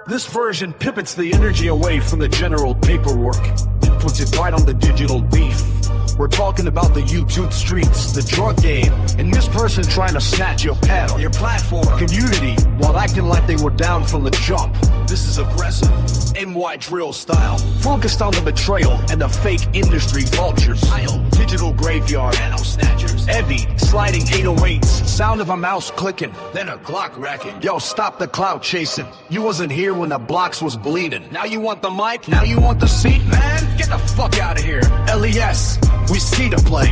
This version pivots the energy away from the general paperwork and puts it right on the digital beef. We're talking about the YouTube streets, the drug game, and this person trying to snatch your panel, your platform, community, while acting like they were down from the jump. This is aggressive, NY drill style, focused on the betrayal and the fake industry vultures. Digital graveyard, nano snatchers, heavy, sliding 808s, sound of a mouse clicking, then a Glock racking. Yo, stop the clout chasing. You wasn't here when the blocks was bleeding. Now you want the mic? Now you want the seat? Man, get the fuck out of here. LES, we see the play.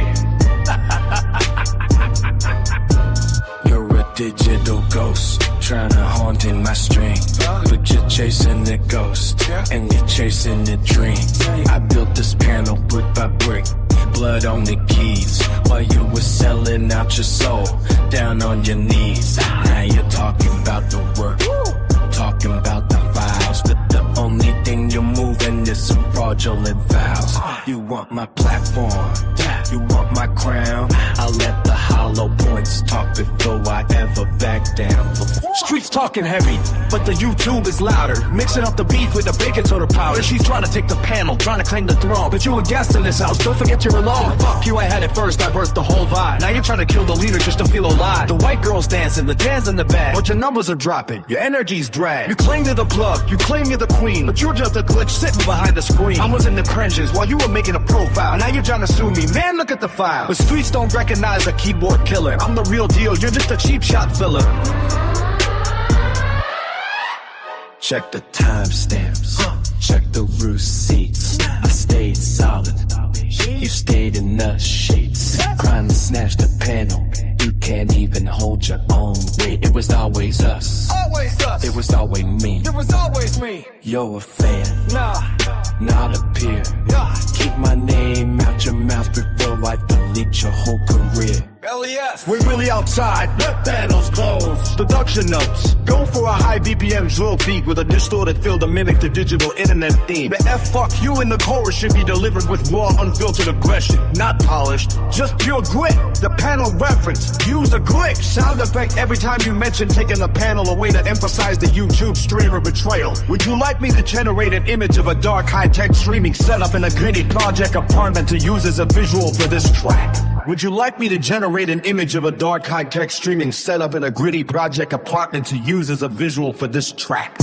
You're a digital ghost, trying to haunt in my stream. But you're chasing the ghost, and you're chasing the dream. I built this panel brick by brick, blood on the keys, while you were selling out your soul, down on your knees. Now you're talking about the work, talking about the files, but the only thing you're moving is some fraudulent vows. You want my platform, you want my crown. I'll let the hollow points talk before I ever back down. Streets talking heavy, but the YouTube is louder, mixing up the beef with the baking soda powder. She's trying to take the panel, trying to claim the throne, but you a guest in this house, don't forget you're alone. Fuck you, I had it first, I birthed the whole vibe. Now you're trying to kill the leader just to feel alive. The white girl's dancing, the dan's in the bag, but your numbers are dropping, your energy's dragged. You claim you're the plug, you claim you're the queen, but you're just a glitch sitting behind the screen. I was in the cringes while you were making a profile, now you're trying to sue me. Man, look at the file. But streets don't recognize a keyboard killer. I'm the real deal, you're just a cheap shot filler. Check the timestamps, check the receipts. I stayed solid, you stayed in the sheets. Trying to snatch the panel, you can't even hold your own weight. It was always us, it was always me. It was always me. You're a fan, Nah, not a peer. Keep my name out your mouth before I delete your whole career. LES, we're really outside, the panels closed. Deduction notes, go for a high BPM drill beat with a distorted feel to mimic the digital internet theme. The F fuck you in the chorus should be delivered with raw, unfiltered aggression, not polished, just pure grit. The panel reference, use a glitch, sound effect every time you mention taking the panel away to emphasize the YouTube streamer betrayal. Would you like me to generate an image of a dark high-tech streaming setup in a gritty project apartment to use as a visual for this track? Would you like me to generate an image of a dark high-tech streaming setup in a gritty project apartment to use as a visual for this track?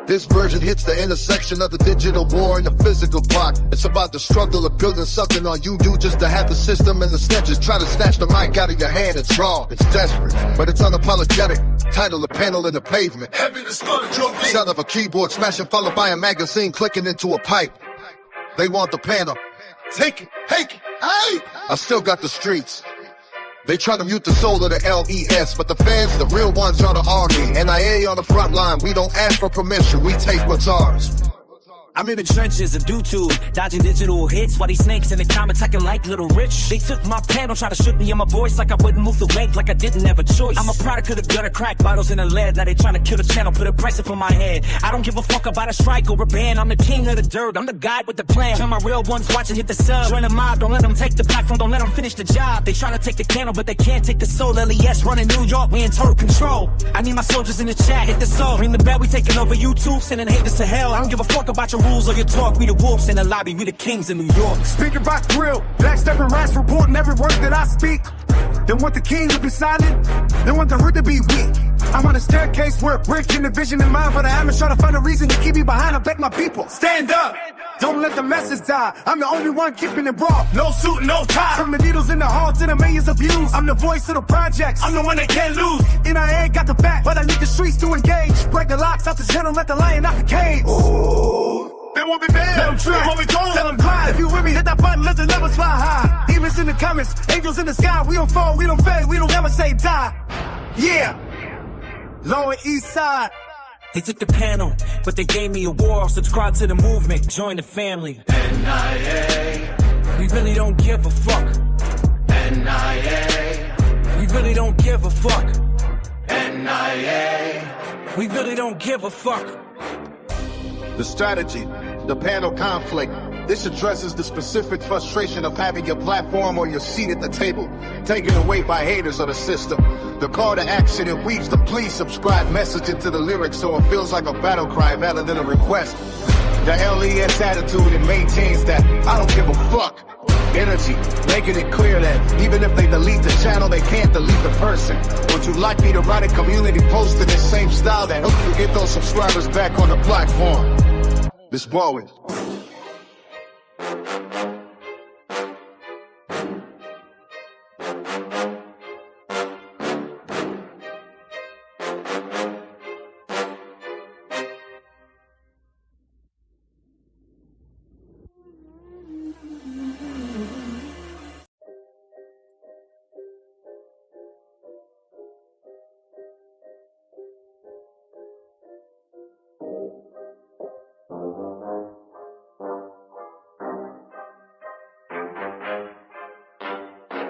This version hits the intersection of the digital war and the physical part. It's about the struggle of building something on YouTube just to have the system and the snitches try to snatch the mic out of your hand. It's raw, it's desperate, but it's unapologetic. Title the panel in the pavement. Sound of a keyboard smashing followed by a magazine clicking into a pipe. They want the panel. Take it, hey! I still got the streets. They try to mute the soul of the LES, but the fans, the real ones, are the army. NIA on the front line, we don't ask for permission, we take what's ours. I'm in the trenches of YouTube, dodging digital hits, while these snakes in the comments acting like Little Rich. They took my panel, trying to shoot me in my voice like I wouldn't move the weight, like I didn't have a choice. I'm a product of the gutter, crack bottles in the lead. Now they trying to kill the channel, put a price up on my head. I don't give a fuck about a strike or a ban. I'm the king of the dirt, I'm the guy with the plan. Tell my real ones watching, hit the sub. Join the mob, don't let them take the platform, don't let them finish the job. They trying to take the candle, but they can't take the soul. LES running New York, we in total control. I need my soldiers in the chat, hit the soul. Ring the bell, we taking over YouTube, sending haters to hell. I don't give a fuck about your rules or your talk. We the wolves in the lobby, we the kings in New York. Speaking rock real, backstepping rats, reporting every word that I speak. They want the king to be silent, they want the herd to be weak. I'm on a staircase where a brick in the vision in mind, but I haven't tried to find a reason to keep me behind. I beg my people, stand up. Don't let the message die. I'm the only one keeping it raw. No suit, no tie. From the needles in the heart to the millions of views. I'm the voice of the projects. I'm the one that can't lose. NIA got the back, but I need the streets to engage. Break the locks out the channel, let the lion out the cage. Ooh. They won't be bad. Let them try. What we doing? Tell them glide. If you with me, hit that button, let the levels fly high. Demons in the comments, angels in the sky. We don't fall, we don't fade, we don't ever say die. Yeah. Lower East Side. They took the panel, but they gave me a war. Subscribe to the movement, join the family. NIA, we really don't give a fuck. NIA, we really don't give a fuck. NIA. We really don't give a fuck. The strategy, the panel conflict. This addresses the specific frustration of having your platform or your seat at the table taken away by haters of the system. The call to action, it weaves the please subscribe message into the lyrics so it feels like a battle cry rather than a request. The LES attitude, it maintains that I don't give a fuck energy, making it clear that even if they delete the channel, they can't delete the person. Would you like me to write a community post in this same style that helps you get those subscribers back on the platform? This Bowen.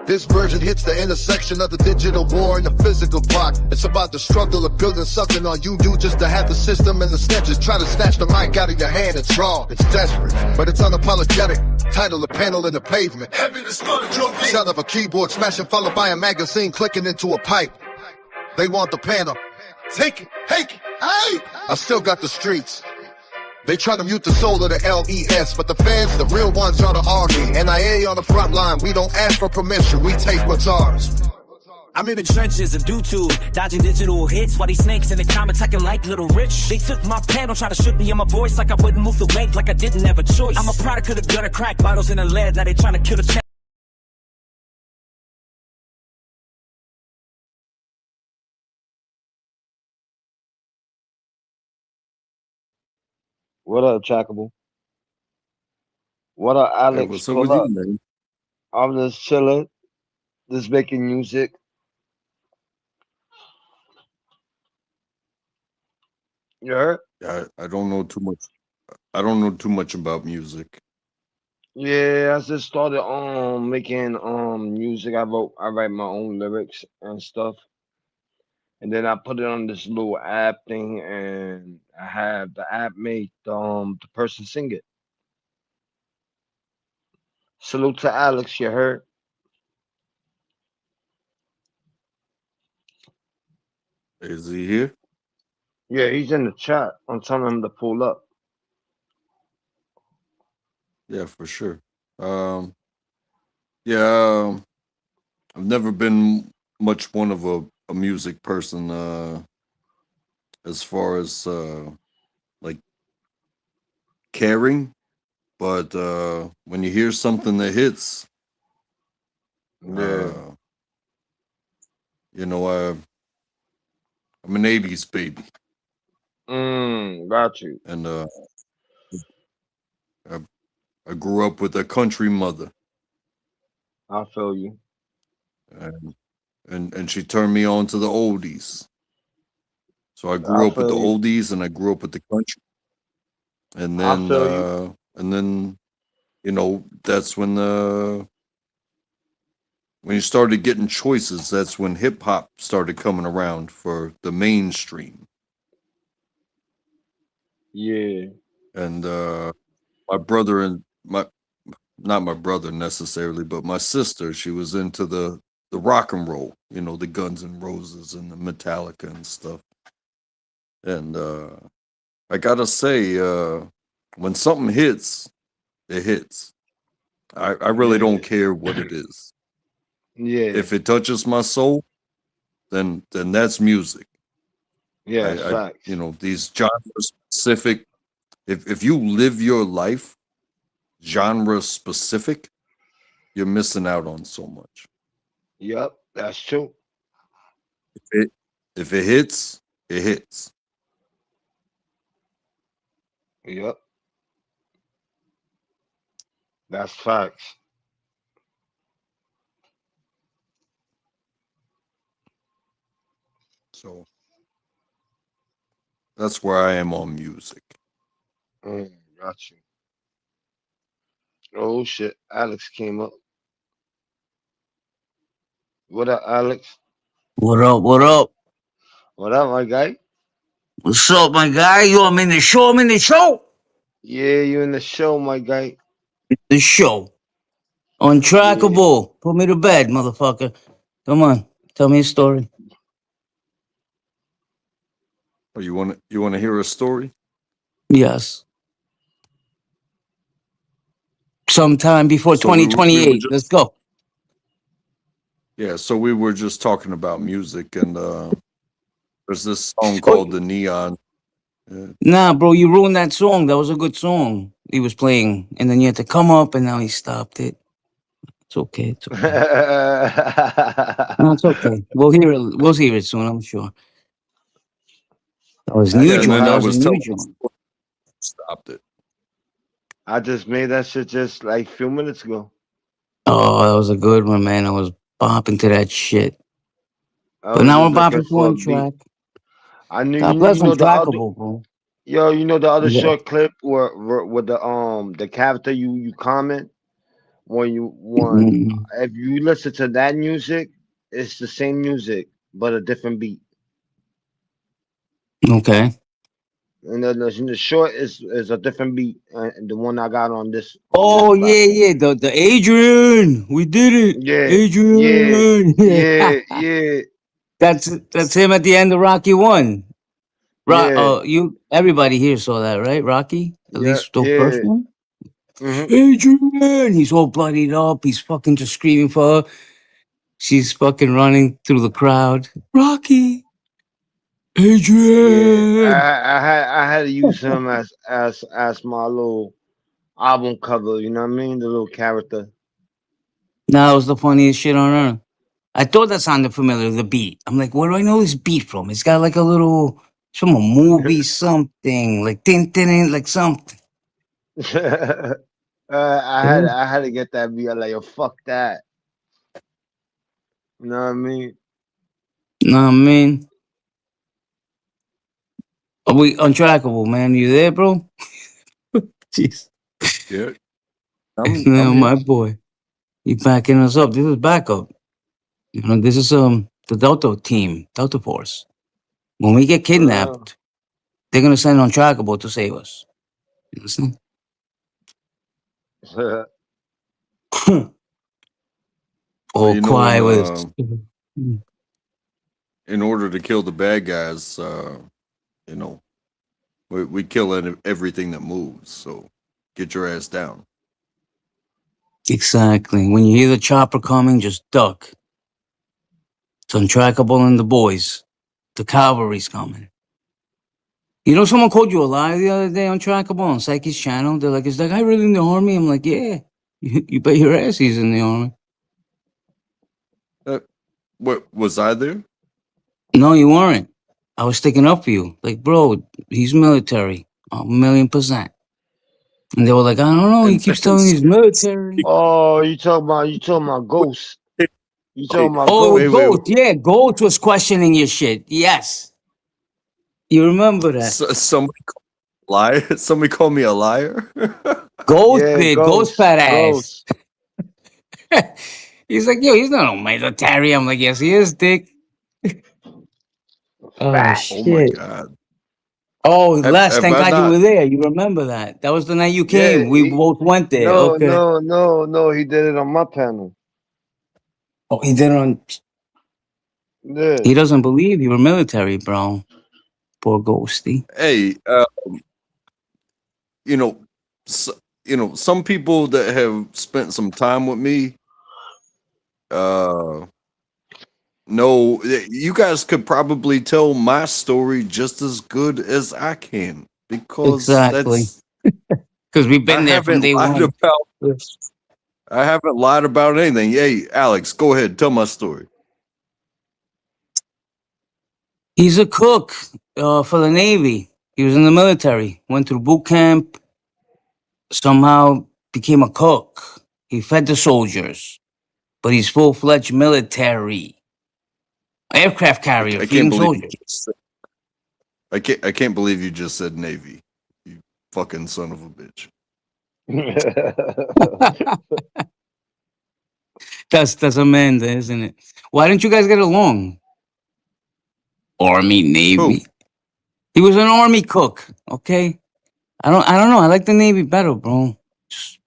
This version hits the intersection of the digital war and the physical block. It's about the struggle of building something on you do just to have the system and the snitches try to snatch the mic out of your hand. It's raw, it's desperate, but it's unapologetic. Title the panel in the pavement. Sound of a keyboard smashing followed by a magazine clicking into a pipe. They want the panel. Take it, hey! I still got the streets. They try to mute the soul of the LES, but the fans, the real ones, are the army. NIA on the front line, we don't ask for permission, we take what's ours. I'm in the trenches of YouTube, dodging digital hits while these snakes in the comments acting like Little Rich. They took my panel, tried to shoot me on my voice like I wouldn't move the weight, like I didn't have a choice. I'm a product of the gutter, crack bottles in the lead, now they trying to kill the channel. What up, Trackable? What up, Alex? Hey, what's up with you, man? I'm just chilling, just making music. You heard? Yeah, I don't know too much. I don't know too much about music. Yeah, I just started making music. I write my own lyrics and stuff. And then I put it on this little app thing, and I have the app make the person sing it. Salute to Alex, you heard? Is he here? Yeah, he's in the chat. I'm telling him to pull up. Yeah, for sure. Yeah, I've never been much one of a music person. As far as like caring, but when you hear something that hits, Yeah. you know, I'm an '80s baby, Got you. and I grew up with a country mother, I feel you. and she turned me on to the oldies. So I I grew up with the feel you. oldies, and I grew up with the country, and I feel you. then you know that's when you started getting choices. That's when hip hop started coming around for the mainstream, Yeah. and my brother and my not my brother necessarily, but my sister, she was into the rock and roll, you know, the Guns N' Roses and the Metallica and stuff. And I gotta say, when something hits, it hits. I really Yeah. don't care what it is. Yeah. If it touches my soul, then that's music. Yeah, it's I facts. you know, these genre specific. If you live your life genre specific, you're missing out on so much. Yep, that's true. If it hits, it hits. Yep, that's facts. So that's where I am on music. Got you. Oh shit, Alex came up. What up, Alex? What up? What up? What up, my guy? What's up, my guy? Yo, I'm in the show. I'm in the show. Yeah, you in the show, my guy. The show. Yeah. Untrackable. Put me to bed, motherfucker. Come on. Tell me a story. Oh, you want to hear a story? Yes. Sometime before So we were 2028. Let's just go. yeah. So we were just talking about music, and there's this song Oh, called "The Neon." Yeah. nah, bro, you ruined that song. That was a good song he was playing. And then you had to come up, and now he stopped it. It's okay. It's okay. No, it's okay. We'll hear it. We'll hear it soon, I'm sure. That was I new Yeah, and just joint. then That I was a was new telling the joint. story, stopped it. I just made that shit just like a few minutes ago. Oh, that was a good one, man. I was bopping to that shit. I But was now just we're looking bopping to for a one beat. track. I knew God you bless know the other Untrackable, bro. you know the other Yeah. short clip where with the character you comment when Mhm. if you listen to that music, it's the same music but a different beat. Okay. And then the short is a different beat, and the one I got on this Oh yeah, platform. yeah. The Adrian, we did it, Yeah, yeah, Adrian. yeah, yeah, That's him at the end of Rocky One. yeah, You everybody here saw that, right? Rocky, at yeah, least the first yeah. one. Hmm. Adrian, he's all bloodied up. He's fucking just screaming for her. She's fucking running through the crowd. Rocky, Yeah, Adrian. I had to use him as my little album cover. You know what I mean? The little character. That was the funniest shit on earth. I thought that sounded familiar, the beat. I'm like, where do I know this beat from? It's got like a little, it's from a movie, something, like tin tin, like something. You I had to get that beat. I'm like, yo, fuck that. You know what I mean? know what I mean? Are we untrackable, man? You there, bro? Jeez. Yeah, No, I'm here. my boy. You backing us up. This is backup. You know, this is the Delta team, Delta Force. When we get Uh, kidnapped, they're gonna send untrackable to save us. You understand? Well, All you know, quiet with in order to kill the bad guys, you know, we kill everything that moves. So get your ass down. exactly. When you hear the chopper coming, just duck. It's untrackable and the boys. The cavalry's coming. You know, someone called you a liar the other day, untrackable, on Psyche's channel. They're like, is that guy really in the army? I'm like, yeah. You bet your ass he's in the army. Uh, what was I there? No, you weren't. I was sticking up for you. Like, bro, he's military. A million percent. And they were like, I don't know. He And keeps telling me he's military. oh, you talking about Ghost. You talking about Oh, wait, Ghost. wait, wait. Ghost. Yeah, Ghost was questioning your shit. Yes. You remember that. Somebody lie? Somebody called me a liar? Ghost Yeah, did. Ghost Ghost. fat ass. Ghost. He's like, yo, he's not a military. I'm like, yes, he is, dick. Oh, Fat. Oh my shit. god. Oh, Les, Have thank I God you not? were there. You remember that. That was the night you Yeah, came. We both went there. no, Okay. no, no, no. He did it on my panel. Oh, he did it on. Yeah. He doesn't believe you were military, bro. Poor Ghosty. Hey, you know, s some people that have spent some time with me, uh, know that you guys could probably tell my story just as good as I can because Exactly. Because we've I been there from haven't day lied one. about. I haven't lied about anything. Hey, Alex, go ahead, tell my story. He's a cook for the Navy. He was in the military. Went through boot camp. Somehow became a cook. He fed the soldiers. But he's full-fledged military. Aircraft carrier I can't feeding believe you soldiers. just said, I can't believe you just said Navy. You fucking son of a bitch. That's Amanda, isn't it? Why didn't you guys get along? Army, Who? Navy. He was an Army cook. Okay. I don't know. I like the Navy better, bro. Just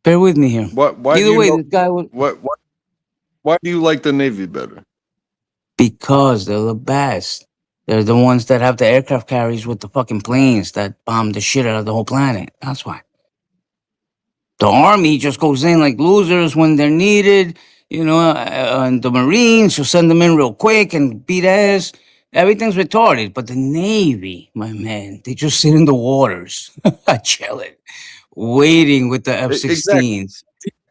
bear with me here. What? Why do Either you way, know? this guy was What? Why do you like the Navy better? because they're the best. They're the ones that have the aircraft carriers with the fucking planes that bomb the shit out of the whole planet. That's why. The Army just goes in like losers when they're needed, and the Marines will send them in real quick and beat ass. Everything's retarded. But the Navy, my man, they just sit in the waters, chilling, waiting with the F Exactly. 16s.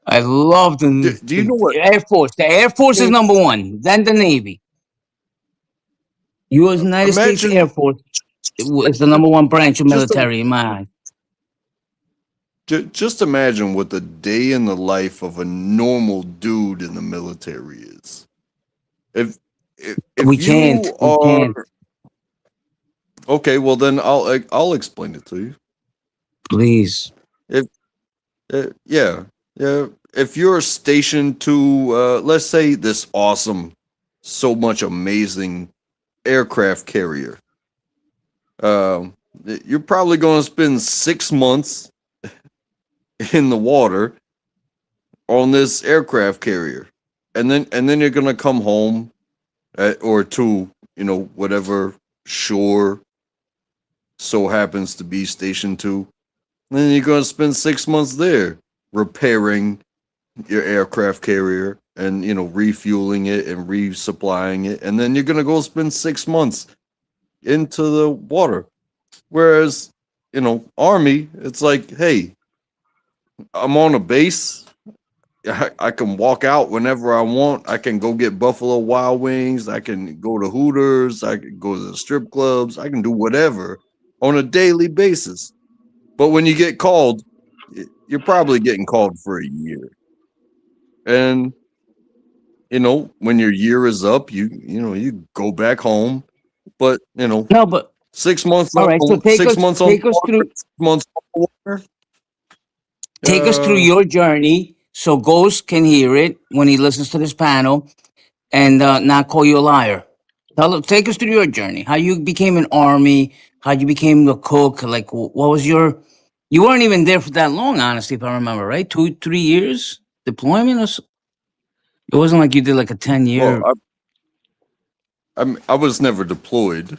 I love Do you know what? the Air Force. The Air Force is I number one, then the Navy. U.S. mean, United States imagine Air Force is the number one branch of just military in my eyes. just imagine what the day in the life of a normal dude in the military is. If We if can't. you We are can't. okay, well then I'll explain it to you. Please. If yeah, if you're stationed to let's say this awesome, so much amazing aircraft carrier, um, you're probably going to spend 6 months in the water on this aircraft carrier, and then you're going to come home or to whatever shore so happens to be stationed to. And then you're going to spend 6 months there repairing your aircraft carrier and refueling it and resupplying it, and then you're going to go spend 6 months into the water. Whereas Army, it's like, hey, I'm on a base. I can walk out whenever I want. I can go get Buffalo Wild Wings. I can go to Hooters. I can go to the strip clubs. I can do whatever on a daily basis. But when you get called, you're probably getting called for a year. And when your year is up, you go back home. But No, but 6 months all on right. So 6 months on take us water, through 6 months on water. take us through Uh, your journey so Ghost can hear it when he listens to this panel and not call you a liar. Take us through your journey. How you became an Army. How you became the cook. Like, what was your? You weren't even there for that long, honestly, if I remember right. 2, 3 years deployment. It wasn't like you did like a 10 well, year. I was never deployed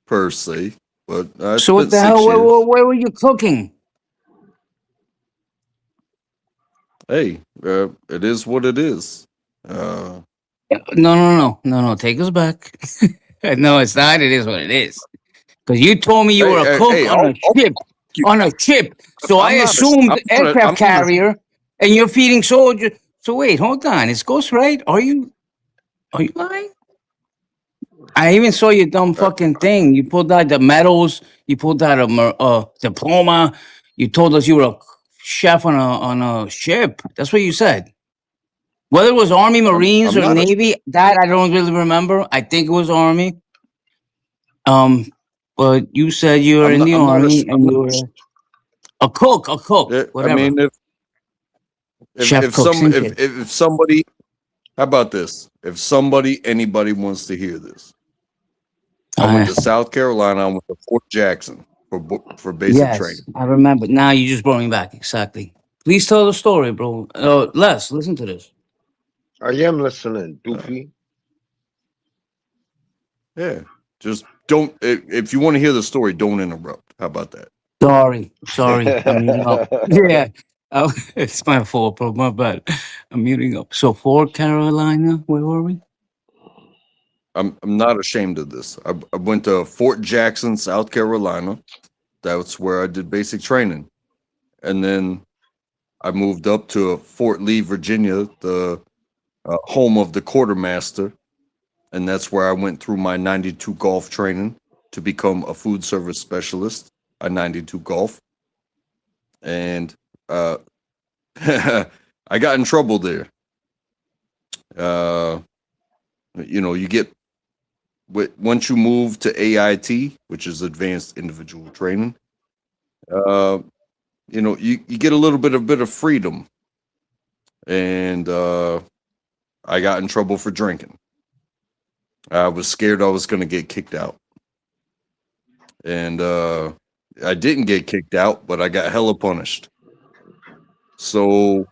per se, but I So what spent the hell? 6 years. Where were you cooking? Hey, it is what it is. Uh, No. Take us back. No, it's not. It is what it is. Because you told me you hey, were a hey, cook hey, on a I'll ship. you. On a ship. So I I'm not a. assumed aircraft I'm not a. carrier, and you're feeding soldiers. So wait, hold on. It's Ghost, right? Are you lying? I even saw your dumb Uh, fucking thing. You pulled out the medals. You pulled out a diploma. You told us you were a chef on a ship. That's what you said. Whether it was Army, Marines, I'm or not a. Navy, that I don't really remember. I think it was Army. Um, but you said you were in the I'm not a. Army and I'm not you a. were a cook, I whatever. mean, Chef cook, same shit. if somebody, how about this? If anybody wants to hear this, I went Uh, to South Carolina. I went to Fort Jackson for basic yes, training. I remember. Now you just brought me back. Exactly. Please tell the story, bro. Les, listen to this. I am listening, Uh, Doofy. yeah, just don't. If you want to hear the story, don't interrupt. How about that? Sorry. I'm muting up. Yeah. It's my fault, bro. My bad. I'm muting up. So, Fort Carolina, where were we? I'm not ashamed of this. I went to Fort Jackson, South Carolina. That's where I did basic training, and then I moved up to Fort Lee, Virginia, the home of the quartermaster, and that's where I went through my 92 golf training to become a food service specialist at 92 golf, and uh, I got in trouble there. Uh, you get once you move to AIT, which is Advanced Individual Training. Uh, you get a bit of freedom, and I got in trouble for drinking. I was scared I was going to get kicked out. And I didn't get kicked out, but I got hella punished. So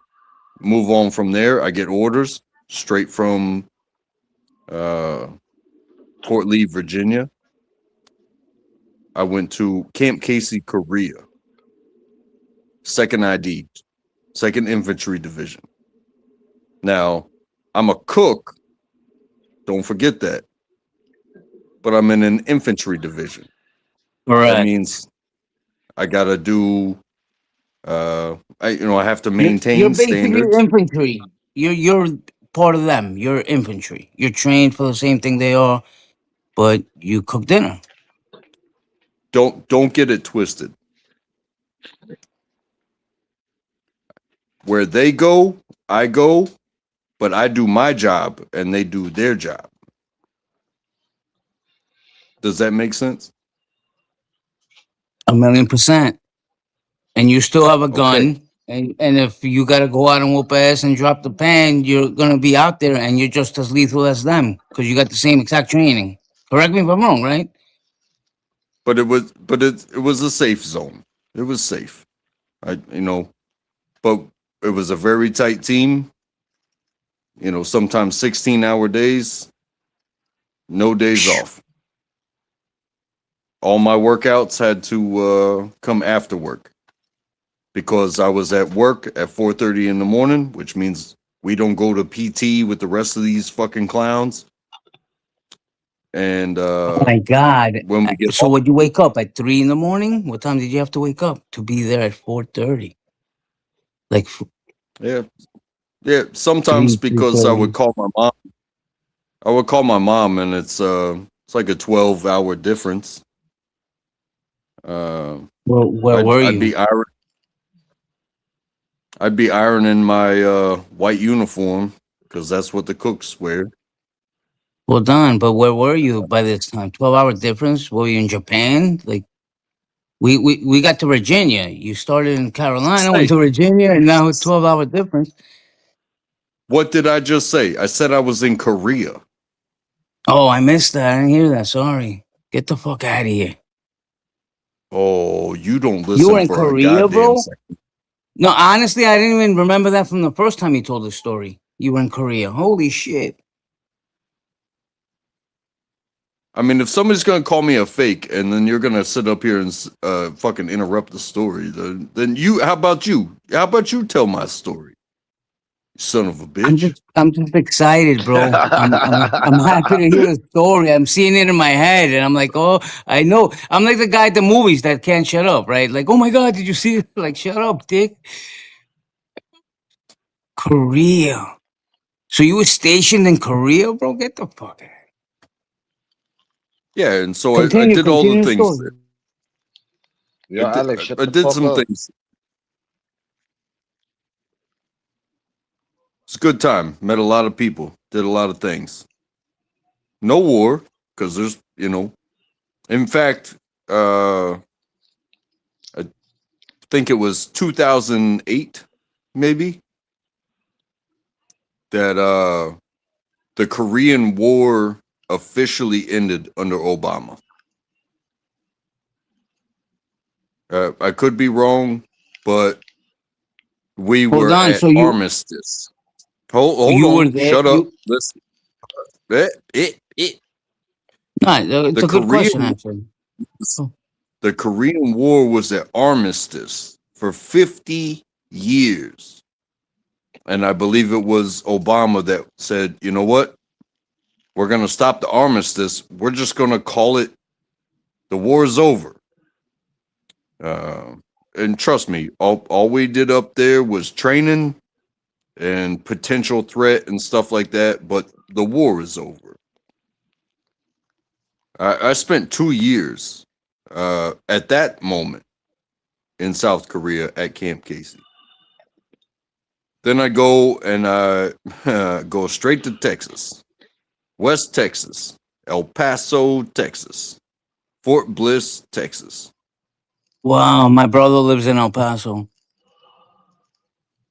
move on from there. I get orders straight from uh, Fort Lee, Virginia. I went to Camp Casey, Korea, 2nd ID, 2nd Infantry Division. Now, I'm a cook. Don't forget that. But I'm in an infantry division. That Correct. means I gotta do. I have to You're maintain basically standards. infantry. You're part of them. You're infantry. You're trained for the same thing they are, but you cook dinner. Don't get it twisted. Where they go, I go, but I do my job and they do their job. Does that make sense? 1,000,000%. And you still have a Okay. gun. And if you got to go out and whoop ass and drop the pan, you're going to be out there and you're just as lethal as them because you got the same exact training. Correct me if I'm wrong, right? But it was a safe zone. It was safe. But it was a very tight team. Sometimes 16-hour days, no days off. All my workouts had to come after work because I was at work at 4:30 in the morning, which means we don't go to PT with the rest of these fucking clowns. And Oh my God. when we get So off, would you wake up at 3 in the morning? What time did you have to wake up to be there at 4:30? Like yeah, yeah. Sometimes 3, because I would 3:30. call my mom. I would call my mom, and it's like a 12-hour difference. Uh, Well, where I'd were I'd you? be iron. I'd be ironing my white uniform because that's what the cooks wear. Well done, but where were you by this time? 12-hour difference? Were you in Japan? Like we got to Virginia. You started in Carolina, went Say, to Virginia, and now 12-hour difference. what did I just say? I said I was in Korea. Oh, I missed that. I didn't hear that. Sorry. Get the fuck out of here. Oh, you don't You were listen in for a Korea, goddamn bro? second. No, honestly, I didn't even remember that from the first time you told the story. You were in Korea. Holy shit. I mean, if somebody's gonna call me a fake, and then you're gonna sit up here and fucking interrupt the story, then you. How about you? How about you tell my story, you son of a bitch? I'm just excited, bro. I'm happy to hear the story. I'm seeing it in my head, and I'm like, oh, I know. I'm like the guy at the movies that can't shut up, right? Like, oh my god, did you see it? Like, shut up, dick. Korea. So you were stationed in Korea, bro? Get the fuck out. Yeah, and so I Continue, did all the continue the things. story. Yo, Alex, shut I the did fuck some up. things. It's a good time. Met a lot of people. Did a lot of things. No war, because there's. In fact, I think it was 2008, maybe, that the Korean War officially ended under Obama. I could be wrong, but we Hold were on. at So armistice. Hold you were on. there. Shut up. You Listen. no, it's The a good question Korean actually. Oh. the Korean War was at armistice for 50 years. And I believe it was Obama that said, you know what? We're going to stop the armistice. We're just going to call it the war's over. And trust me, all we did up there was training and potential threat and stuff like that. But the war is over. I spent 2 years at that moment in South Korea at Camp Casey. Then I go and go straight to Texas, West Texas, El Paso, Texas, Fort Bliss, Texas. Wow, my brother lives in El Paso.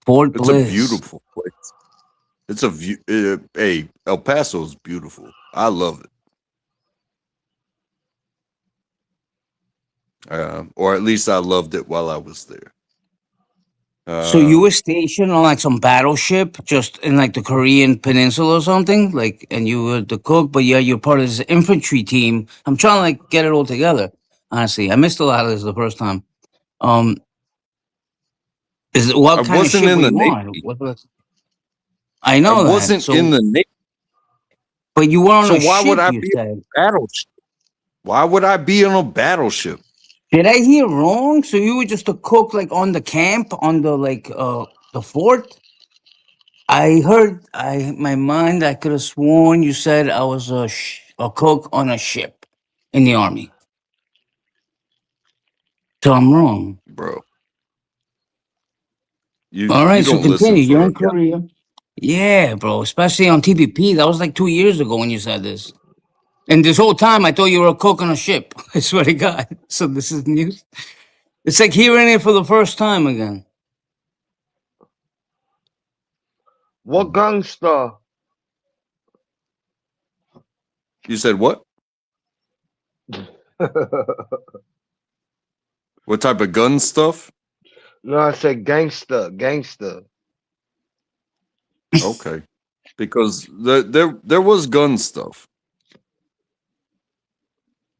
Fort It's a Bliss. beautiful place. It's a view. Hey, El Paso is beautiful. I love it. or at least I loved it while I was there. So you Uh, were stationed on like some battleship, just in like the Korean Peninsula or something, like, and you were the cook, but yeah, you're part of this infantry team. I'm trying to like get it all together. Honestly, I missed a lot of this the first time. Um, is it, I what kind of wasn't ship in were the you on? Navy. What was, I I know that. wasn't in So, the Navy. but you were on So a why would ship. I You be said. on a battleship? Why would I be on a battleship, Did I hear wrong? So you were just a cook, like on the camp, on the like the fort? I heard. I my mind. I could have sworn you said I was a cook on a ship in the army. So I'm wrong. bro? All You right. So don't listen continue. You're for in Korea. Yeah, bro. Especially on TPP. That was like 2 years ago when you said this. And this whole time I thought you were a cook on a ship. I swear to God. So this is news. It's like hearing it for the first time again. What gangster? You said what? What type of gun stuff? No, I said gangster, gangster. Okay, because there was gun stuff,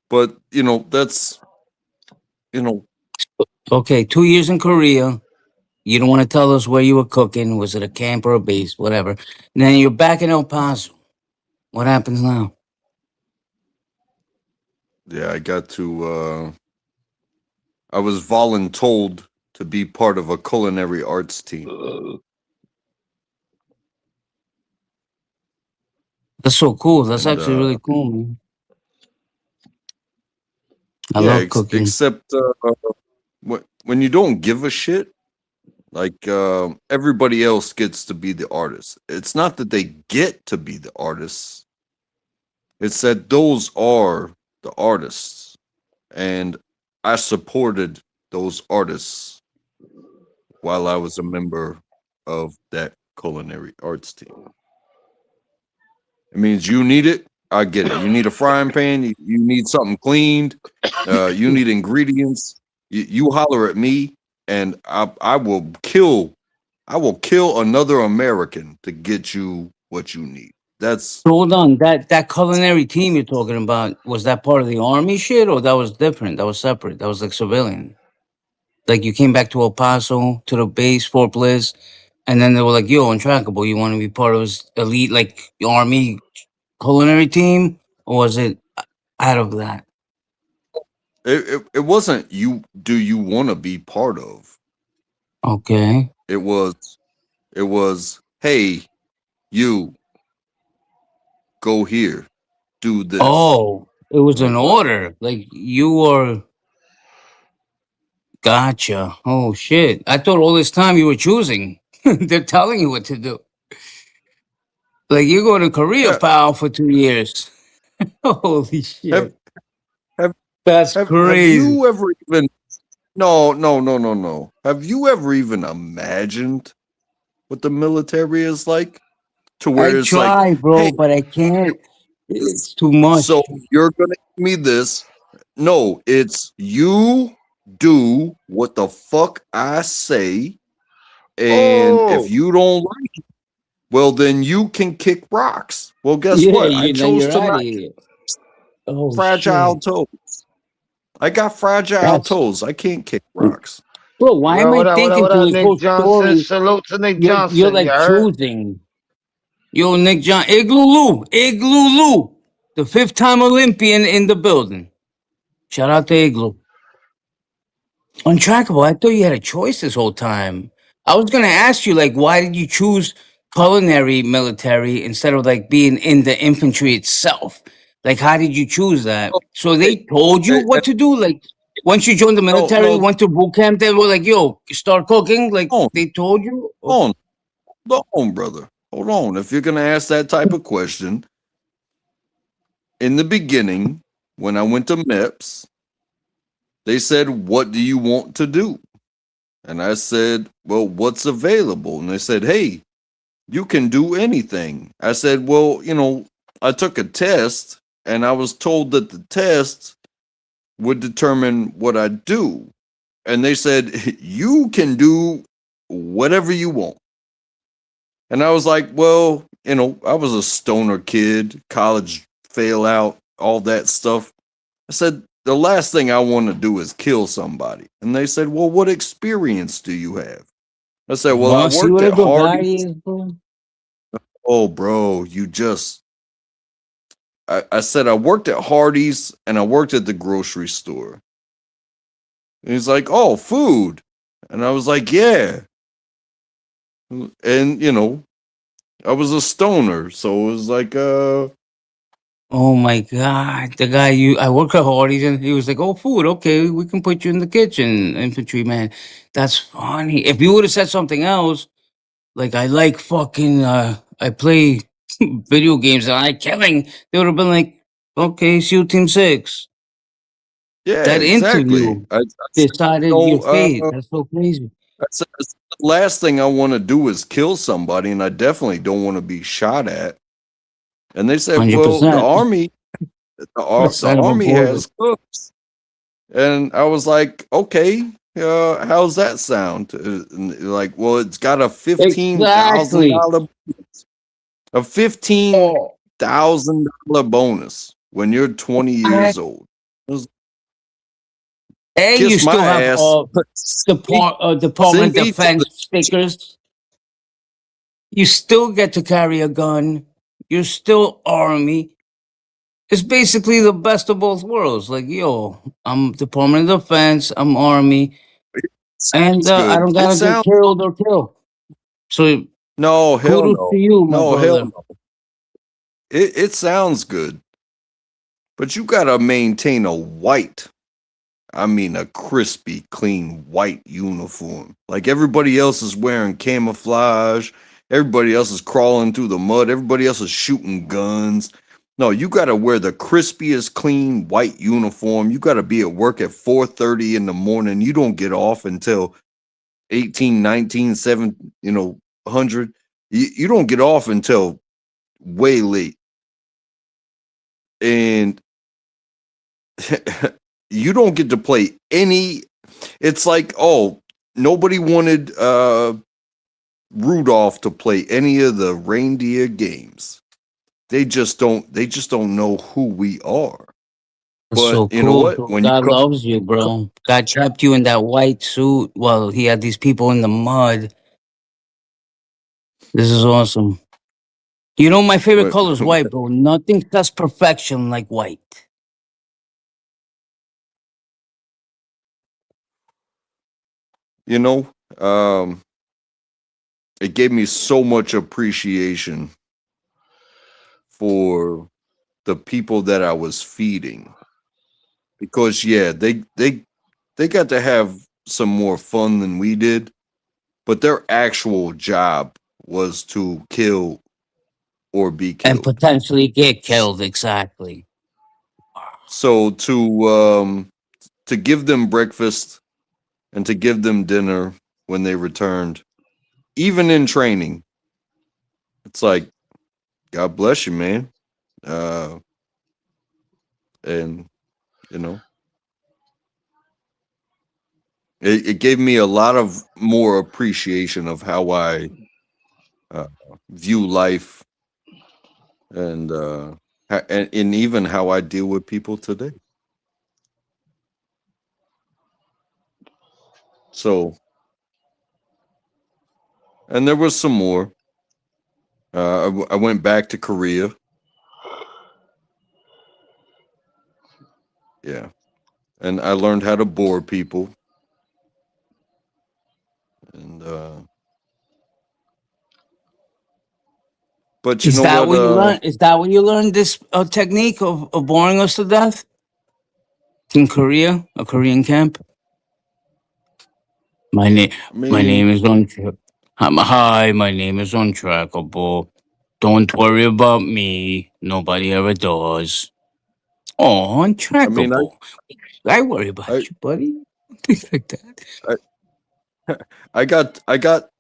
but that's you know Okay, 2 years in Korea. You don't want to tell us where you were cooking. Was it a camp or a base? Whatever. And then you're back in El Paso. What happens now? yeah. I was voluntold to be part of a culinary arts team, That's so cool. That's and actually really cool, man. I yeah, love cooking. except when you don't give a shit, like everybody else gets to be the artist. It's not that they get to be the artists; it's that those are the artists, and I supported those artists while I was a member of that culinary arts team. It means you need it, I get it. You need a frying pan, you need something cleaned, you need ingredients. You holler at me, and I will kill another American to get you what you need. That's So hold on. That culinary team you're talking about, was that part of the army shit or that was different? That was separate. That was like civilian. Like you came back to El Paso to the base, Fort Bliss, and then they were like, "Yo, Untrackable, you want to be part of this elite like army culinary team?" Or was it out of that? it wasn't you do you want to be part of. Okay. It was hey, you go here, do this. Oh, it was Like an what? order. Like you were. Gotcha. Oh shit! I thought all this time you were choosing. They're telling you what to do. Like you go to Korea, Yeah, pal, for 2 years. Holy have shit! have That's have crazy. you ever even no. Have you ever even imagined what the military is like? To I where it's like, try, hey, bro, but I can't. It's too much. so you're gonna give me this. No, it's you do what the fuck I say, and if Oh, you don't like, well, then you can kick rocks. Well, guess Yeah, what? I you then chose you're to out of not here. Oh fragile shit! toe. I got fragile That's toes. I can't kick rocks. bro. Why am yo, I what thinking up, through this Nick whole Johnson? story? Salute to Nick You're Johnson. You like heard? choosing. Yo, Nick John, Igloo Lou, the fifth-time Olympian in the building. Shout out to Igloo. Untrackable. I thought you had a choice this whole time. I was gonna ask you, like, why did you choose culinary military instead of like being in the infantry itself? Like, how did you choose that? Oh, So hey, they told you hey, what to do. Like, once you joined the no, military, no, went to boot camp, they were like, "Yo, start cooking." Like, hold they told you. on, hold on, brother. Hold on. If you're gonna ask that type of question, in the beginning, when I went to MEPS, they said, "What do you want to do?" And I said, "Well, what's available?" And they said, "Hey, you can do anything." I said, "Well, I took a test, and I was told that the test would determine what I do. And they said, you can do whatever you want. And I was like, well, I was a stoner kid, college fail out, all that stuff. I said, the last thing I want to do is kill somebody. And they said, well, what experience do you have? I said, well, I Oh, see worked what a at good guy he Hardee's. is, bro. Oh, bro, I said, I worked at Hardee's and I worked at the grocery store. And he's like, oh, food. And I was like, yeah. And, I was a stoner. So it was like, Oh my God, the guy I work at Hardee's and he was like, "Oh, food, okay, we can put you in the kitchen, infantryman." That's funny. If you would have said something else, like I like fucking, I play video games and I like killing, they would have been like, "Okay, SEAL Team 6." yeah, That exactly. interview I said, decided your no, fate. That's so crazy. I said, the last thing I want to do is kill somebody, and I definitely don't want to be shot at. And they said, Hundred well, percent. the Son of a army bullet. has cooks. And I was like, okay, how's that sound? And they're like, well, it's got a Exactly. Oh, $15,000 bonus when you're 20 years old. It was, and you kiss still my have ass. Send Department me of to the Defense stickers. You still get to carry a gun. You're still Army. It's basically the best of both worlds. Like, yo, I'm Department of Defense, I'm Army, and sounds I good. don't It gotta get sounds killed or killed. So no, hell kudos to no. you, my No, hell brother. no. It sounds good, but you gotta maintain a crispy, clean white uniform. Like everybody else is wearing camouflage, everybody else is crawling through the mud, everybody else is shooting guns. No, you gotta wear the crispiest, clean white uniform. You gotta be at work at 4:30 in the morning. You don't get off until 18, 19, 7, 100. You don't get off until way late. And you don't get to play any. It's like, oh, nobody wanted Rudolph to play any of the reindeer games. They just don't know who we are. That's But so you know cool. what? When you God come, loves you, bro. God kept you in that white suit while he had these people in the mud. This is awesome. You know, my favorite when- color is white, bro. Nothing says perfection like white. you know, um, it gave me so much appreciation for the people that I was feeding because yeah, they got to have some more fun than we did, but their actual job was to kill or be And killed. potentially get killed, exactly. So to give them breakfast and to give them dinner when they returned, even in training, it's like God bless you, man. Uh, and you know, it gave me a lot of more appreciation of how I uh, view life and and even how I deal with people today. So, and there was some more. I went back to Korea. Yeah, and I learned how to bore people. And but you Is know that what? what you learned? Is that when you learned this technique of boring us to death in Korea, a Korean camp? My name, I my mean, name is Hi, my name is untrackable. Don't worry about me. Nobody ever does. Oh, I mean, untrackable. I worry I, about you, buddy. Things like that.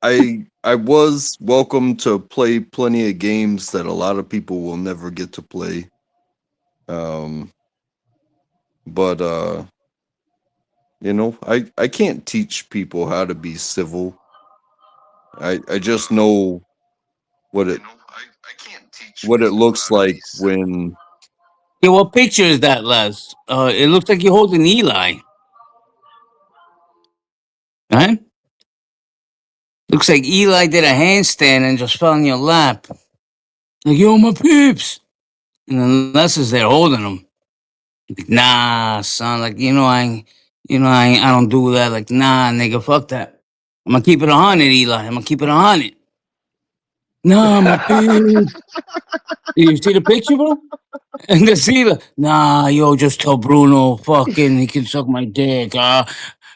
I, I was welcome to play plenty of games that a lot of people will never get to play. Um, but You know, I can't teach people how to be civil. I just know what it what it looks like when Yeah, what picture is that, Les? It looks like you're holding Eli, right? Looks like Eli did a handstand and just fell in your lap. Like, yo, my peeps. And then Les is there holding him. Like, nah, son. Like, I don't do that. Like, nah, nigga, fuck that. I'm gonna keep it 100, Eli. I'm gonna keep it 100. Nah, my peeps. You see the picture, bro? And the Sheila, nah, yo, just tell Bruno, fucking, he can suck my dick,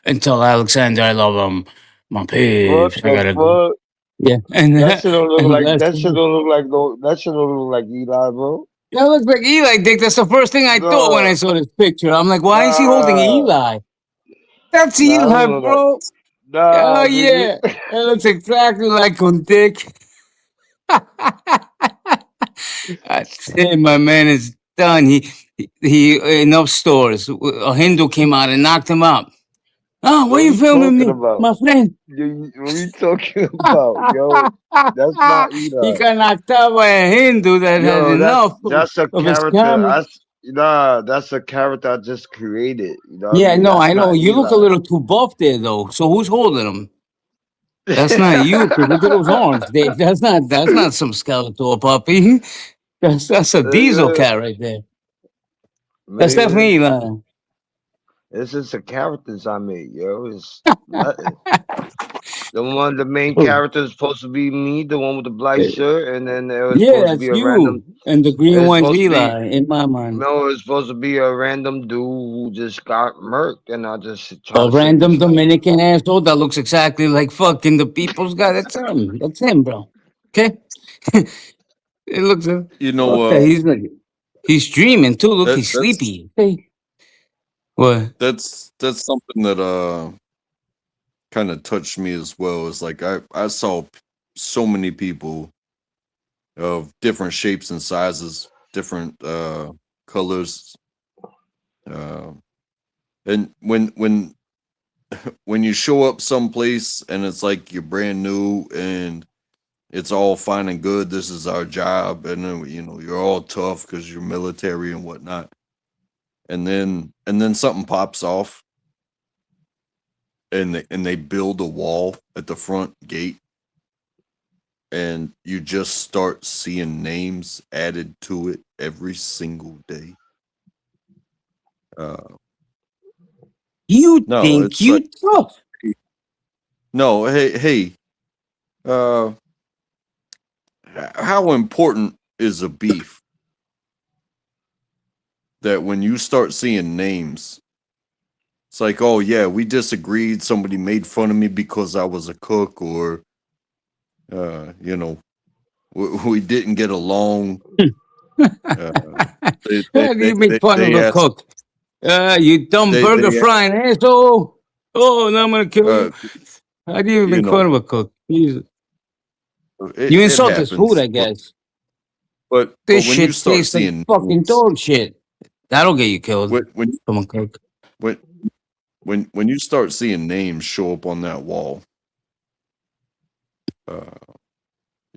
and tell Alexander I love him. My What peeps, I the gotta go. fuck? Yeah, and That shit don't look and like Les, that shit don't look like no that shit don't look like Eli, bro. that looks like Eli dick. That's the first thing I thought when Nah, I saw this picture. I'm like, why is he holding nah, Eli? That's nah, I Eli, don't look like bro. Oh nah, nigga. yeah, it looks exactly like on Dick. I say my man is done. He enough stores. A Hindu came out and knocked him out. Oh, why What you we filming talking me, about? my friend? What we talking about, yo? That's not He Eli. got knocked out by a Hindu that had Yo, enough that's a of his character. karma. That's a character I just created. You know what I Yeah, mean? no, That's I know. not You look a Eli. little too buff there, though. So who's holding him? That's not you. 'Cause look at those arms. That's not some Skeletor puppy. That's a diesel Nigga, cat right there. That's nigga, definitely Eli. it's just the characters I made, yo. It's nothing. The main character is supposed to be me, the one with the black shirt, and then it was Yeah, supposed to be that's a random. you. And the green It's one's supposed to be Eli in my mind. no, it's supposed to be a random dude who just got murked, and I just try A to save random his life. Dominican asshole that looks exactly like fucking the people's guy. That's him. That's him, bro. Okay? It looks you know fuck that. He's dreaming too. Look, that he's sleepy. Hey. What? that's something that kind of touched me as well. Is like I saw so many people of different shapes and sizes, different colors, uh, and when you show up someplace and it's like you're brand new and it's all fine and good, this is our job, and then you're all tough because you're military and whatnot, and then something pops off and they build a wall at the front gate and you just start seeing names added to it every single day. Uh, You no, think it's like you tough? no, hey, uh, how important is a beef that when you start seeing names, it's like, oh yeah, we disagreed. Somebody made fun of me because I was a cook, or uh, you know, we didn't get along. Uh, How do you make fun of they a asked cook? You dumb burger they frying asshole. Oh, now I'm gonna kill uh, you. How do you you make fun know, of a cook? Jesus. You it insult his food, happens, I guess. but This when you shit start tastes like seeing fucking names, dog shit. That'll get you killed when when from a cook. when when you start seeing names show up on that wall, uh,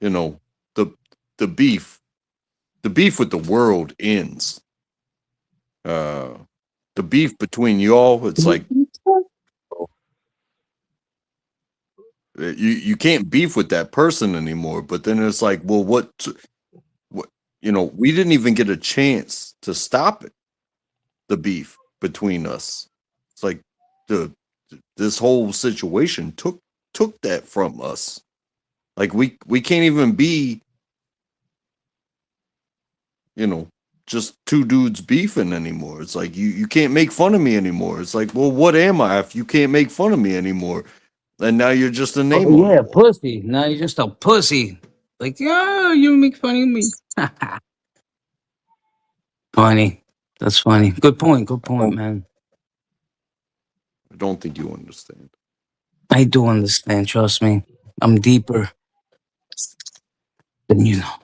you know, the the beef the beef with the world ends. Uh, the beef between y'all, it's like you can't beef with that person anymore. But then it's like, well, what we didn't even get a chance to stop it. The beef between us. It's like the this whole situation took that from us. Like we can't even be, you know, just two dudes beefing anymore. It's like you can't make fun of me anymore. It's like, well, what am I if you can't make fun of me anymore? And now you're just a Oh name on the yeah, wall. pussy. Now you're just a pussy. Like, yeah, you make fun of me. Funny. That's funny. Good point. Good I point, don't man. I don't think you understand. I do understand. Trust me. I'm deeper than you know.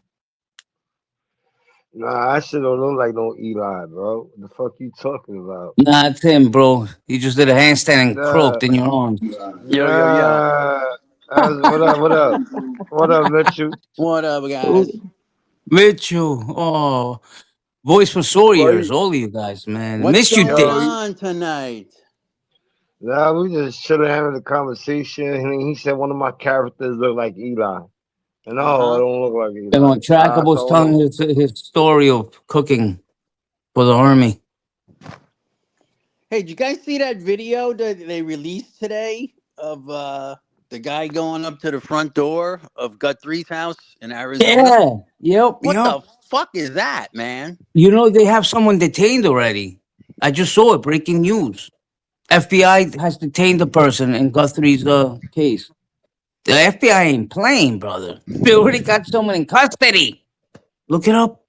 Nah, I shit don't look like no Eli, bro. What the fuck you talking about? Nah, it's him, bro. You just did a handstand and Nah, croaked in your arms. Yo, yo, yo. nah. What up? What up? What up, Mitchell? What up, guys? Ooh, Mitchell. Oh, voice for sore Boy, ears. All of you guys, man. What's Missed you, going dicks. on tonight? nah, we just chilling having a conversation. And he said one of my characters look like Eli. And Uh no, I huh. don't look like And Eli. on I Trackable's told him, telling his story of cooking for the army. Hey, did you guys see that video that they released today of the guy going up to the front door of Guthrie's house in Arizona? Yeah. Yep. What Yep. the fuck is that, man? You know they have someone detained already. I just saw it. Breaking news. FBI has detained the person in Guthrie's case. The FBI ain't playing, brother. They already got someone in custody. Look it up.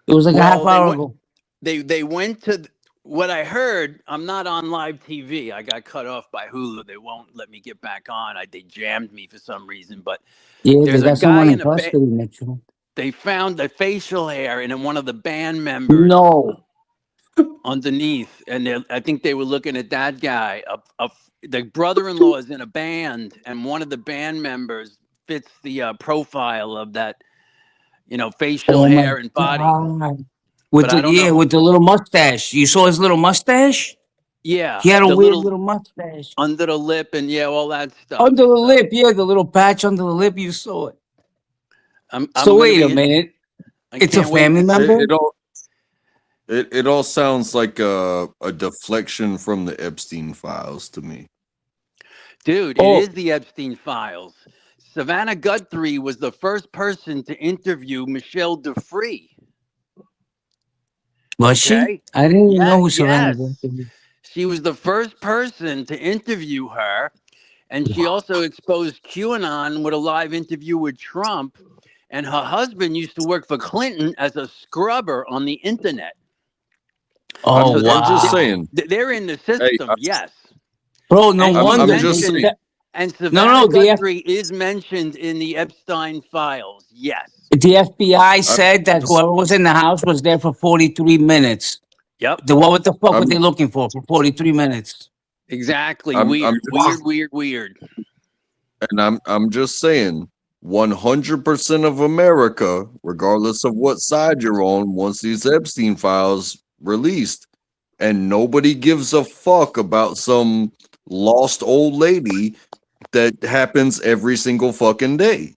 It was like a half Well, hour ago. they went to what I heard. I'm not on live TV. I got cut off by Hulu. They won't let me get back on. They jammed me for some reason. But Yeah, they there's a got guy someone in in a custody, Mitchell. they found the facial hair in one of the band members No. underneath, and I think they were looking at that guy. The brother-in-law is in a band, and one of the band members fits the profile of that, facial Oh my hair and body. god. With But I don't know who. with the little mustache. You saw his little mustache? Yeah, He had a the weird little little mustache. under the lip, and yeah, all that stuff. Under the So lip, yeah, the little patch under the lip, you saw it. I'm So gonna wait a be. minute. I It's a can't wait family to see. member? It all sounds like a deflection from the Epstein files to me. Dude, it Oh, is the Epstein files. Savannah Guthrie was the first person to interview Michelle Defree. was she? Okay. I didn't even Yeah, know who Savannah was. yes. She was the first person to interview her. And she also exposed QAnon with a live interview with Trump. And her husband used to work for Clinton as a scrubber on the internet. Oh So I'm just wow. saying. they're in the Hey, system, yes. Bro, no And she's wonder I'm they just mentioned, saying. said and no Savannah no Guthrie is mentioned in the Epstein files, yes. the FBI I'm said that just, whoever was in the house was there for 43 minutes. Yep, What the fuck were I'm they looking for 43 minutes? exactly. I'm Weird, just, weird, weird, weird. and I'm just saying. 100% of America, regardless of what side you're on, wants these Epstein files released, and nobody gives a fuck about some lost old lady that happens every single fucking day.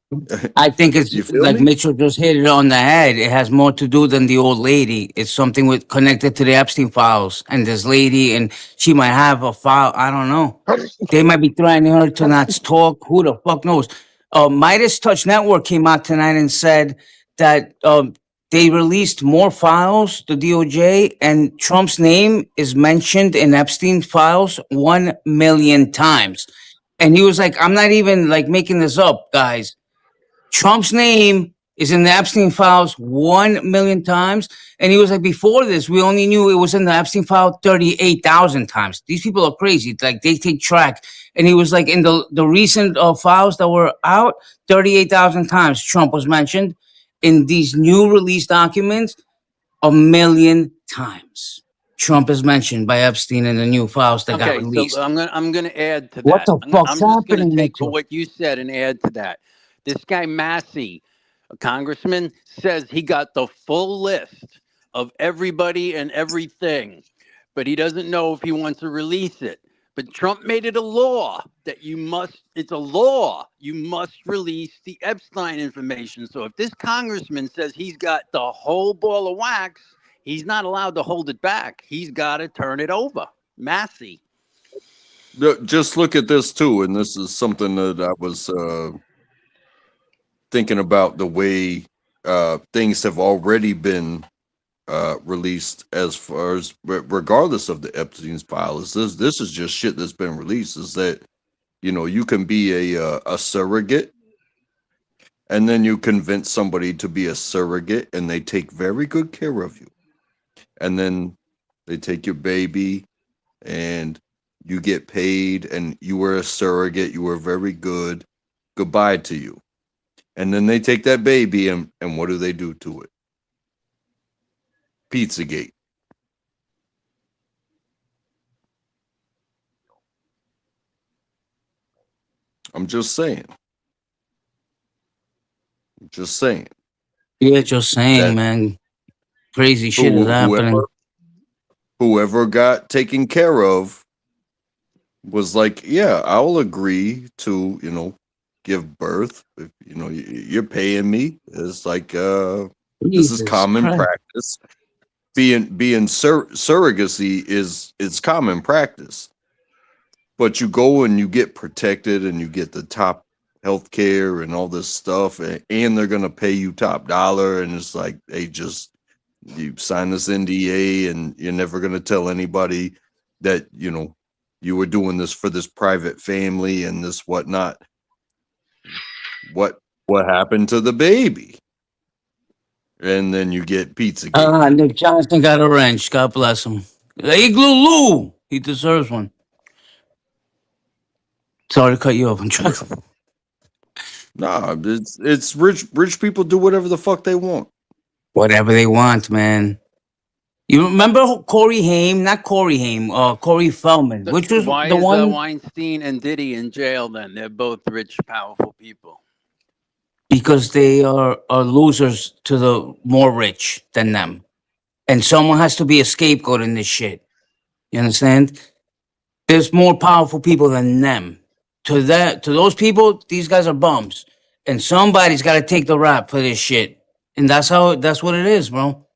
I think it's You feel like me? Mitchell just hit it on the head. It has more to do than the old lady. It's something with connected to the Epstein files and this lady, and she might have a file. I don't know. They might be threatening her to not talk. Who the fuck knows? Midas Touch Network came out tonight and said that they released more files, the DOJ, and Trump's name is mentioned in Epstein files 1 million times. And he was like, I'm not even like making this up, guys. Trump's name is in the Epstein files 1 million times. And he was like, before this, we only knew it was in the Epstein file 38,000 times. These people are crazy. Like they take track. And he was like, in the recent files that were out, 38,000 times Trump was mentioned. In these new release documents, 1 million times. Trump is mentioned by Epstein in the new files that got Okay, so released. I'm gonna add to What that. the fuck's I'm just gonna happening, take Mitchell? what you said and add to that. This guy Massey, a congressman, says he got the full list of everybody and everything, but he doesn't know if he wants to release it. But Trump made it a law that it's a law, you must release the Epstein information. So if this congressman says he's got the whole ball of wax, he's not allowed to hold it back. He's got to turn it over. Massey. Just look at this too, and this is something that I was thinking about the way things have already been released as far as regardless of the Epstein's file. This is just shit that's been released. Is that you can be a surrogate, and then you convince somebody to be a surrogate, and they take very good care of you, and then they take your baby, and you get paid, and you were a surrogate, you were very good. Goodbye to you. And then they take that baby and what do they do to it? Pizzagate. I'm just saying. Just saying Yeah, just saying, that man. Crazy shit is happening. whoever got taken care of was like, yeah, I'll agree to, give birth. If you're paying me. It's like this is Jesus common Christ. practice. Being surrogacy is common practice. But you go and you get protected and you get the top health care and all this stuff, and they're gonna pay you top dollar, and it's like they just you sign this NDA and you're never gonna tell anybody that you were doing this for this private family and this whatnot. What happened to the baby? And then you get Pizzagate. Nick Johnson got a wrench. God bless him. Igloo Lou. He deserves one. Sorry to cut you off. I'm trying. Nah, it's rich people do whatever the fuck they want. Whatever they want, man. You remember Corey Haim? Not Corey Haim. Corey Feldman. Which was Why the is one? Weinstein and Diddy in jail then? They're both rich, powerful people. Because they are losers to the more rich than them. And someone has to be a scapegoat in this shit. You understand? There's more powerful people than them. To those people, these guys are bums. And somebody's got to take the rap for this shit. And that's what it is, bro.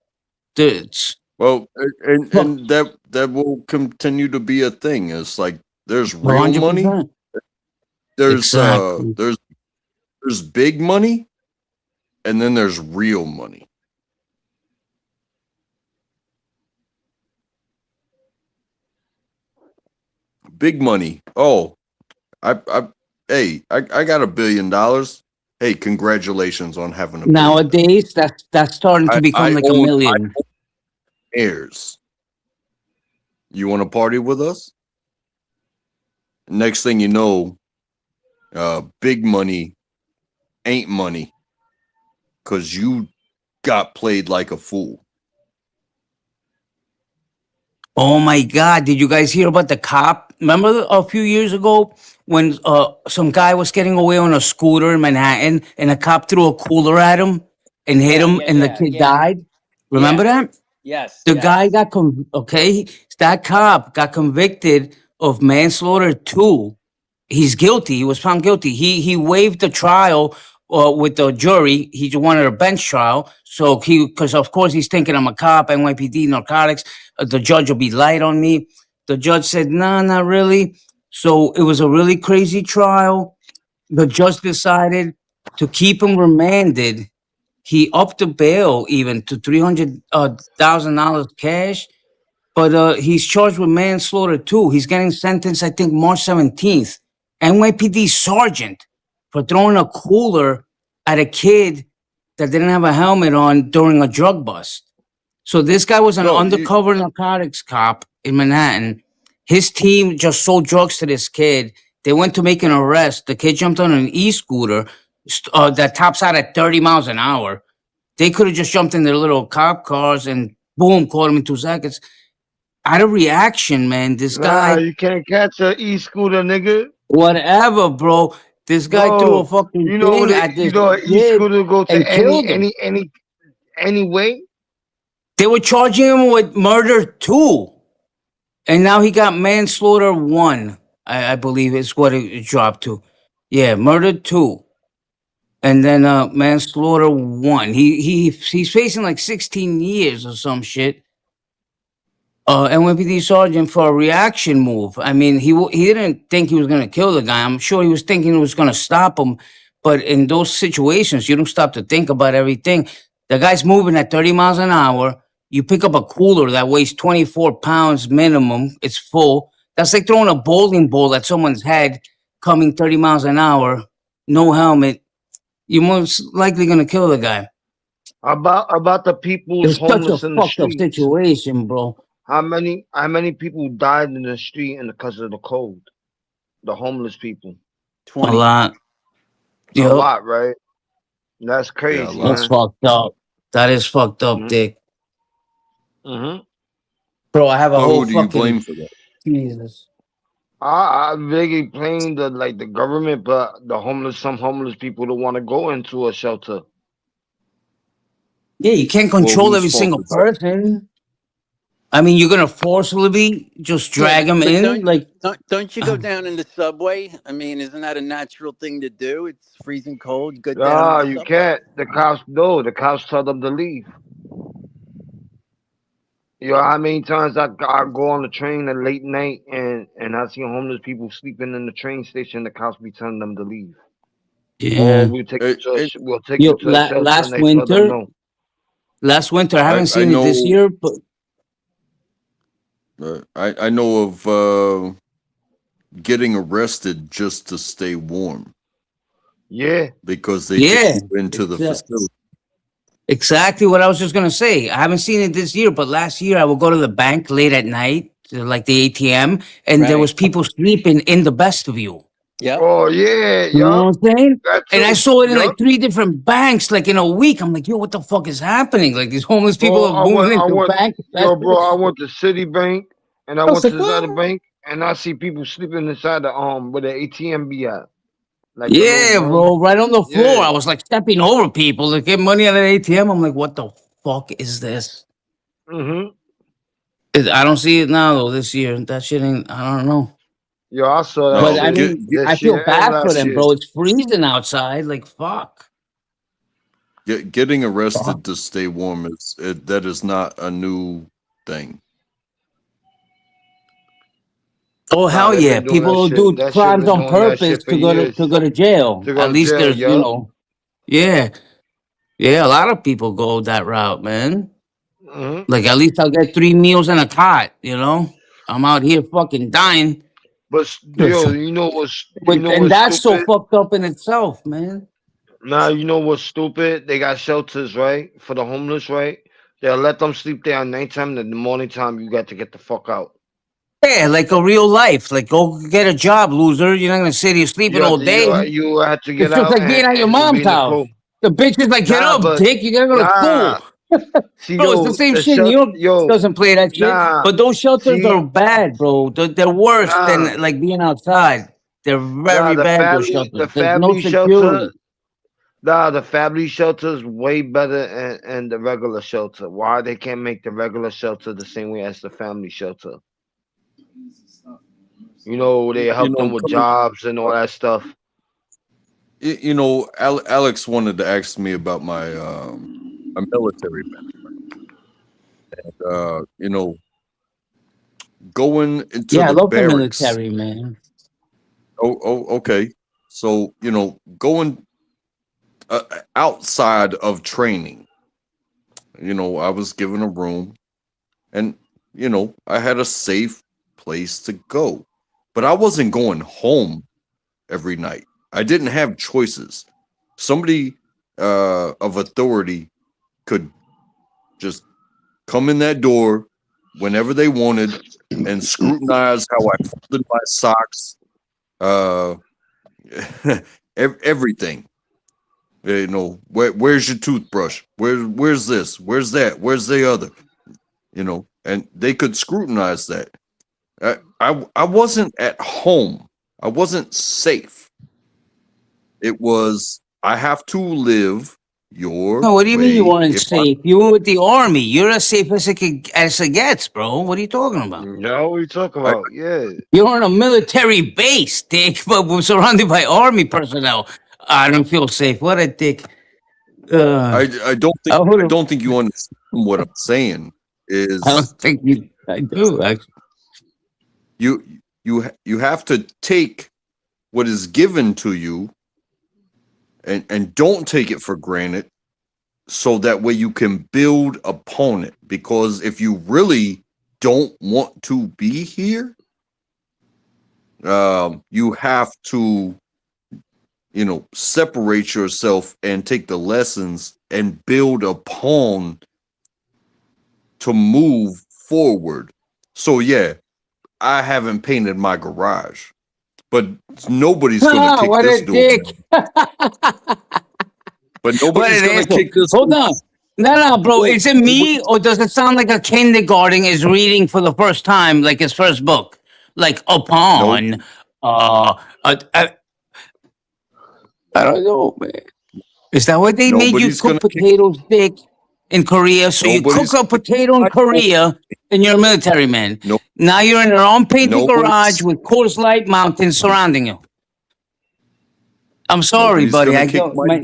It's Well, and that will continue to be a thing. It's like there's real money. 100%. There's Exactly. there's big money, and then there's real money. Big money. Oh, I got $1 billion. Hey, congratulations on having $1 billion. Nowadays, that's starting to become like a I million. own heirs. You want to party with us? Next thing you know, big money ain't money because you got played like a fool. Oh my God! Did you guys hear about the cop? Remember a few years ago when some guy was getting away on a scooter in Manhattan, and a cop threw a cooler at him and hit him, and the kid died. Remember that? Yes. The guy got okay. That cop got convicted of manslaughter too. He's guilty. He was found guilty. He waived the trial with the jury. He wanted a bench trial. So because of course he's thinking I'm a cop, NYPD, narcotics. The judge will be light on me. The judge said, "No, not really." So it was a really crazy trial. The judge decided to keep him remanded. He upped the bail even to $300,000 cash. But he's charged with manslaughter too. He's getting sentenced, I think, March 17th. NYPD sergeant for throwing a cooler at a kid that didn't have a helmet on during a drug bust. So this guy was an No, undercover narcotics cop in Manhattan. His team just sold drugs to this kid. They went to make an arrest. The kid jumped on an e-scooter that tops out at 30 miles an hour. They could have just jumped in their little cop cars and boom, caught him in 2 seconds. Out of reaction, man, this Nah, guy, you can't catch a e-scooter, nigga. whatever, bro. This guy threw a Bro, fucking you know what? thing at You this know, an kid e-scooter go and to killed him. any way. They were charging him with murder too. And now he got manslaughter 1, I believe is what it dropped to. Yeah, murder 2. And then manslaughter 1. He's facing like 16 years or some shit. NYPD sergeant for a reaction move. I mean, he didn't think he was going to kill the guy. I'm sure he was thinking it was going to stop him. But in those situations, you don't stop to think about everything. The guy's moving at 30 miles an hour. You pick up a cooler that weighs 24 pounds minimum. It's full. That's like throwing a bowling ball at someone's head coming 30 miles an hour, no helmet. You're most likely going to kill the guy. About the people It who's was such a homeless in the fucked up streets. situation, bro. How many people died in the street and because of the cold? The homeless people. A 20. lot. A Yep. lot, right? That's yeah, a crazy, lot. That's man. fucked up. That is fucked up, Mhm. Dick. Mm-hmm. Bro, I have a But whole who do you fucking blame for that? Jesus. I really blame the government, but some homeless people don't want to go into a shelter. Yeah, you can't Well, control whose every fault single is that? person. I mean, you're gonna forcibly just Yeah, drag them but in, like, don't you go down in the subway? I mean, isn't that a natural thing to do? It's freezing cold. You go down in Ah, the you subway. can't. The cops no. The cops tell them to leave. You know how many times I go on the train at late night and I see homeless people sleeping in the train station. The cops be telling them to leave, or yeah. we'll take you Yo, to a shelter, and last they tell them winter, no. I haven't I seen it this know year, but I know of getting arrested just to stay warm Yeah, because they take yeah, you into the it's facility. exactly what I was just gonna say. I haven't seen it this year, but last year I would go to the bank late at night, to like the ATM, and there Right. was people sleeping in the vestibule. Yep. oh yeah, You know yup, what I'm saying? that And I too, saw it in yup. like 3 different banks, like in a week. I'm like, yo, what the fuck is happening? Like these homeless people Bro, are moving I into went, bank. yo, bro, I went to Citibank and I I was went like, to this other what? bank and I see people sleeping inside the where the ATM be at, like the little Yeah, room. bro, right on the floor. Yeah. I was like stepping over people to get money out of the ATM. I'm like, what the fuck is this? Mhm. I don't see it now though. This year, that shit ain't. I don't know. Yo, I saw that But No, I shit mean, I this feel year and bad for last them, year. bro. It's freezing outside. Like fuck. getting Fuck. arrested to stay warm that is not a new thing. Oh Nah, hell they've yeah! been doing People that will shit. do That shit crimes been on doing that purpose shit for years. to go to jail. To go At to least jail, there's yup. yeah, yeah. A lot of people go that route, man. Mhm. Like at least I'll get 3 meals and a cot. You know, I'm out here fucking dying. But yo, And what's that's so stupid? fucked up in itself, man. Nah, you know what's stupid? They got shelters, right? For the homeless, right? They'll let them sleep there at nighttime, and in the morning time you got to get the fuck out. Yeah, like a real life. Like go get a job, loser. You're not gonna sit here sleeping all day. You have to get It's just out like being at your and be mom's in the house. cold. The bitch is like, get Nah, up, but dick. You gotta go to nah. school. See, Bro, it's the yo, same the shit. New shut, York yo, doesn't play that shit. nah. But those shelters are See, bad, bro. They're worse nah, than like being outside. They're nah. very bad, those shelters. The There's no family shelter, security. nah. The family shelter is way better than the regular shelter. Why they can't make the regular shelter the same way as the family shelter? You know, they You help them know, with coming, jobs and all that stuff. you know, Alex wanted to ask me about my military background. You know, going into Yeah, I the love the barracks. military, man. Okay. So you know, going outside of training, you know, I was given a room, and you know, I had a safe place to go, but I wasn't going home every night. I didn't have choices. Somebody of authority could just come in that door whenever they wanted and scrutinize how I folded my socks, uh, everything. You know, where's your toothbrush? Where's this? Where's that? Where's the other? You know, and they could scrutinize that. I wasn't at home. I wasn't safe. It was I have to live your No, what do you mean you way. weren't If I safe? You were with the army. You're as safe as it gets, bro. What are you talking about? No, what you talking I, about? Yeah. You're on a military base, dick, but we're surrounded by army personnel. I don't feel safe. What a dick. Uh, I I don't think you understand what I'm saying is don't think I do. Actually. you you have to take what is given to you and don't take it for granted so that way you can build upon it, because if you really don't want to be here, you have to, you know, separate yourself and take the lessons and build upon to move forward. So yeah, I haven't painted my garage, but nobody's gonna Ah, kick what this a door dick. down. But What nobody's an gonna asshole. kick this Hold door. on. No, bro. Well, Is it me or does it sound like a kindergarten is reading for the first time, like his first book, like no, upon? I don't know, man. Is that what they made you nobody's gonna cook kick. potatoes, Dick, in Korea? So you cook Nobody's a gonna kick potato in my door. Korea, and you're a military man. No, Now you're in an unpainted garage nobody's with Coors Light mountains surrounding you. I'm sorry, nobody's buddy. gonna I kick don't. my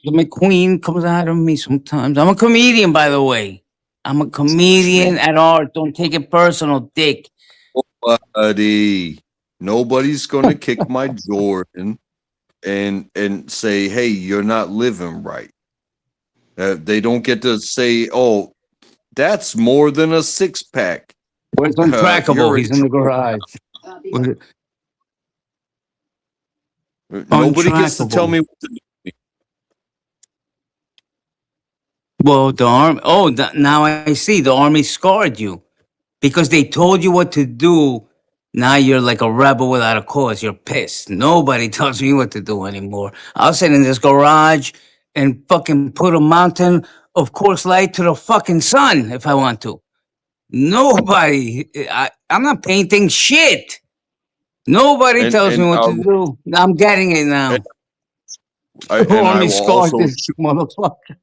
The McQueen comes out of me sometimes. I'm a comedian, by the way. I'm a comedian man. at art. Don't take it personal, Dick. Nobody, nobody's gonna kick my Jordan and say, "Hey, you're not living right." They don't get to say, "Oh, that's more than a six pack." Where's Untrackable? You're in He's in the trouble. garage. Where- Nobody gets to tell Untrackable. me what to do. Well, the army. Oh, now I see. The army scarred you because they told you what to do. Now you're like a rebel without a cause. You're pissed. Nobody tells me what to do anymore. I'll sit in this garage and fucking put a mountain of course light to the fucking sun if I want to. Nobody. I'm not painting shit. Nobody tells me And what to do. I'm getting it and now. I Army will scarred also this motherfucker.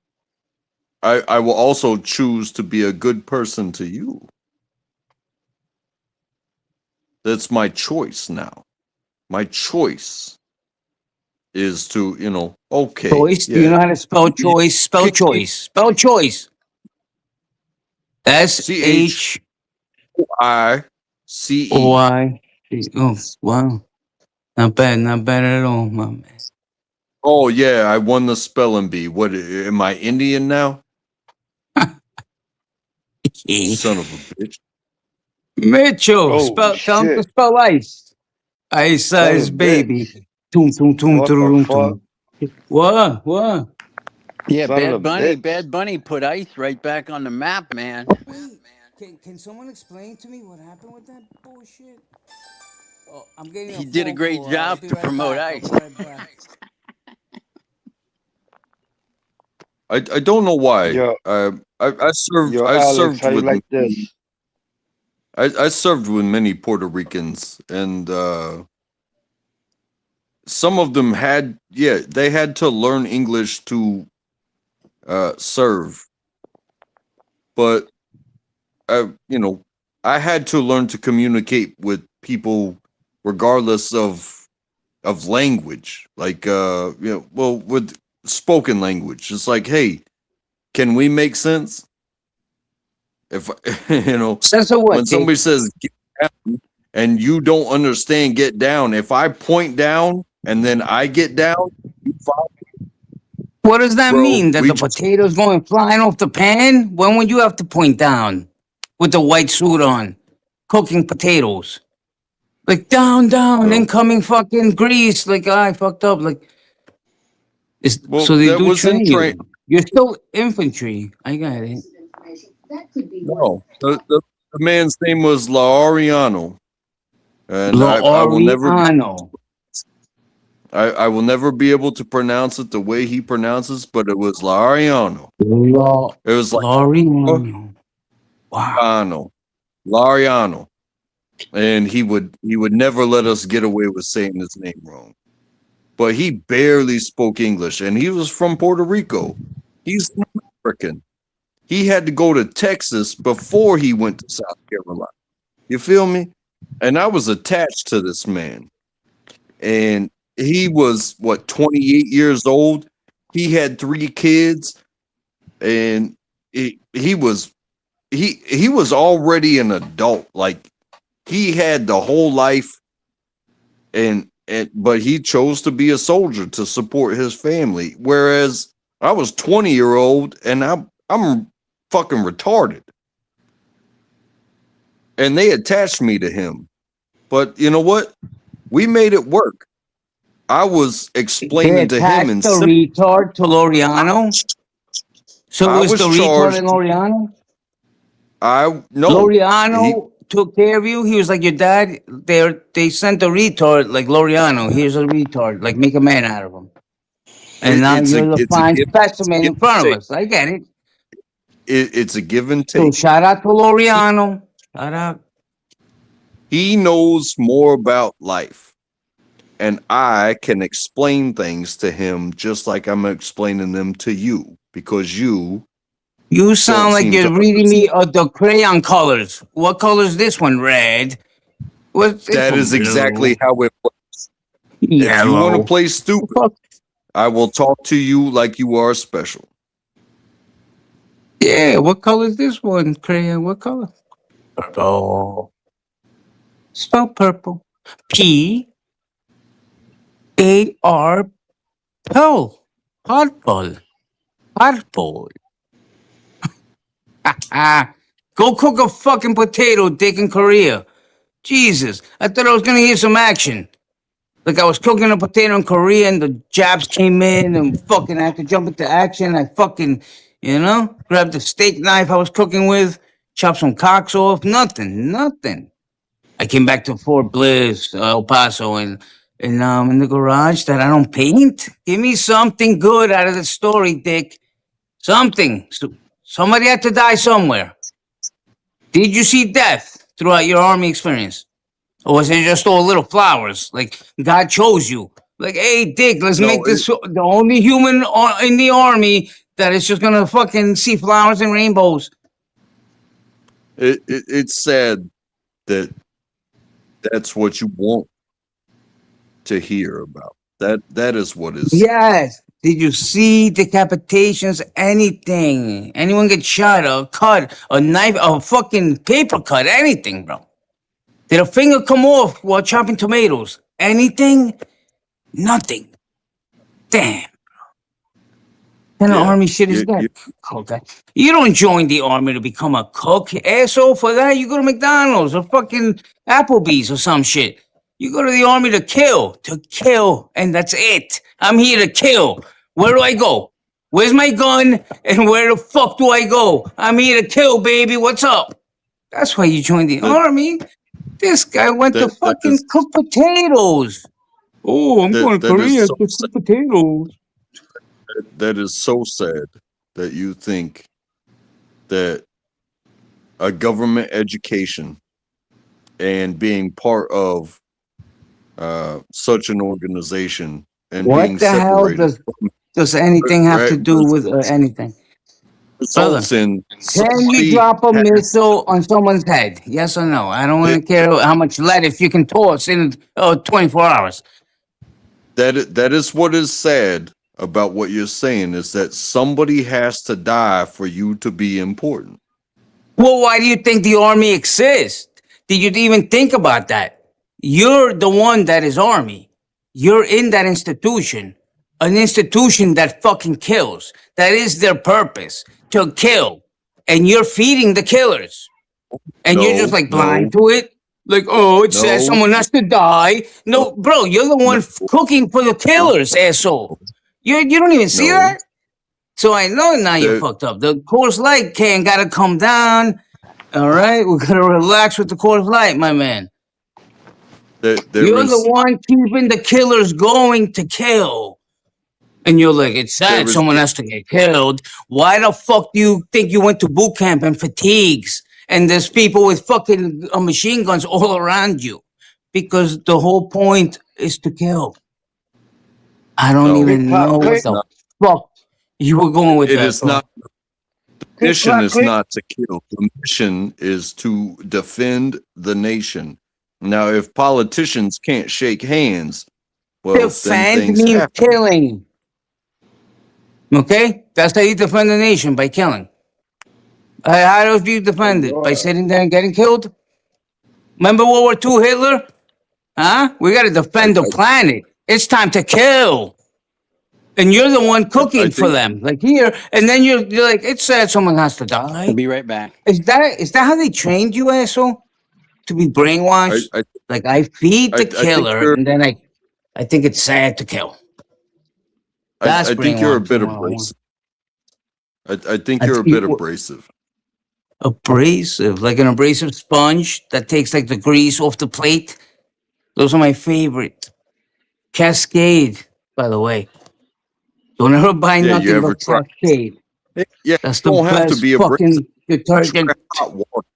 I will also choose to be a good person to you. That's my choice now. My choice is to, okay, Choice. Do you yeah, know how to spell you choice? Spell kick me choice. Spell choice. S C H I C O E. I. Oh, wow. Not bad. Not bad at all, my man. Oh yeah, I won the spelling bee. What am I Indian now? Son of a bitch. Mitchell, Oh tell him to shit. spell ice. Ice Son of size a bitch. baby. Toom, toom, toom, What the toom, fuck? toom. What? What? Yeah, Son of a Bad Bunny. bitch. Bad Bunny put ice right back on the map, man. Wait, can someone explain to me what happened with that bullshit? Oh, I'm getting a He did a phone great call. I'll job be to right promote back. I'll ice. be right back. I don't know why. Yo, I Alex, served how you with like this? I served with many Puerto Ricans, and some of them they had to learn English to serve, but I I had to learn to communicate with people regardless of language, like well, with spoken language. It's like, hey, can we make sense? If Sense of when what, Dick? somebody says get down and you don't understand get down, if I point down and then I get down, you follow, What does that bro. mean? That We the just potatoes going flying off the pan? When would you have to point down with the white suit on, cooking potatoes? Like down, well, incoming fucking grease. Like I fucked up. Like well, so they that do was in train train. you. You're still infantry. I got it. No, the man's name was Lauriano, and I will never be L'Oriano. I will never be able to pronounce it the way he pronounces, but it was Lauriano. It was like L'Oriano. Wow. Lariano, Lariano, and he would never let us get away with saying his name wrong. But he barely spoke English, and he was from Puerto Rico. He's an American. He had to go to Texas before he went to South Carolina. You feel me? And I was attached to this man, and he was what 28 years old. He had 3 kids, and he was he was already an adult. Like he had the whole life, and but he chose to be a soldier to support his family. Whereas I was 20-year-old and I'm fucking retarded. And they attached me to him. But you know what? We made it work. I was They explaining to him attached in the simple. retard to L'Oriano. So I was was the retard charged. in L'Oriano? I no. He L'Oriano took care of you. He was like your dad. They sent a retard like L'Oriano. Here's a retard. Like make a man out of him. And now it's a you're the it's a fine give specimen give in and front of take. us. I get it. it's a give and So take. shout out to Loriano. Shout out. He knows more about life, and I can explain things to him just like I'm explaining them to you, because you You don't sound like seem to you're reading me the crayon colors. What color is this one? Red. What's this That one? is exactly Blue. how it works. If you want to Yellow. play stupid, Fuck. I will talk to you like you are special. Yeah, what color is this one? Crayon, what color? Purple. Spell purple. P-A-R Pearl. Purple. Purple. Ah. Go cook a fucking potato, dick, in Korea. Jesus. I thought I was gonna hear some action. Like I was cooking a potato in Korea and the Japs came in and fucking I had to jump into action. I fucking, grabbed the steak knife I was cooking with, chopped some cocks off. Nothing. I came back to Fort Bliss, El Paso, and in the garage that I don't paint. Give me something good out of the story, Dick. Something. Somebody had to die somewhere. Did you see death throughout your army experience? Or was it just all little flowers? Like God chose you. Like, hey, Dick, let's No, make this the only human in the army that is just gonna fucking see flowers and rainbows. it's sad that that's what you want to hear about. That is what is. Yes. Did you see decapitations? Anything? Anyone get shot? A cut? A knife? A fucking paper cut? Anything, bro? Did a finger come off while chopping tomatoes? Anything? Nothing. Damn. What kind of Yeah, army shit is that? Okay. You don't join the army to become a cook, asshole. For that, you go to McDonald's or fucking Applebee's or some shit. You go to the army to kill, and that's it. I'm here to kill. Where do I go? Where's my gun? And where the fuck do I go? I'm here to kill, baby. What's up? That's why you joined the that army. This guy went to that is fucking cook potatoes. Oh, I'm going to that is Korea so to sad. cook potatoes. That is so sad that you think that a government education and being part of such an organization and What being the hell separated does anything have right to do with anything? Brother, results in can you somebody drop a has missile on someone's head? Yes or no? I don't want it, to care how much lead if you can toss in 24 hours. that is what is sad about what you're saying, is that somebody has to die for you to be important. Well, why do you think the army exists? Did you even think about that? You're the one that is army. You're in that institution. An institution that fucking kills. That is their purpose, to kill. And you're feeding the killers. And you're just No, like no, blind to it. Like, oh, it says no, someone has to die. no, No, bro, you're the no, one cooking for the no, killers, asshole. You don't even see no. that? So I know now you're There, fucked up. The Coors Light can gotta come down. All right, we gotta relax with the Coors Light, my man. there You're the is one keeping the killers going to kill. And you're like, it's there sad is someone has to get killed. Why the fuck do you think you went to boot camp and fatigues? And there's people with fucking machine guns all around you. Because the whole point is to kill. I don't no. Click even clock know what click. It's the not. fuck you were going with It that, is bro. not. Click Mission clock is click. not to kill. The mission is to defend the nation. Now, if politicians can't shake hands, well, then Defend things means happen. killing. Okay? That's how you defend the nation, by killing. How do you Oh defend it? By Lord. sitting there and getting killed? Remember World War II, Hitler? Huh? We gotta I, defend the I, planet. It's time to kill. And you're the one I cooking for think them. Like here, and then you're like, it's sad someone has to I'll die. be right back. Is that how they trained you, asshole? To be I, brainwashed? I, Like I feed the I think killer, and then I think it's sad to kill. That's I think you're a brainwashing bit 101. abrasive. I think I you're a think bit abrasive. abrasive, like an abrasive sponge that takes like the grease off the plate. Those are my favorite. Cascade, by the way. Don't ever buy Yeah, you nothing ever but try? Cascade. Yeah, That's you the don't have to best be abrasive. fucking detergent. Hot water.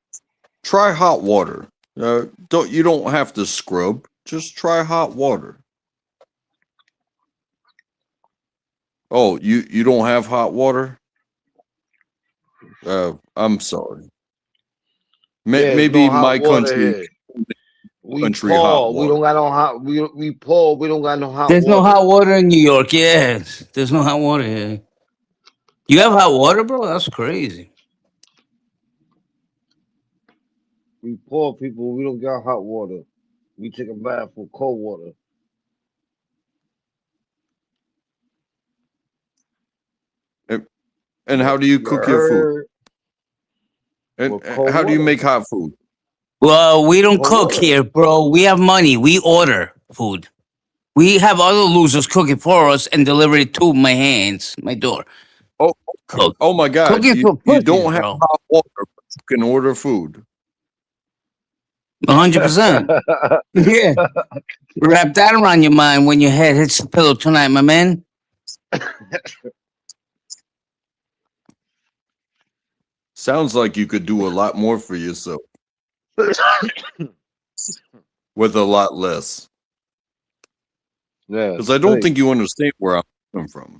Try hot water. You don't have to scrub. Just try hot water. Oh, you don't have hot water? I'm sorry. Yeah, it's Maybe no hot my water country here. We hot poor. We don't water. got no hot. We poor. We don't got no hot There's no water. hot water in New York. Yes, there's no hot water here. You have hot water, bro? That's crazy. We poor people. We don't got hot water. We take a bath with cold water. And, and how do you You cook your food? heard? With And cold how do you water. make hot food? Well, we don't Cold cook water. here, bro. We have money. We order food. We have other losers cook it for us and deliver it to my hands, my door. Oh, Cook. oh my God! Cooking for You pussies, don't have bro. hot water, but you can order food. 100%. Yeah. Wrap that around your mind when your head hits the pillow tonight, my man. Sounds like you could do a lot more for yourself with a lot less. Yeah, Because I don't hey, think you understand where I'm coming from.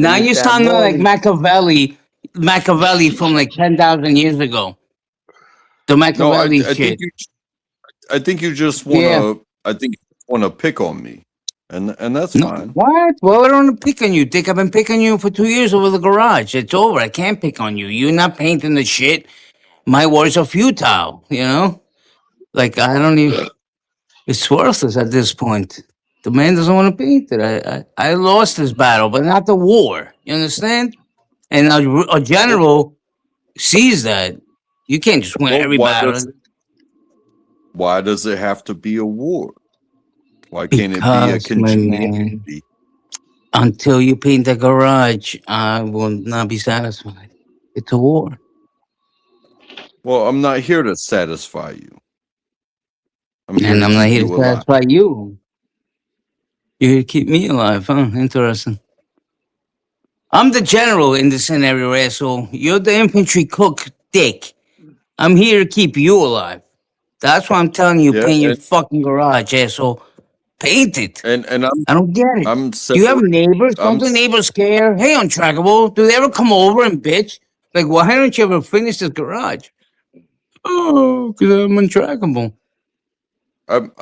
they Now need you're that sounding like money. Machiavelli from like 10,000 years ago. The No, Machiavelli shit. I think you just Yeah. wanna pick on me, and that's No, fine. what? Well, I don't want to pick on you, Dick. I've been picking on you for 2 years over the garage. It's over. I can't pick on you. You're not painting the shit. My words are futile, you know? Like, I don't even. It's worthless at this point. The man doesn't want to paint it. I lost this battle, but not the war. You understand? And a Well, general sees that. You can't just win well, every battle why does it have to be a war? Why can't it be a because, my man, congeniality? until you paint the garage, I will not be satisfied. It's a war. Well, I'm not here to satisfy you. I'm here And to I'm not keep here you to alive. satisfy you. You're here to keep me alive, huh? Interesting. I'm the general in this scenario, asshole. You're the infantry cook, Dick. I'm here to keep you alive. That's why I'm telling you, Yeah, paint your fucking garage, asshole. Paint it. and I don't get it. I'm Do you have separating. neighbors? Don't I'm the s- neighbors care? Hey, untrackable, do they ever come over and bitch? Like, why don't you ever finish this garage? Oh, because I'm untrackable.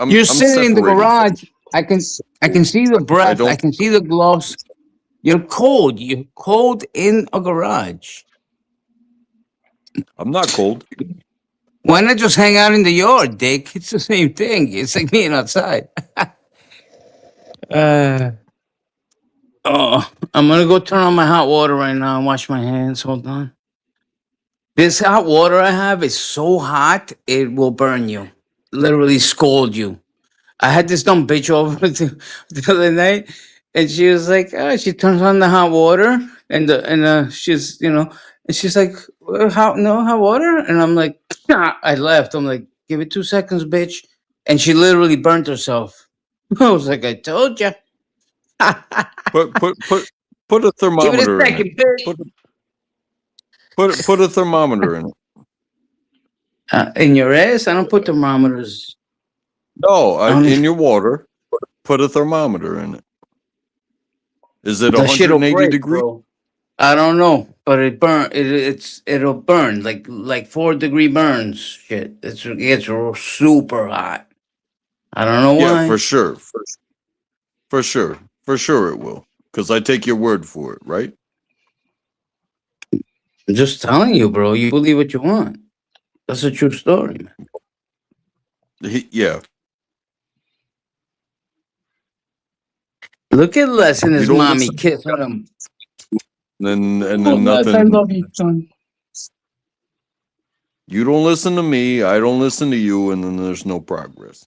You're I'm sitting in the separating garage. things. I can see the I breath. I don't. can see the gloves. You're cold. You're cold in a garage. I'm not cold. Why not just hang out in the yard, Dick? It's the same thing. It's like being outside. Uh, oh, I'm gonna go turn on my hot water right now and wash my hands. Hold on. This hot water I have is so hot it will burn you, literally scald you. I had this dumb bitch over the other night, and she was like, she turns on the hot water, and she's and she's like, hot no hot water, and I'm like, I left. I'm like, give it 2 seconds, bitch, and she literally burnt herself. I was like, I told you. Put put put put a Give it a thermometer in it. second, bitch. Put put a thermometer in it. In your ass, I don't put thermometers. No, I don't. in your water. Put a thermometer in it. Is it That shit'll 180 break, degrees? bro. I don't know, but it'll burn like 4 degree burns. Shit, it gets super hot. I don't know Yeah, why. for sure, for sure it will. Because I take your word for it, right? I'm just telling you, bro. You believe what you want. That's a true story, man. Yeah. Look at Les and You his don't mommy listen, kissing him. and Oh, then Les, I nothing. love you, son. You don't listen to me. I don't listen to you, and then there's no progress.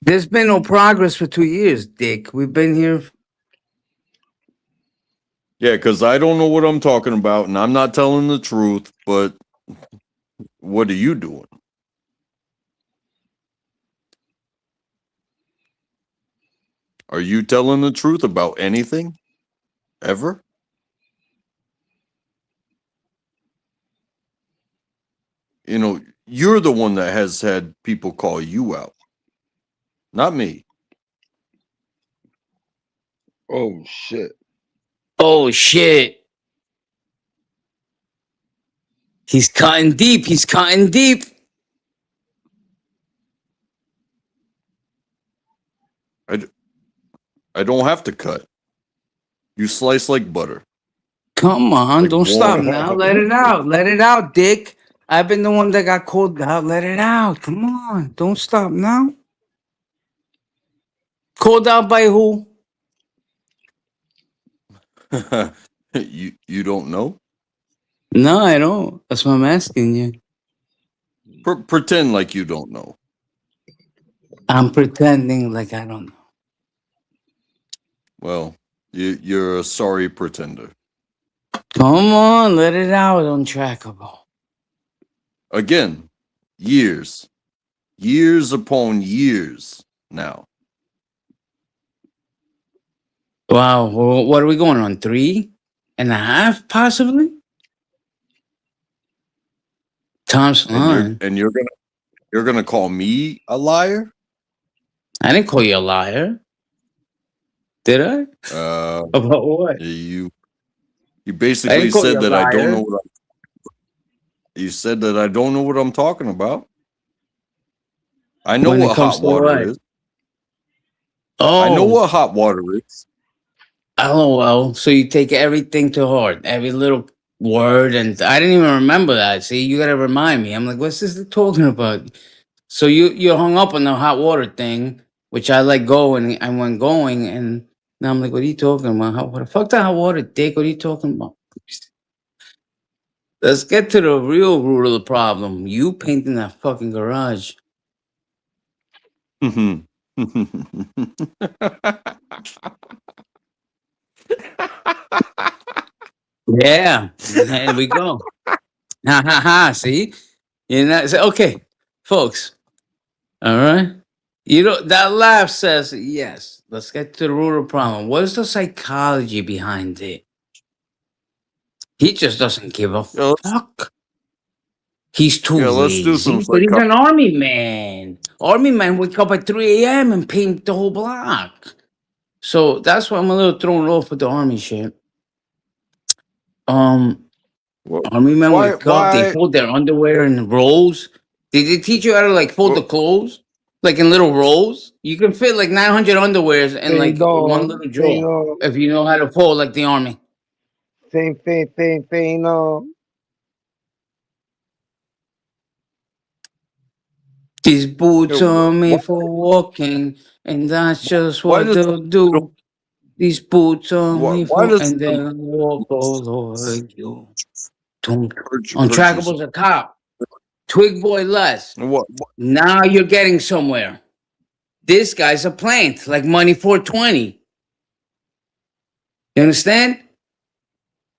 There's been no progress for 2 years, Dick. We've been here. Yeah, because I don't know what I'm talking about, and I'm not telling the truth. But what are you doing? Are you telling the truth about anything? Ever? You know, you're the one that has had people call you out, not me. Oh shit. Oh shit. He's cutting deep. He's cutting deep. I don't have to cut. You slice like butter, Come on, like don't stop warm. now. Let it out. Let it out, Dick. I've been the one that got called out. Let it out. Come on. Don't stop now. Called out by who? You don't know? No, I don't. That's what I'm asking you. Pretend like you don't know. I'm pretending like I don't know. Well, you're a sorry pretender. Come on, let it out, untrackable. Again, years upon years now. Wow, well, what are we going on? 3.5, possibly? Tom's fine. And you're gonna call me a liar? I didn't call you a liar. Did I? About what? You I basically didn't call you said a that I don't know liar. what you said that I don't know what I'm talking about. I know When it what comes hot to water what? is. I know Oh, what hot water is. LOL. So you take everything to heart, every little word, and I didn't even remember that. See, you gotta remind me. I'm like, what's this talking about? So you hung up on the hot water thing, which I let go, and I went going, and now I'm like, what are you talking about? Hot water? Fuck the hot water, dick. What are you talking about? Let's get to the real root of the problem. You painting that fucking garage. Yeah, there we go. Ha ha ha. See, okay, folks. All right. You know that laugh says yes. Let's get to the root of the problem. What is the psychology behind it? He just doesn't give a yeah, fuck. He's too let's do some lazy, but he's psychology. an army man. Army man wake up at 3 a.m. and paint the whole block. So that's why I'm a little thrown off with the army shit. Army men wake up, they Why? fold their underwear in rolls. Did they teach you how to like fold the Well, clothes? Like in little rolls? You can fit like 900 underwears in like one little drawer Fino, if you know how to fold like the army. Fino. These boots are why? made for walking, and that's just Why what does they'll do. These boots are made why for, does and the they'll walk all over you. hurt you so? Untrackable's a cop. Twig boy less. What? Now you're getting somewhere. This guy's a plant, like Money 420. You understand?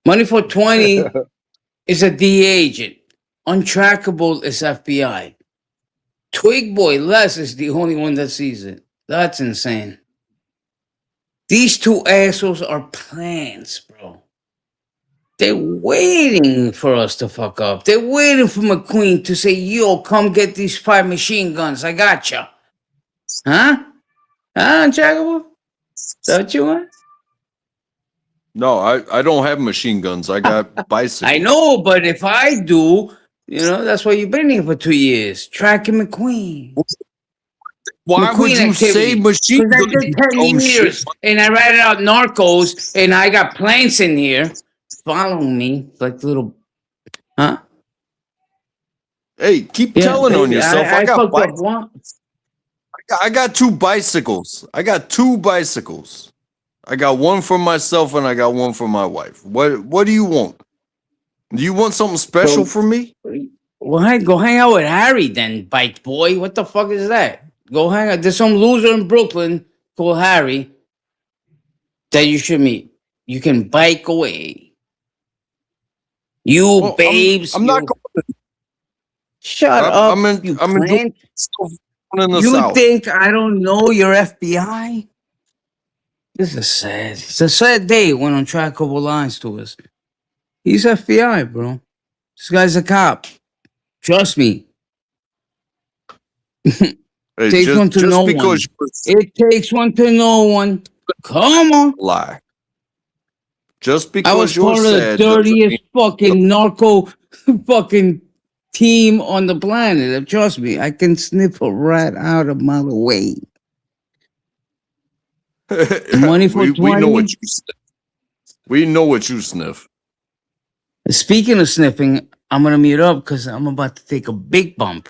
Money 420 is a DA agent. Untrackable is FBI. Twig boy Les is the only one that sees it. That's insane. These two assholes are plants, bro. They're waiting for us to fuck up. They're waiting for McQueen to say, yo, come get these 5 machine guns. I gotcha. Huh? Huh, Untrackable? Is that what you want? No, I don't have machine guns. I got I bicycles. know, but if I do, that's why you've been here for 2 years. Tracking McQueen. Why would McQueen you say activity. machine Because I guns? did You 10 dumb shit. years and I ratted out Narcos and I got plants in here following me like little, huh? Hey, keep Yeah, telling on baby. yourself. I fucked up one. I got 2 bicycles. I got 2 bicycles. I got one for myself and I got one for my wife. What do you want? Do you want something special So, from me? well, go hang out with Harry then, bike boy. What the fuck is that? Go hang out. There's some loser in Brooklyn called Harry that you should meet. You can bike away. You Well, babes, I'm not you shut I'm up, in you I'm enjoying plant. myself in the You South. think I don't know you're FBI? This is sad. It's a sad day when on track couple lines to us. He's FBI, bro. This guy's a cop. Trust me. Hey, Takes one to know just because one. you were It takes one to know one. Come on. lie, just I was because you're part of the sad doesn't mean dirtiest fucking narco fucking team on the planet. Trust me, I can sniff a rat out a mile away. Money for we know what 20. you sniff. We know what you sniff. Speaking of sniffing, I'm gonna meet up because I'm about to take a big bump.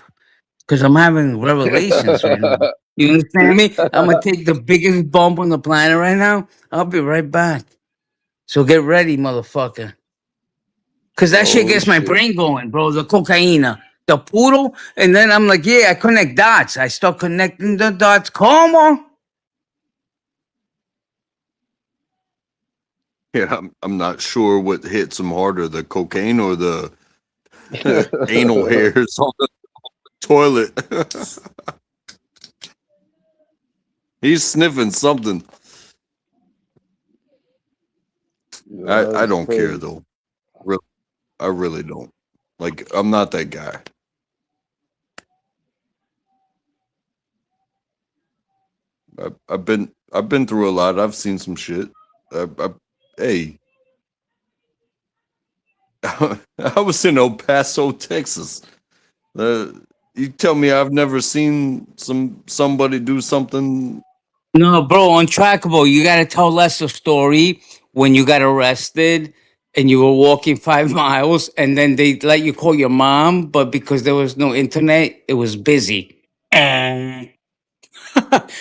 Because I'm having revelations right now. You understand me? I'm gonna take the biggest bump on the planet right now. I'll be right back. So get ready, motherfucker. Cause that shit Oh gets my shit. brain going, bro. The cocaine, the puro, and then I'm like, yeah, I connect dots. I start connecting the dots. Come on. Yeah, I'm not sure what hits him harder, the cocaine or the anal hairs on the toilet. He's sniffing something. I That's don't care crazy. though. I really don't. Like, I'm not that guy. I've been through a lot. I've seen some shit. Hey, I was in El Paso, Texas. Uh, you tell me I've never seen somebody do something. No, bro, untrackable. You gotta tell Lester story when you got arrested and you were walking 5 miles and then they let you call your mom, but because there was no internet, it was busy.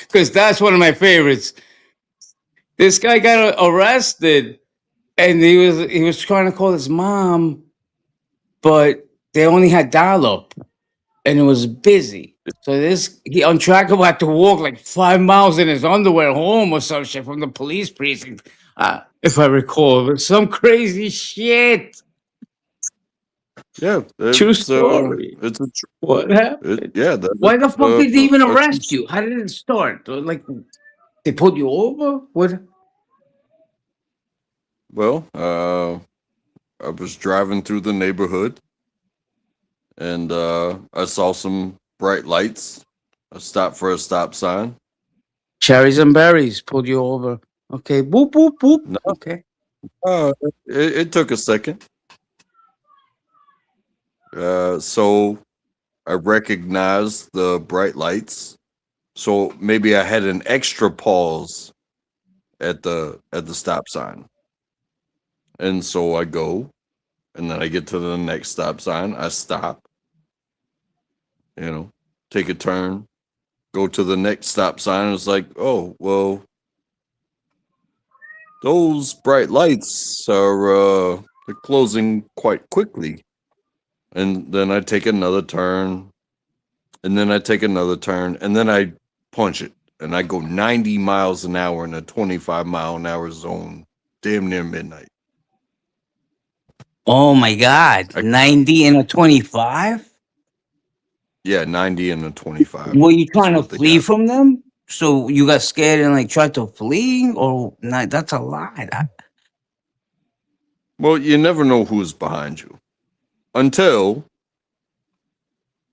Because that's one of my favorites. This guy got arrested and he was trying to call his mom, but they only had dial up and it was busy. So this he untrackable had to walk like 5 miles in his underwear home or some shit from the police precinct. If I recall, it was some crazy shit. Yeah, True story. it's a What happened? yeah, that Why the fuck did they even a true. arrest you? How did it start? Like they pulled you over? What? Well, I was driving through the neighborhood and I saw some bright lights. I stopped for a stop sign. Cherries and berries pulled you over. Okay, boop boop boop. No, Okay. it took a second. So I recognized the bright lights. So maybe I had an extra pause at the stop sign. And so I go and then I get to the next stop sign. I stop, take a turn, go to the next stop sign. It's like, oh, well, those bright lights are they're closing quite quickly. And then I take another turn, and then I take another turn, and then I punch it. And I go 90 miles an hour in a 25-mile-an-hour zone, damn near midnight. Oh my God. I, 90 and a 25? yeah, 90 and a 25 Were you is trying to what they flee got. from them? So you got scared and like tried to flee? Or not? That's a lie. Well, you never know who's behind you until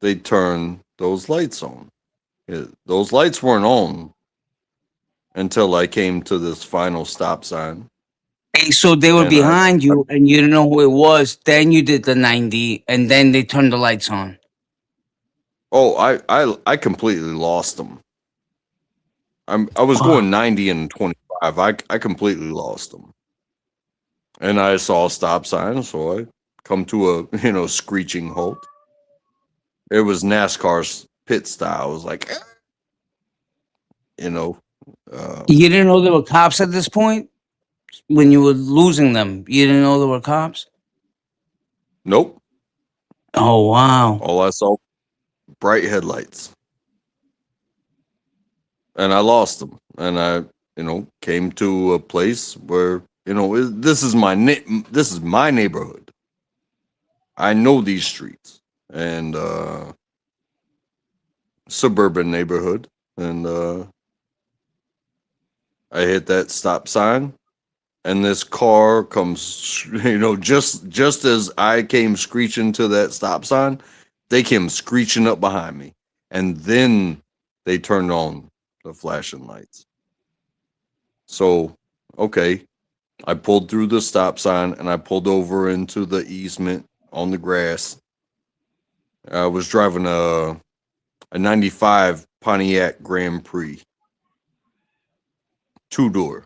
they turn those lights on. Those lights weren't on until I came to this final stop sign. Hey, so they were And behind you and you didn't know who it was. Then you did the 90 and then they turned the lights on. I completely lost them. I was Oh, going 90 and 25. I completely lost them. And I saw a stop sign, so I come to a, screeching halt. It was NASCAR's pit style. It was like, you know, you didn't know there were cops at this point? When you were losing them, you didn't know there were cops? nope. Oh, wow. All I saw bright headlights. And I lost them. And I, came to a place where, this is this is my neighborhood. I know these streets and suburban neighborhood, and I hit that stop sign, and this car comes, just as I came screeching to that stop sign, they came screeching up behind me, and then they turned on the flashing lights. So, okay, I pulled through the stop sign and I pulled over into the easement on the grass. I was driving a 95 Pontiac Grand Prix, 2-door.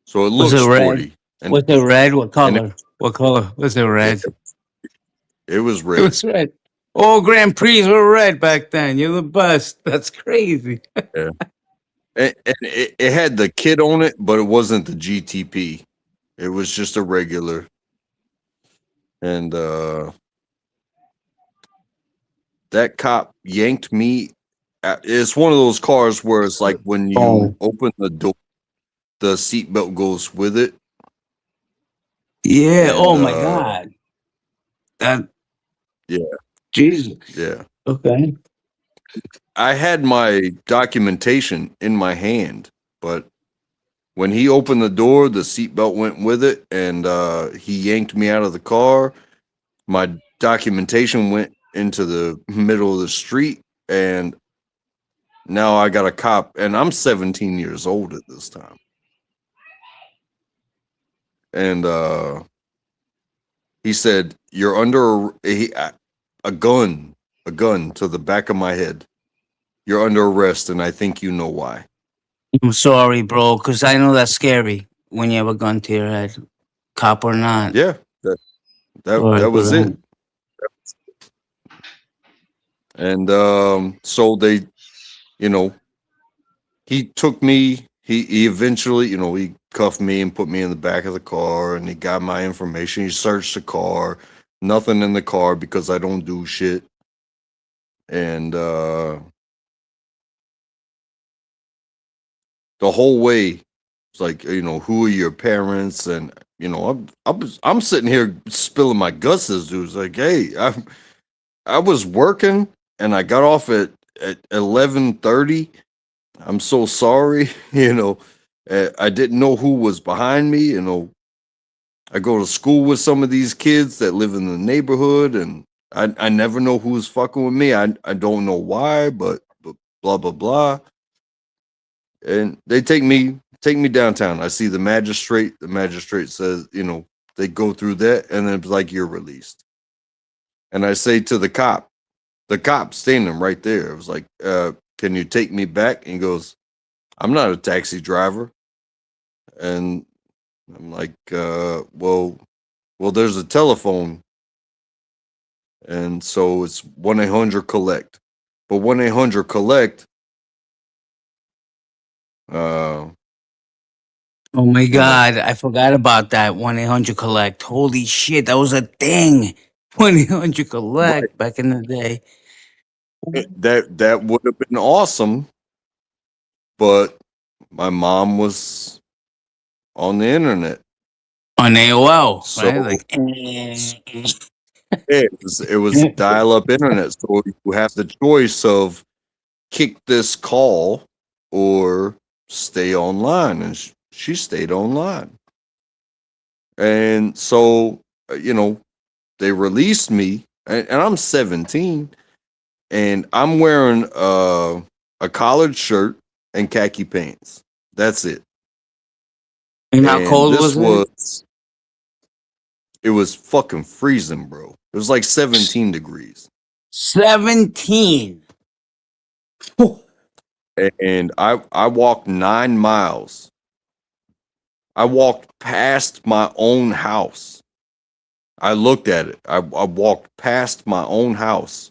So it Was looked it red? sporty. And Was it red? What and color? What color? Was it red? it was It red. was red. All Grand Prix were red back then. You're the best. That's crazy. Yeah. And it had the kit on it, but it wasn't the GTP. It was just a regular. And that cop yanked me. It's one of those cars where it's like when you Oh. open the door, the seatbelt goes with it. Yeah. And Oh my God. That yeah, Jesus. yeah. Okay. I had my documentation in my hand, but when he opened the door, the seatbelt went with it, and he yanked me out of the car. My documentation went into the middle of the street, and now I got a cop, and I'm 17 years old at this time. And he said, "You're under a gun to the back of my head. You're under arrest, and I think you know why." I'm sorry, bro, because I know that's scary when you have a gun to your head, cop or not. Yeah, that Sorry for was it. that. And so they, you know, he took me. He eventually, he cuffed me and put me in the back of the car, and he got my information. He searched the car, nothing in the car because I don't do shit. And the whole way, it's like, who are your parents? And I'm sitting here spilling my guts. This dude's like, hey, I was working and I got off at 11:30. I'm so sorry. I didn't know who was behind me. I go to school with some of these kids that live in the neighborhood, and I never know who's fucking with me. I don't know why, but blah blah blah. And they take me downtown. I see the magistrate. The magistrate says, they go through that, and then it's like, you're released. And I say to the cop standing right there, it was like, can you take me back? And he goes, I'm not a taxi driver. And I'm like, well, there's a telephone. And so it's 1-800-collect. But 1-800-collect, uh, Oh my you know, God, I forgot about that 1-800-collect. Holy shit, that was a thing. 1-800-collect right. back in the day. That would have been awesome, but my mom was on the internet. On AOL, So right? Like, it was dial-up internet. So you have the choice of kick this call or stay online, and she stayed online. And so they released me, and I'm 17, and I'm wearing a collared shirt and khaki pants. That's it. and how And cold this was it? it was fucking freezing, bro. It was like 17 degrees. 17. And I walked 9 miles. I walked past my own house. I looked at it. I walked past my own house.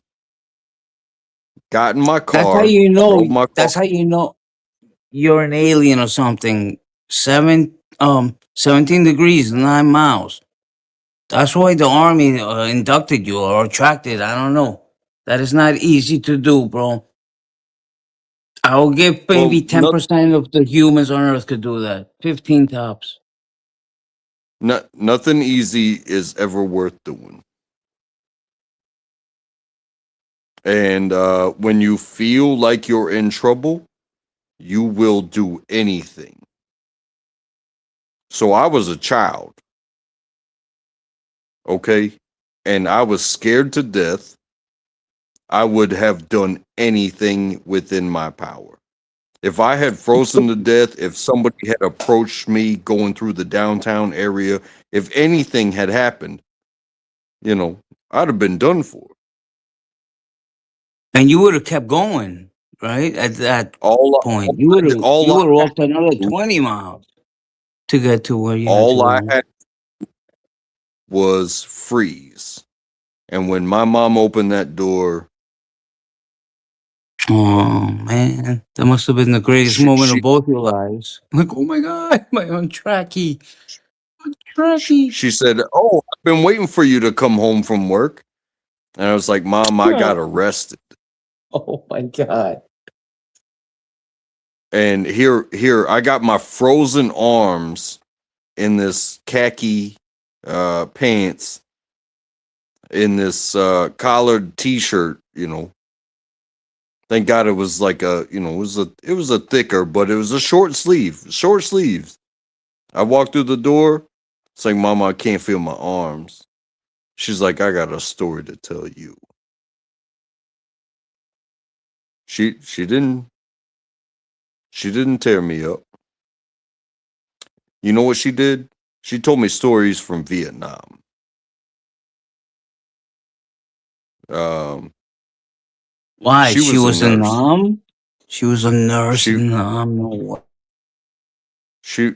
Got in my That's how car, you know. drove my car. That's how you know you're an alien or something. 17 degrees, 9 miles. That's why the army inducted you or attracted. I don't know. That is not easy to do, bro. I will give maybe Well, 10% of the humans on Earth could do that. 15 tops. nothing easy is ever worth doing. And when you feel like you're in trouble, you will do anything. So I was a child, okay? And I was scared to death. I would have done anything within my power. If I had frozen to death, if somebody had approached me going through the downtown area, if anything had happened, I'd have been done for. And you would have kept going, right? At that All, point, all, you would have all you I would have had walked another to do, 20 miles to get to where you had to all I go. had was freeze. And when my mom opened that door, Oh man, that must have been the greatest she moment of she both your lives. Like, oh my god, my on tracky, tracky. she said, "Oh, I've been waiting for you to come home from work." And I was like, "Mom, I got arrested." Oh my god. And here I got my frozen arms in this khaki pants, in this collared t-shirt, Thank God it was like it was a thicker, but it was a short sleeves. I walked through the door. It's like, Mama, I can't feel my arms. She's like, I got a story to tell you. She didn't tear me up. You know what she did? She told me stories from Vietnam. Um, Why? she She was a was a nurse. nom. She was a nurse She in Nam. No way.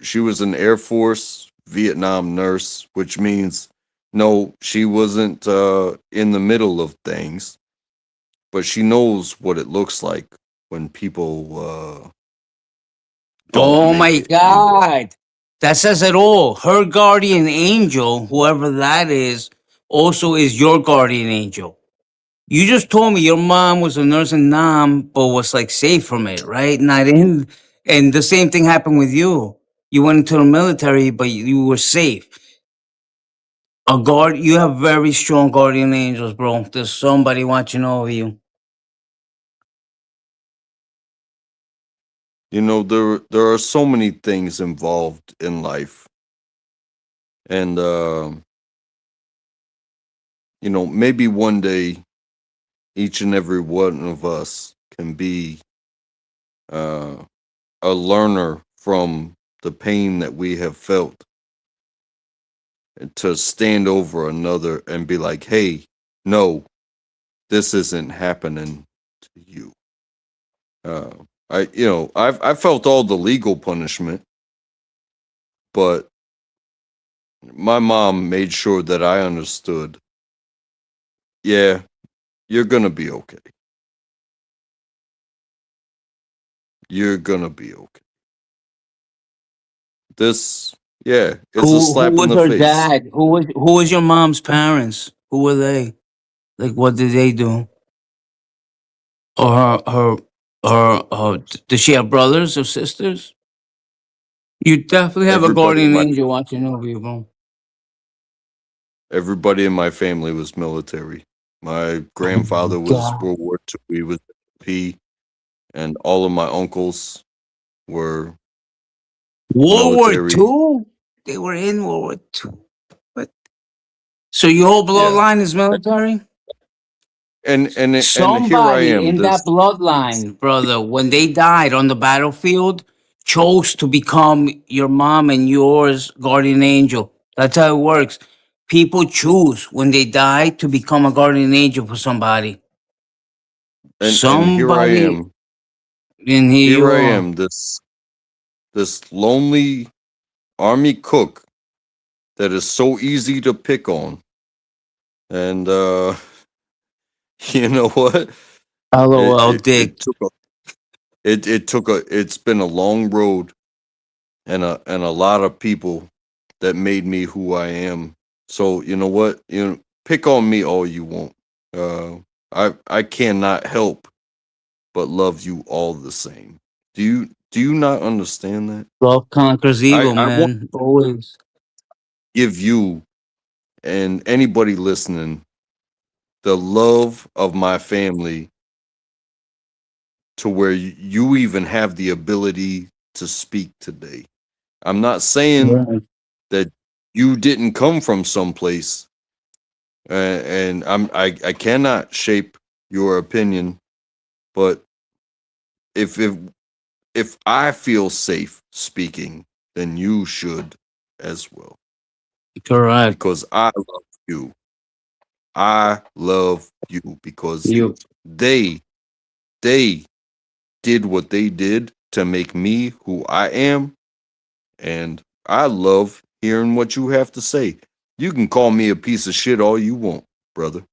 she was an Air Force Vietnam nurse, which means no, she wasn't in the middle of things, but she knows what it looks like when people don't Oh make my it. god. That says it all. Her guardian angel, whoever that is, also is your guardian angel. You just told me your mom was a nurse in Nam, but was like safe from it, right? And I didn't. And the same thing happened with you. You went into the military, but you were safe. A guard. You have very strong guardian angels, bro. There's somebody watching over you. There are so many things involved in life, and maybe one day each and every one of us can be uh, a learner from the pain that we have felt, and to stand over another and be like, hey, no, this isn't happening to you. uh, I've felt all the legal punishment, but my mom made sure that I understood, yeah, you're gonna be okay. You're gonna be okay. This, yeah, it's a Who slap in was the her face. dad? Who was your mom's parents? Who were they? Like, what did they do? Or did she have brothers or sisters? You definitely have a Everybody in guardian my angel watching over you, bro. everybody in my family was military. My Oh my grandfather was god. World War II. He was P, and all of my uncles were World War military. Two? They were in World War Two. But so your whole Yeah, bloodline is military? and here I Somebody am. in that This, bloodline, brother, when they died on the battlefield, chose to become your mom and yours guardian angel. That's how it works. People choose when they die to become a guardian angel for somebody. and here I Somebody, am. and here you Here I are. am. This lonely army cook that is so easy to pick on, and you know what? It LOL, it Dick. it took a it's been a long road, and a lot of people that made me who I am. So you know what? Pick on me all you want. Uh, I cannot help but love you all the same. Do you not understand that? Love conquers I evil, I want man. Always. to give you and anybody listening the love of my family, to where you even have the ability to speak today. I'm not saying Yeah. that you didn't come from someplace, and I cannot shape your opinion, but if if if I feel safe speaking, then you should as well, Correct. because I love you. I love you because You. they they did what they did to make me who I am, and I love hearing what you have to say. You can call me a piece of shit all you want, brother,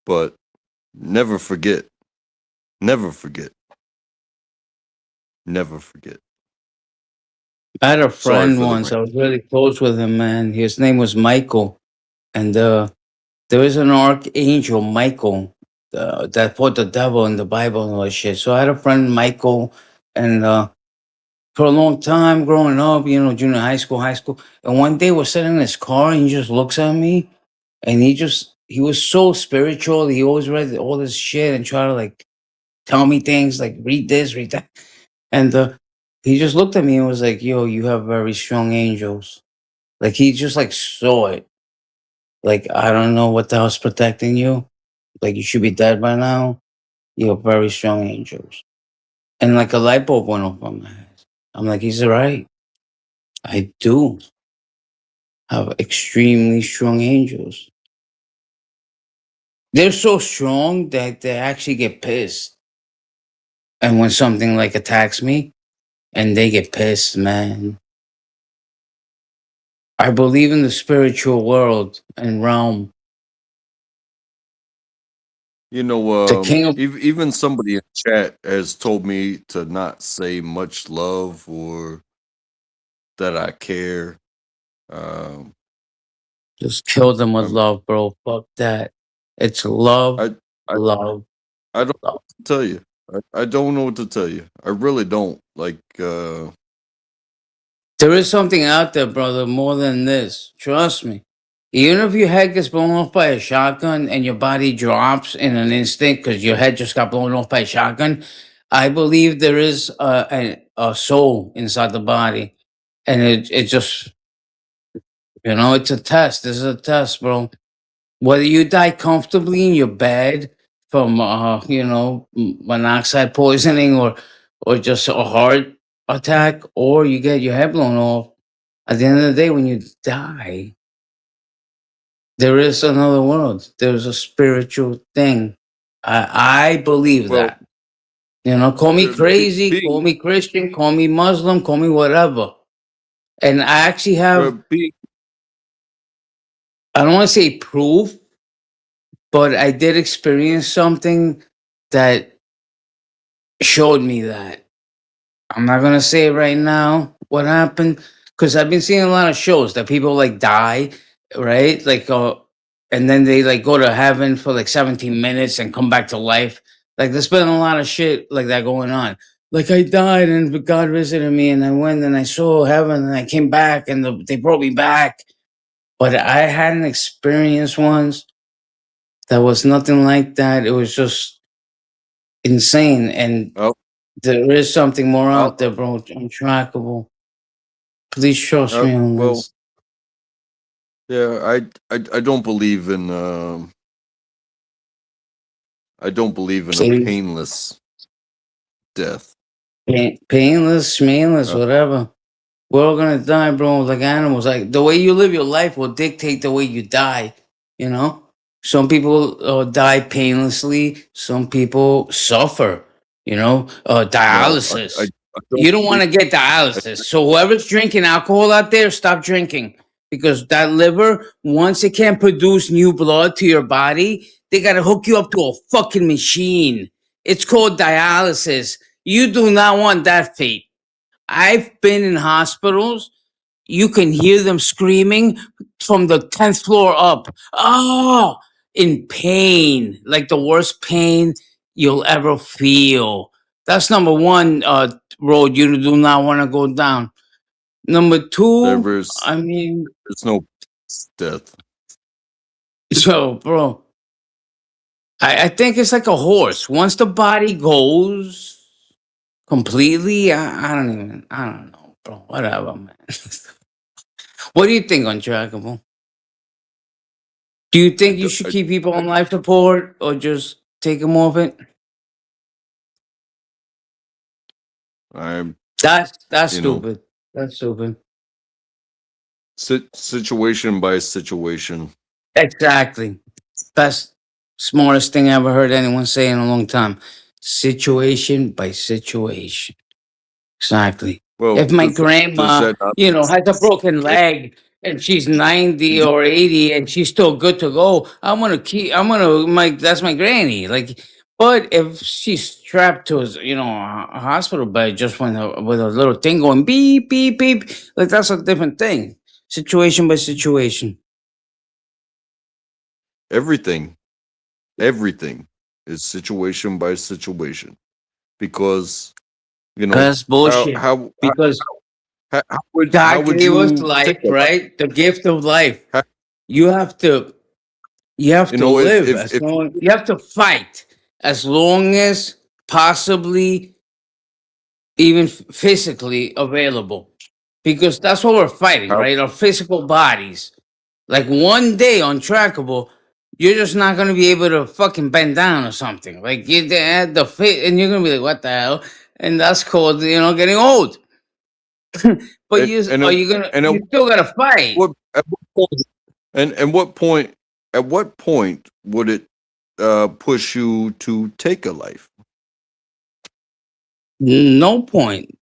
but never forget, never forget, never forget. I had a Sorry friend for the once. rant. I was really close with him, man. His name was Michael, and there is an archangel, Michael, that put the devil in the Bible and all that shit. So I had a friend, Michael, and for a long time growing up, junior high school, and one day we're sitting in his car, and he just looks at me, and he was so spiritual. He always read all this shit and try to like tell me things like read this, read that, and he just looked at me and was like, "Yo, you have very strong angels." Like he just like saw it. Like I don't know what the hell's protecting you. Like you should be dead by now. You have very strong angels. And like a light bulb went off on my head. I'm like, he's right. I do have extremely strong angels. They're so strong that they actually get pissed. And when something like attacks me and they get pissed, man. I believe in the spiritual world and realm. The king of Even somebody in chat has told me to not say much love or that I care. Um, just kill them with I'm, love, bro. Fuck that. It's love, I, I, love, I don't know love. what to tell you. I don't know what to tell you. I really don't. Like, There is something out there, brother, more than this. Trust me. Even if your head gets blown off by a shotgun and your body drops in an instant because your head just got blown off by a shotgun, I believe there is a soul inside the body. And it just, it's a test. This is a test, bro. Whether you die comfortably in your bed from, monoxide poisoning or just a heart attack, or you get your head blown off, at the end of the day, when you die, there is another world. There's a spiritual thing. I believe well, that. Call me crazy, call being, me Christian, call me Muslim, call me whatever. And I actually have, being, I don't want to say proof, but I did experience something that showed me that. I'm not gonna say it right now what happened because I've been seeing a lot of shows that people like die, right? Like, and then they like go to heaven for like 17 minutes and come back to life. Like, there's been a lot of shit like that going on. Like, I died and God visited me, and I went and I saw heaven, and I came back, and they brought me back. But I had an experience once that was nothing like that. It was just insane, and oh, there is something more out I'll, there, bro. Untrackable. Please trust me on well, this. yeah, I don't believe in, I don't believe in a Please. painless death. Painless, schmainless, Uh, whatever. We're all gonna die, bro, like animals. Like the way you live your life will dictate the way you die. You know, some people die painlessly. Some people suffer. no, Dialysis. I don't You don't want believe. to get I, dialysis. So whoever's drinking alcohol out there, stop drinking because that liver, once it can't produce new blood to your body, they gotta hook you up to a fucking machine. It's called dialysis. You do not want that fate. I've been in hospitals. You can hear them screaming from the 10th floor up. Oh, in pain, like the worst pain you'll ever feel. That's number one road you do not want to go down. Number two, there is I mean, there's no death. so, bro, I think it's like a horse. Once the body goes completely, I don't know, bro. Whatever, man. What do you think, Untrackable? Do you think you should keep people on life support or just take them off it? I'm, That's you know, stupid. That's stupid. situation by situation. Exactly. That's smartest thing I ever heard anyone say in a long time. Situation by situation. Exactly. Well, If my does grandma, that not has a broken eh, leg and she's 90 or 80 and she's still good to go, that's my granny. Like, but if she's strapped to a hospital bed just with a little thing going beep, beep, beep, like that's a different thing. Situation by situation. everything, everything is situation by situation because That's how bullshit. how how, Because how God would gave us you take life, a life? right? The gift of life. How- You have to you have to live as if long you have to fight as long as possibly even physically available. Because that's what we're fighting, how right? Our physical bodies. Like one day untrackable, you're just not gonna be able to fucking bend down or something. Like you had the fit and you're gonna be like, what the hell? And that's called, getting old. But and and are at, you gonna and at you still gotta fight. what point and what point would it push you to take a life? No point.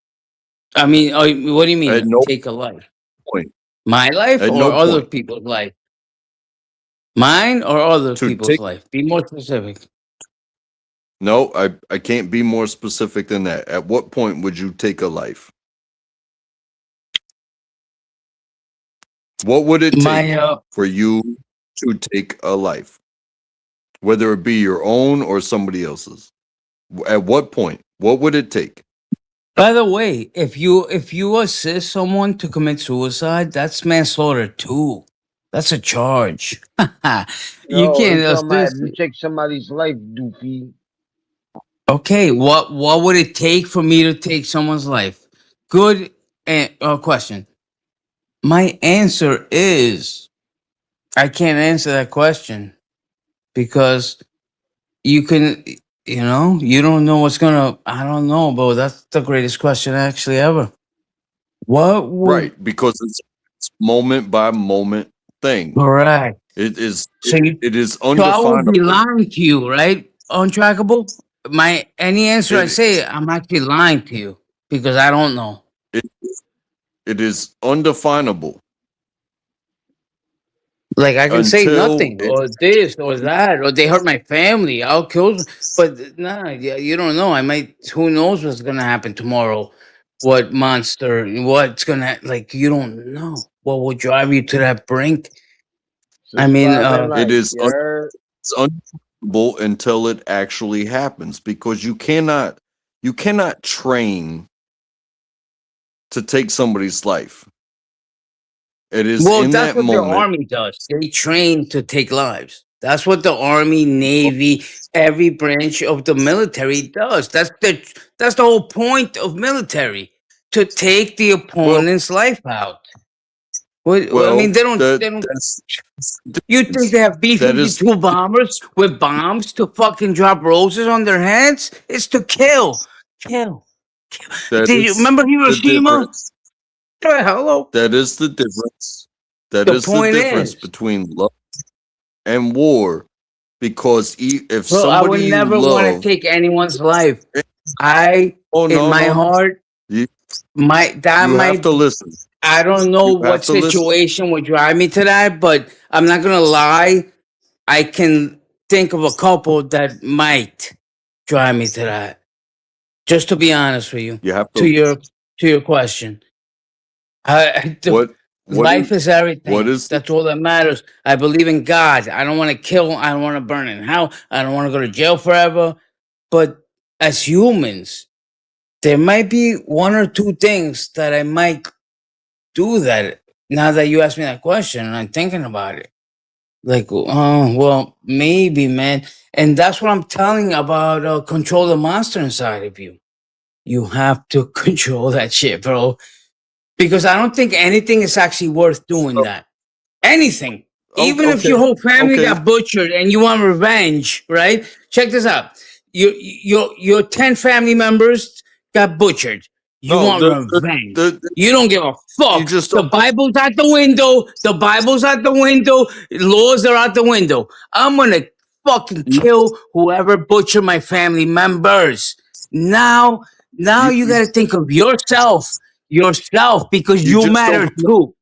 I mean, what do you At mean no take a life? point. My life At or no other point people's life? Mine or other to people's take. life? Be more specific. No, I can't be more specific than that. At what point would you take a life? What would it My take for you to take a life, whether it be your own or somebody else's? At what point? What would it take? By the way, if you assist someone to commit suicide, that's manslaughter too. That's a charge. You Yo, can't he talking about if assist. you take somebody's life, doofy. Okay, what would it take for me to take someone's life? Good question. My answer is I can't answer that question because you can, you don't know what's gonna. I don't know, bro. That's the greatest question actually ever. What would Right, because it's moment by moment thing. correct? It is So you, it is so I would be undefinable. lying to you, right? Untrackable. My any answer I It say, I'm actually lying to you because I don't know. it it is undefinable Like I can say until nothing it or this or that or they hurt my family. I'll kill them. But nah, yeah, you don't know. I might. Who knows what's gonna happen tomorrow? What monster? What's gonna like? You don't know. What will drive you to that brink? I mean, Subscribe and it like, is you heard? it's undefinable until it actually happens because you cannot train to take somebody's life. It is well, in that's that what the moment. army does. They train to take lives. That's what the army, navy, every branch of the military does. That's the whole point of military to take the Well, opponent's life out. I mean, well, they don't. that They don't. that's the You think difference. they have B That fifty is two bombers with bombs to fucking drop roses on their heads? It's to kill, kill. that Did you is remember the Hiroshima? difference. Hello. That is the difference. That The is the point difference is, between love and war. Because if bro, I would somebody you never want to love, take anyone's life. I, oh in no my no, heart, you that you have to might. listen. I don't know You have what to listen. situation would drive me to that, but I'm not gonna lie. I can think of a couple that might drive me to that. Just to be honest with you, You have to to. your question, What what is life is what everything. is the, That's all that matters. I believe in God. I don't want to kill. I don't want to burn in hell. I don't want to go to jail forever. But as humans, there might be one or two things that I might do that. Now that you asked me that question, and I'm thinking about it, like, oh, well, maybe, man. And that's what I'm telling you about. Control the monster inside of you. You have to control that shit, bro. because I don't think anything is actually worth doing Oh, that. Anything. Even if okay, your whole family okay. got butchered and you want revenge, right? Check this out. Your 10 family members got butchered. You No, want revenge. the You don't give a you fuck. just The Bible's out the window. The Bible's out the window. Laws are out the window. I'm gonna fucking you kill whoever butchered my family members. Now, now you you gotta think of yourself, because you you just don't matter too.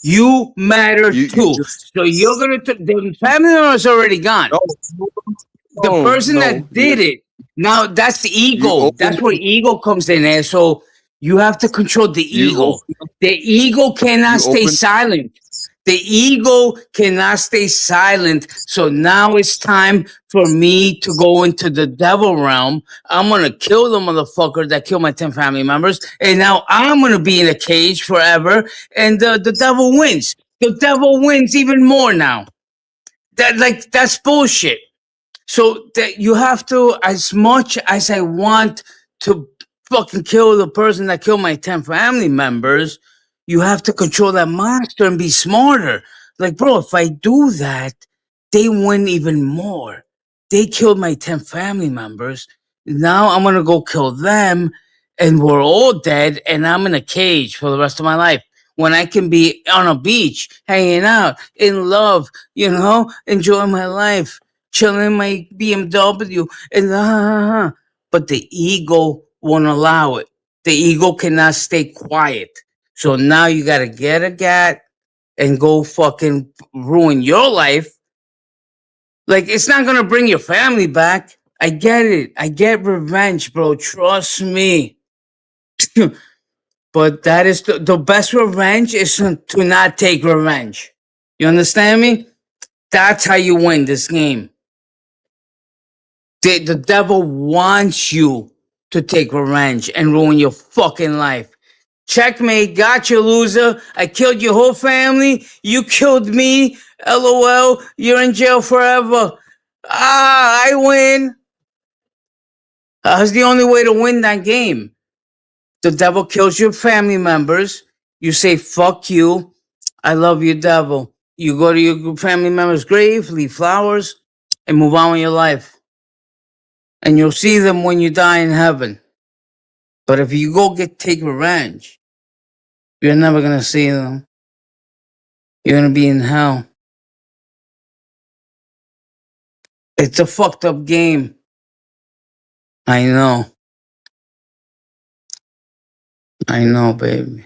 You matter you too. just So you're gonna the family member is already gone. no The person no that did it, now that's the you ego. open That's where ego comes in there. So you have to control the you ego. open The ego cannot you stay open silent. The ego cannot stay silent. So now it's time for me to go into the devil realm. I'm gonna kill the motherfucker that killed my 10 family members. And now I'm gonna be in a cage forever. And the devil wins. The devil wins even more now. That's bullshit. So that you have to, as much as I want to fucking kill the person that killed my 10 family members, you have to control that monster and be smarter. Like, bro, if I do that, they win even more. They killed my 10 family members. Now I'm gonna go kill them, and we're all dead, and I'm in a cage for the rest of my life. When I can be on a beach, hanging out, in love, enjoying my life, chilling in my BMW, and but the ego won't allow it. The ego cannot stay quiet. So now you gotta get a gat and go fucking ruin your life. Like, it's not gonna bring your family back. I get it. I get revenge, bro. Trust me. But that is the best revenge is to not take revenge. You understand me? That's how you win this game. The devil wants you to take revenge and ruin your fucking life. Checkmate, got you, loser. I killed your whole family. You killed me. LOL, you're in jail forever. I win. That's the only way to win that game. The devil kills your family members. You say, fuck you. I love you, devil. You go to your family member's grave, leave flowers, and move on with your life. And you'll see them when you die in heaven. But if you go take revenge, you're never gonna see them. You're gonna be in hell. It's a fucked up game. I know. I know, baby.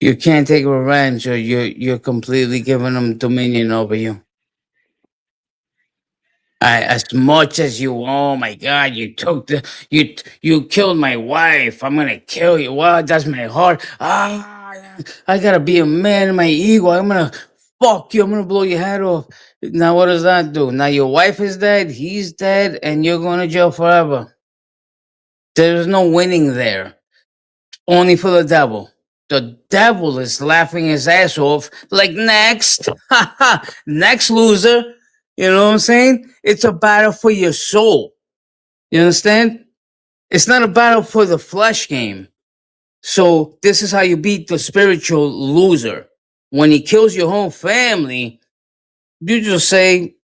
You can't take revenge, or you're completely giving them dominion over you. As much as you, oh my God, you killed my wife. I'm gonna kill you. What? That's my heart. I gotta be a man in my ego. I'm gonna fuck you. I'm gonna blow your head off. Now what does that do? Now your wife is dead. He's dead, and you're going to jail forever. There's no winning there. Only for the devil. The devil is laughing his ass off. Like, next, next loser. You know what I'm saying? It's a battle for your soul. You understand? It's not a battle for the flesh game. So this is how you beat the spiritual loser. When he kills your whole family, you just say,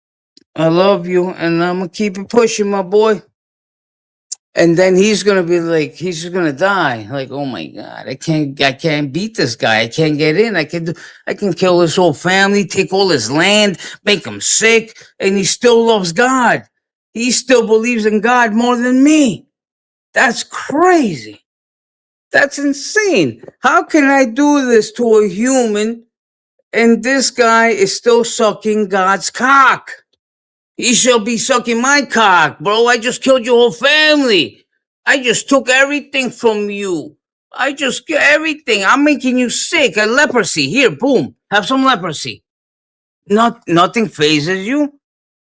I love you, and I'm gonna keep it pushing, my boy. And then he's gonna be like, he's just gonna die. Like, oh my God, I can't beat this guy. I can't get in. I can kill his whole family, take all his land, make him sick, and he still loves God. He still believes in God more than me. That's crazy. That's insane. How can I do this to a human and this guy is still sucking God's cock? He shall be sucking my cock, bro. I just killed your whole family. I just took everything from you. I just get everything. I'm making you sick. A leprosy. Here, boom. Have some leprosy. Nothing phases you.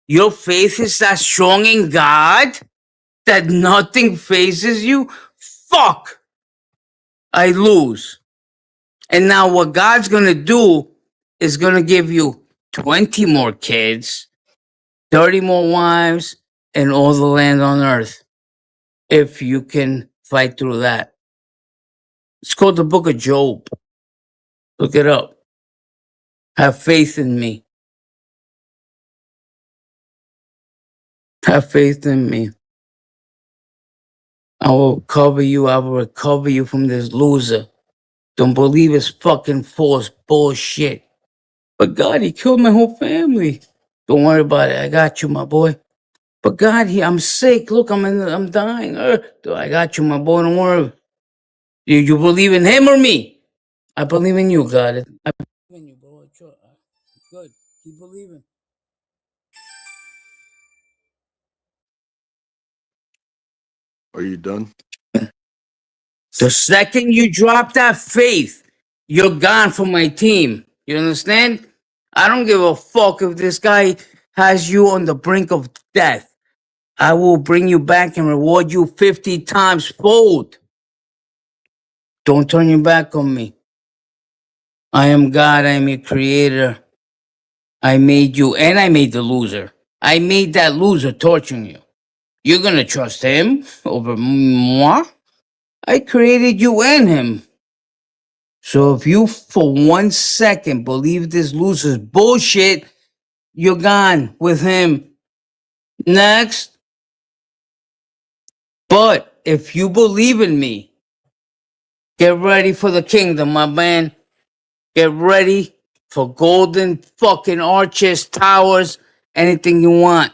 Your faith is that strong in God that nothing phases you. Fuck. I lose. And now what God's gonna do is gonna give you 20 more kids, 30 more wives, and all the land on earth. If you can fight through that. It's called the Book of Job. Look it up. Have faith in me. Have faith in me. I will cover you. I will recover you from this loser. Don't believe his fucking false bullshit. But God, he killed my whole family. Don't worry about it. I got you, my boy. But God, I'm sick. Look, I'm dying. I got you, my boy. Don't worry. You believe in him or me? I believe in you, God. I believe in you, bro. Good. Keep believing. Are you done? The second you drop that faith, you're gone from my team. You understand? I don't give a fuck if this guy has you on the brink of death. I will bring you back and reward you 50 times fold. Don't turn your back on me. I am God. I am your creator. I made you and I made the loser. I made that loser torturing you. You're gonna trust him over moi? I created you and him. So if you for 1 second believe this loser's bullshit, you're gone with him. Next. But if you believe in me, get ready for the kingdom, my man. Get ready for golden fucking arches, towers, anything you want.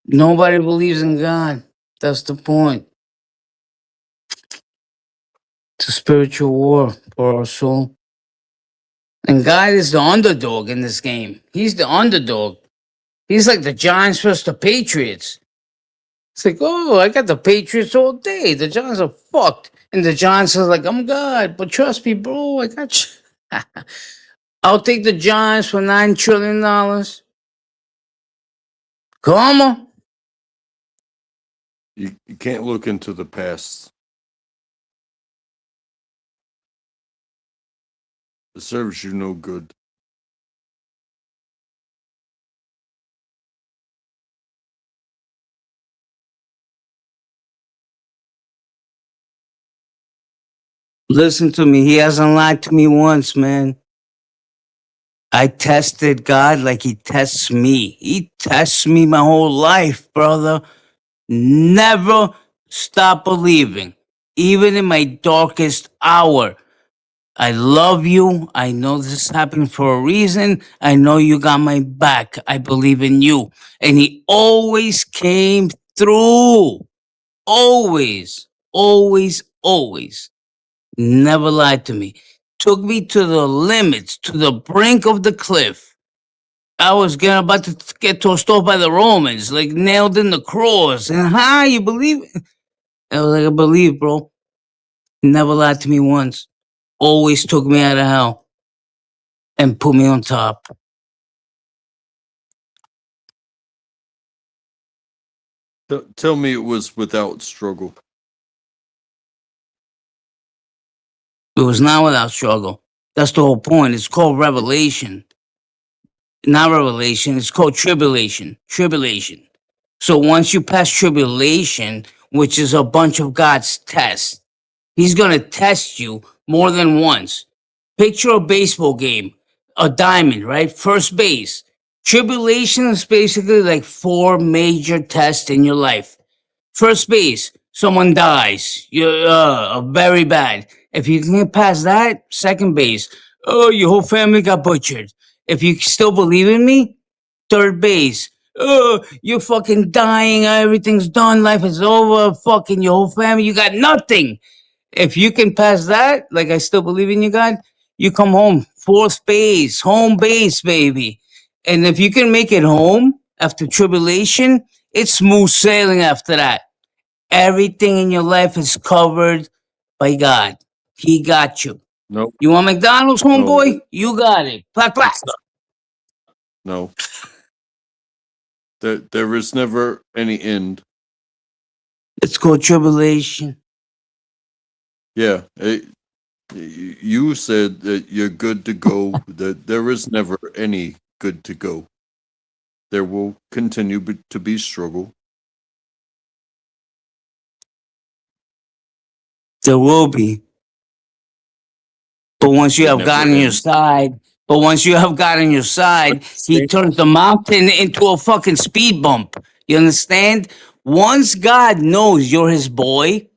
Nobody believes in God. That's the point. It's a spiritual war for our soul. And God is the underdog in this game. He's the underdog. He's like the Giants versus the Patriots. It's like, oh, I got the Patriots all day. The Giants are fucked. And the Giants are like, I'm God, but trust me, bro, I got you. I'll take the Giants for $9 trillion. Come on. You can't look into the past. It serves you no good. Listen to me. He hasn't lied to me once, man. I tested God like he tests me. He tests me my whole life, brother. Never stop believing, even in my darkest hour. I love you. I know this happened for a reason. I know you got my back. I believe in you. And he always came through. Always, always, always. Never lied to me. Took me to the limits, to the brink of the cliff. I was getting about to get tossed off by the Romans, like nailed in the cross. And you believe it? I was like, I believe, bro. Never lied to me once. Always took me out of hell and put me on top. Tell me it was without struggle. It was not without struggle. That's the whole point. It's called revelation. Not revelation, it's called tribulation. Tribulation. So once you pass tribulation, which is a bunch of God's tests, he's going to test you more than once. Picture a baseball game, a diamond, right? First base. Tribulation is basically like 4 major tests in your life. First base, someone dies. You're very bad. If you can get past that, second base, oh, your whole family got butchered. If you still believe in me, third base, oh, you're fucking dying. Everything's done. Life is over. Fucking your whole family, you got nothing. If you can pass that, like I still believe in you, God, you come home. Fourth base, home base, baby. And if you can make it home after tribulation, it's smooth sailing after that. Everything in your life is covered by God. He got you. No, You want McDonald's, no, homeboy? You got it. Clap, clap. it's not. No. There is never any end. It's called tribulation. Yeah. You said that you're good to go, that there is never any good to go. There will continue to be struggle. There will be. But once you It have God never on your ends. side, but once you have God on your But side, he same, turns the mountain into a fucking speed bump. You understand? Once God knows you're his boy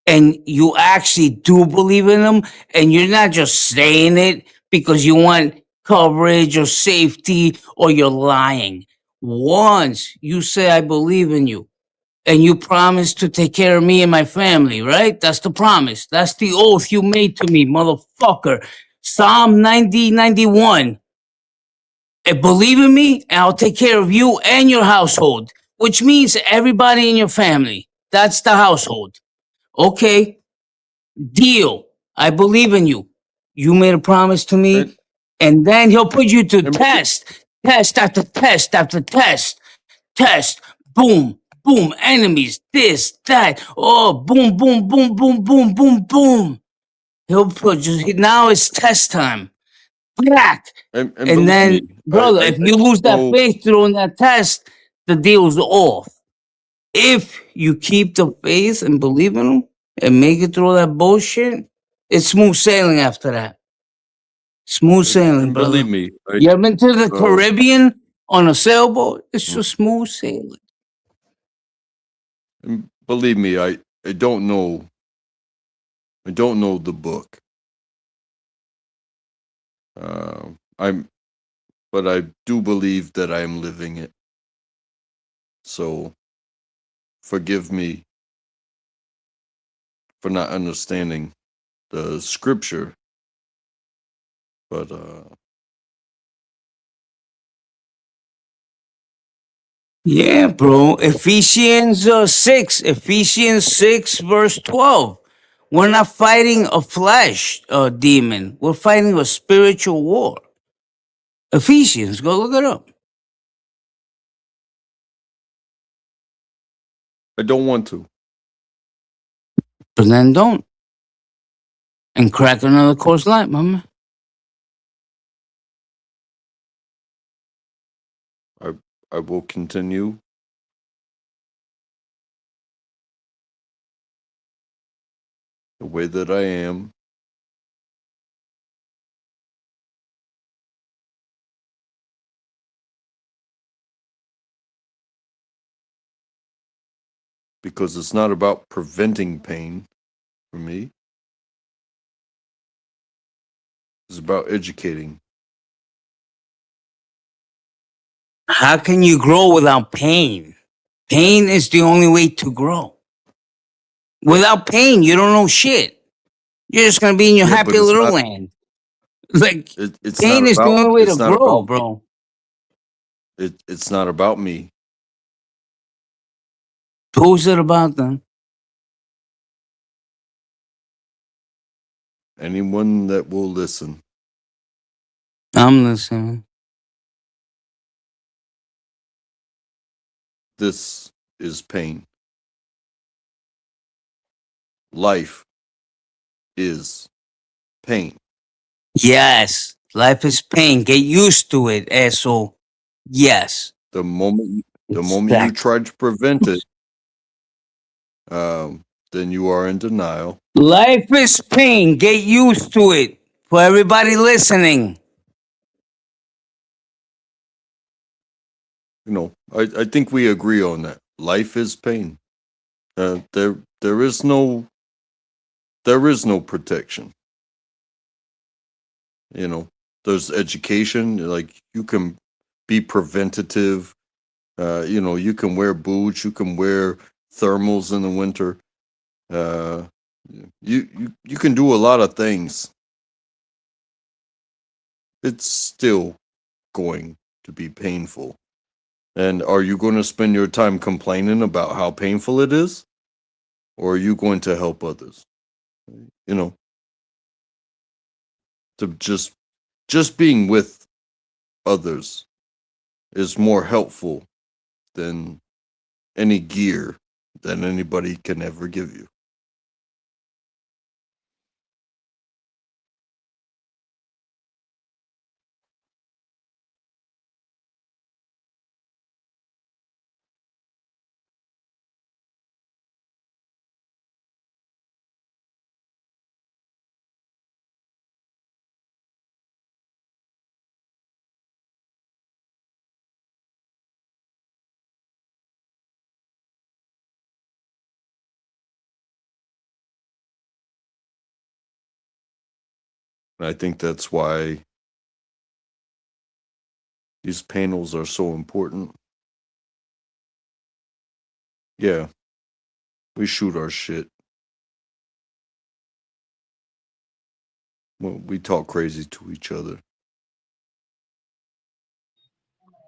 and you actually do believe in him and you're not just saying it because you want coverage or safety or you're lying. Once you say, I believe in you, and you promised to take care of me and my family, right? That's the promise. That's the oath you made to me, motherfucker. Psalm 90:91. And believe in me, and I'll take care of you and your household, which means everybody in your family. That's the household. Okay, deal. I believe in you. You made a promise to and me, and then he'll put you to and test after test after test, boom, boom, enemies, this, that, oh, boom, boom, boom, boom, boom, boom, boom. He'll put you, now it's test time. Black. and And believe me, then, brother, if I you lose that know. faith during that test, the deal's off. If you keep the faith and believe in him and make it through that bullshit, it's smooth sailing after that. Smooth sailing, And believe brother. me, You ever been to the uh, Caribbean on a sailboat? It's mm, just smooth sailing. and believe me, I don't know. I don't know the book. I'm, but I do believe that I am living it. So forgive me for not understanding the scripture, but Yeah, bro. Ephesians 6, verse 12. We're not fighting a flesh demon. We're fighting a spiritual war. Ephesians, go look it up. I don't want to. But then don't. And crack another course light, mama. I I will continue the way that I am, because it's not about preventing pain for me. It's about educating. How can you grow without pain? Pain is the only way to grow. Without pain, you don't know shit. You're just gonna be in your Yeah, happy but it's little not. land. Like, It's not pain is the about. only way to It's not grow, about me. bro. It's not about me. Who's it about then? Anyone that will listen. I'm listening. This is pain. Life is pain. Yes, life is pain. Get used to it, asshole. Yes, The moment the moment you exactly. try to prevent it, then you are in denial. Life is pain. Get used to it. For everybody listening, I think we agree on that. Life is pain. There is no protection. There's education. Like you can be preventative. You can wear boots. You can wear thermals in the winter. Uh, you can do a lot of things. It's still going to be painful. And are you going to spend your time complaining about how painful it is? Or are you going to help others? You know, to just being with others is more helpful than any gear that anybody can ever give you. And I think that's why these panels are so important. Yeah, we shoot our shit. We talk crazy to each other.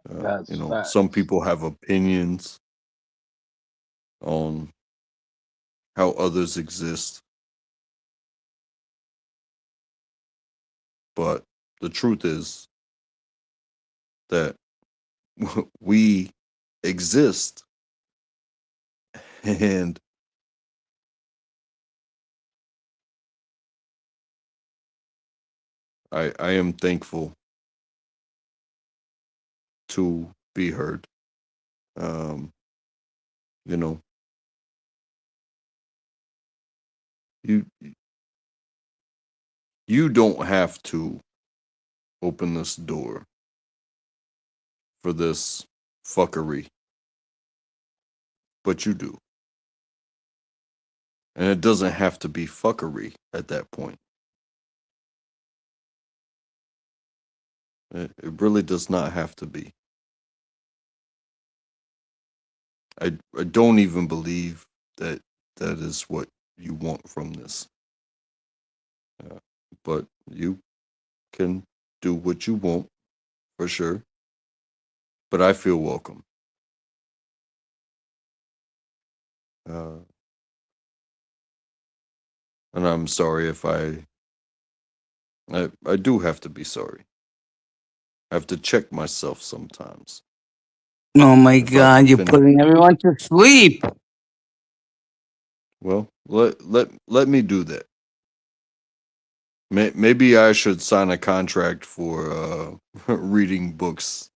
That's Some facts. people have opinions on how others exist, but the truth is that we exist, and I am thankful to be heard. Um, you know, you you don't have to open this door for this fuckery, but you do. And it doesn't have to be fuckery at that point. It really does not have to be. I don't even believe that that is what you want from this. But you can do what you want for sure. But I feel welcome. Uh, and I'm sorry if I do have to be sorry. I have to check myself sometimes. Oh my If I've God, you're been putting everyone to sleep. well, let me do that. Maybe I should sign a contract for reading books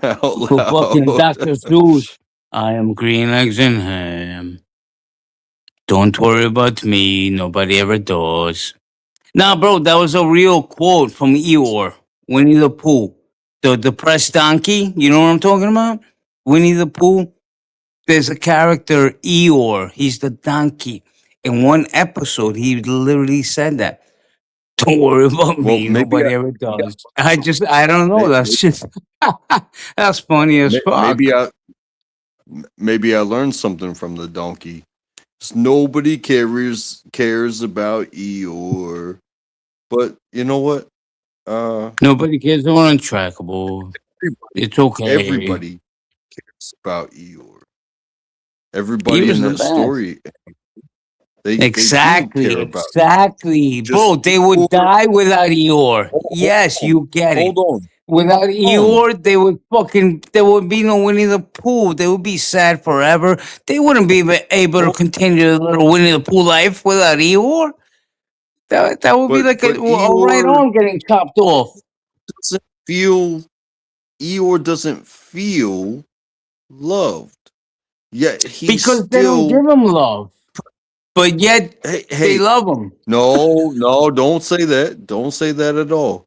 out For fucking loud. Dr. Seuss. I am green eggs and ham. Don't worry about me. Nobody ever does. Nah, bro, that was a real quote from Eeyore, Winnie the Pooh. The depressed donkey. You know what I'm talking about? Winnie the Pooh. There's a character, Eeyore. He's the donkey. In one episode, he literally said that. Don't worry about Well, me. Nobody ever does. I don't know. may- That's just, that's funny as maybe fuck. I learned something from the donkey. Nobody cares about Eeyore, but you know what? Uh, Nobody cares. They're untrackable. It's okay. everybody cares about Eeyore. Everybody Eeyore's in the that best. story, they do Exactly, care about. exactly. Just Bro, they would Eeyore. die without Eeyore. Hold Yes, on, you get it. hold on, Without hold on. Eeyore, there would be no Winnie the Pooh. They would be sad forever. They wouldn't be able to Hold- continue their little Winnie the Pooh life without Eeyore. That would be like but a right Eeyore arm getting chopped off. doesn't feel Eeyore doesn't feel loved. Yet he Because they don't still give him love. But yet they hey, love him. no, don't say that. Don't say that at all.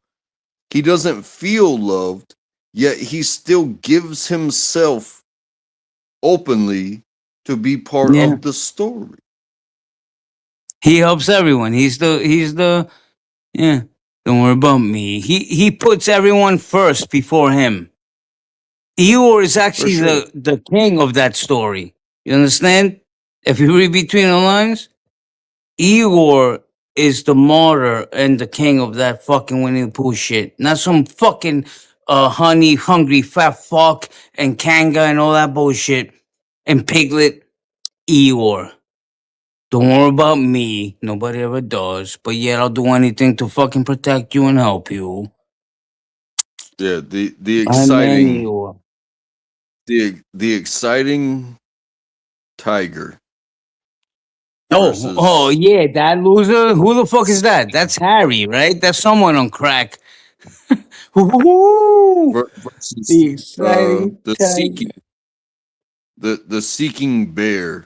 He doesn't feel loved, yet he still gives himself openly to be part Yeah. of the story. He helps everyone. He's the yeah. Don't worry about me. He puts everyone first before him. Eeyore is For actually sure. the king of that story. You understand? If you read between the lines, Eeyore is the martyr and the king of that fucking Winnie the Pooh shit. Not some fucking honey hungry fat fuck and Kanga and all that bullshit and Piglet. Eeyore. Don't worry about me. Nobody ever does. But yet I'll do anything to fucking protect you and help you. Yeah, the I'm man exciting Eeyore. the exciting tiger Oh versus yeah, that loser. Who the fuck is that? That's Harry, right? That's someone on crack. Woo-hoo-hoo. versus The exciting the seeking tiger. the seeking bear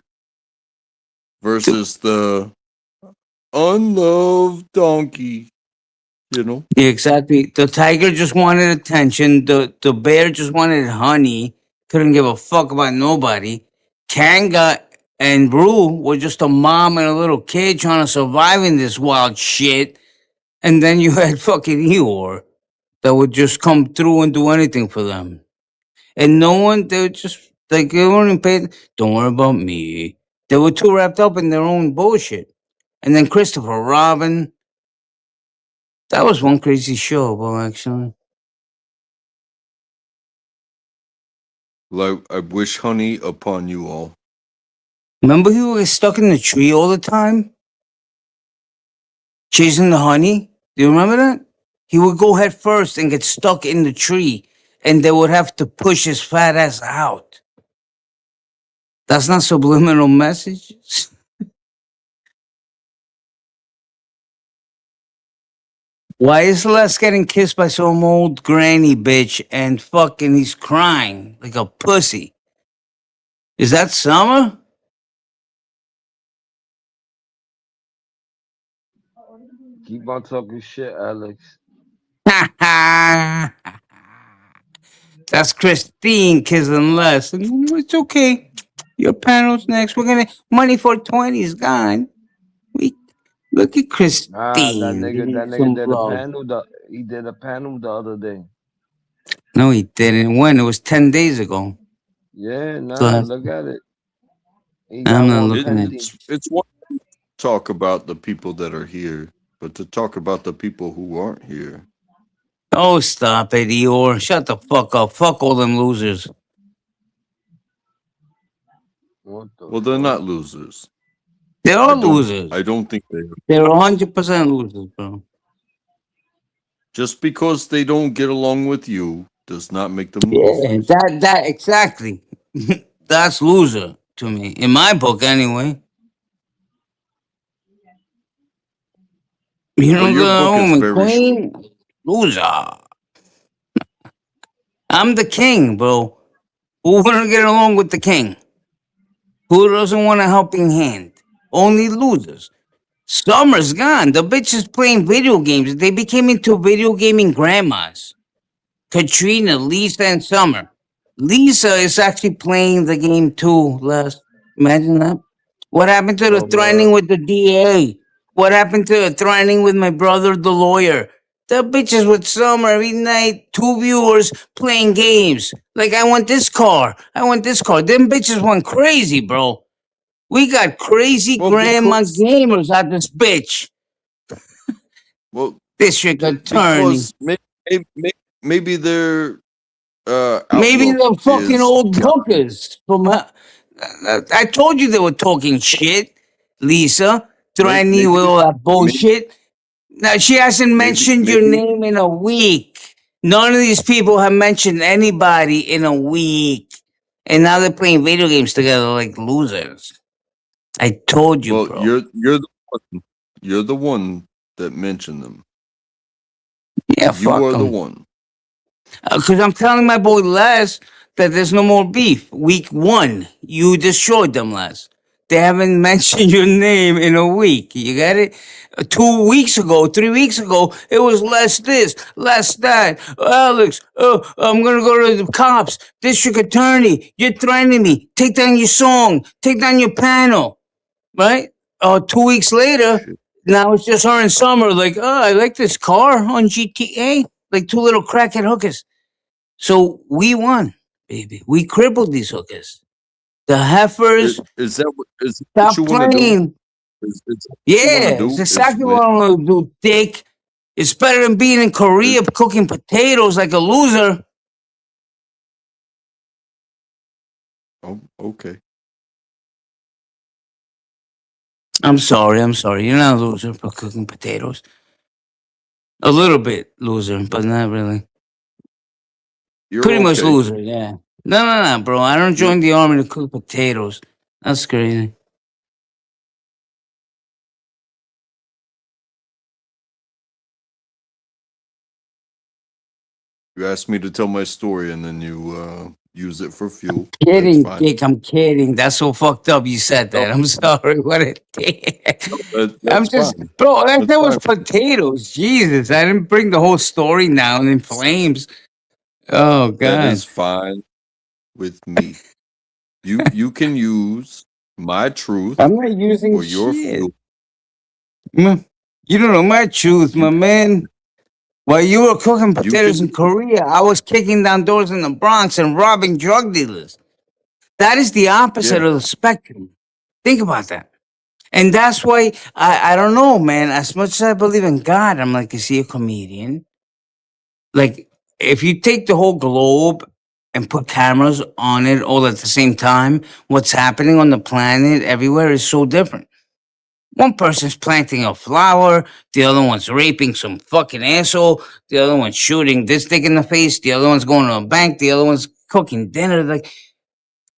The- versus the unloved donkey, you know? Yeah, exactly. The tiger just wanted attention. The bear just wanted honey. Couldn't give a fuck about nobody. Kanga and Brew were just a mom and a little kid trying to survive in this wild shit. And then you had fucking Eeyore that would just come through and do anything for them. And no one, they were just like, they weren't paid. Don't worry about me. They were too wrapped up in their own bullshit. And then Christopher Robin. That was one crazy show, bro, actually. Like I wish honey upon you all. Remember he was stuck in the tree all the time? Chasing the honey? Do you remember that? He would go head first and get stuck in the tree, and they would have to push his fat ass out. That's not subliminal messages. Why is Les getting kissed by some old granny bitch and fucking he's crying like a pussy? Is that Summer? Keep on talking shit, Alex. That's Christine kissing Les. It's okay. Your panel's next. We're gonna money for 20 is gone. We look at Ah, Christine giving that nigga some did a love. panel. He did a panel the other day. No, he didn't. When? It was 10 days ago. Yeah, nah, Last. look at it. He I'm got not one looking at. pending. It's one thing to talk about the people that are here, but to talk about the people who aren't here. Oh, stop it, Eeyore. Shut the fuck up. Fuck all them losers. What the Well, they're fuck? not losers. They're I all don't. losers. I don't think they are. They're 100% losers, bro. Just because they don't get along with you does not make them Yeah, losers. that exactly. That's loser to me. In my book, anyway. You Well, know, your the book is woman very short. queen? Loser. I'm the king, bro. Who wouldn't get along with the king? Who doesn't want a helping hand? Only losers. Summer's gone. The bitch is playing video games. They became into video gaming grandmas. Katrina, Lisa, and Summer. Lisa is actually playing the game too, Les. Imagine that. What happened to the Well, threatening with the DA? What happened to the threatening with my brother, the lawyer? The bitches with Summer every night, two viewers playing games. Like, I want this car. I want this car. Them bitches went crazy, bro. We got crazy Well, grandma because gamers at this bitch. well, District attorney. because maybe their Maybe outlook the fucking is old hookers from. I told you they were talking shit, Lisa. Threatening you with maybe all that maybe bullshit. Now she hasn't mentioned your maybe. name in a week. None of these people have mentioned anybody in a week, and now they're playing video games together like losers. I told you, Well, bro. you're the one that mentioned them. Yeah, You fuck are the them. one. Because I'm telling my boy Les that there's no more beef. Week one, you destroyed them, Les. They haven't mentioned your name in a week. You got it? 2 weeks ago, 3 weeks ago, it was less this, less that. Alex, I'm gonna go to the cops. District attorney, you're threatening me. Take down your song. Take down your panel. Right? 2 weeks later, Shit. now it's just her and Summer. Like, oh, I like this car on GTA. Like two little crackhead hookers. So we won, baby. We crippled these hookers. The heifers Is that what stop you want to do? playing. Is that what you want to Yeah, it's do? Is exactly when? what I'm gonna do, Dick. It's better than being in Is, Korea cooking potatoes like a loser. oh, okay. I'm sorry, I'm sorry. You're not a loser for cooking potatoes. A little bit loser, but not really. You're Pretty much okay. loser, yeah. No, bro. I don't You're join the army to cook potatoes. That's crazy. you asked me to tell my story and then you use it for fuel. That's Kidding, fine. Dick. I'm kidding. That's so fucked up. You said No, that. I'm sorry. What a dick. no, I'm that's just, fine. bro. That That's was fine. potatoes. Jesus, I didn't bring the whole story down in flames. Oh That is God. fine with me. You can use my truth I'm not using for your shit. fuel. Mm. You don't know my truth, You my man. While you were cooking you potatoes can in Korea, I was kicking down doors in the Bronx and robbing drug dealers. That is the opposite yeah. of the spectrum. Think about that. And that's why I don't know, man. As much as I believe in God, I'm like, is he a comedian? Like, if you take the whole globe and put cameras on it all at the same time, what's happening on the planet everywhere is so different. One person's planting a flower, the other one's raping some fucking asshole, the other one's shooting this dick in the face, the other one's going to a bank, the other one's cooking dinner. Like,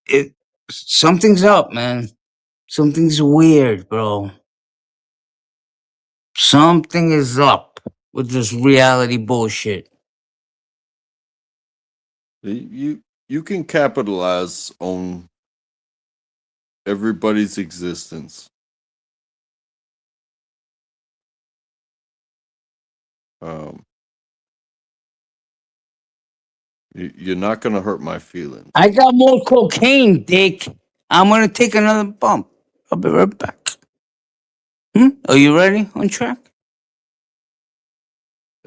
it, something's up, man. Something's weird, bro. Something is up with this reality bullshit. you can capitalize on everybody's existence. Um, you're not gonna hurt my feelings. I got more cocaine, Dick. I'm gonna take another bump. I'll be right back. Are you ready? On track?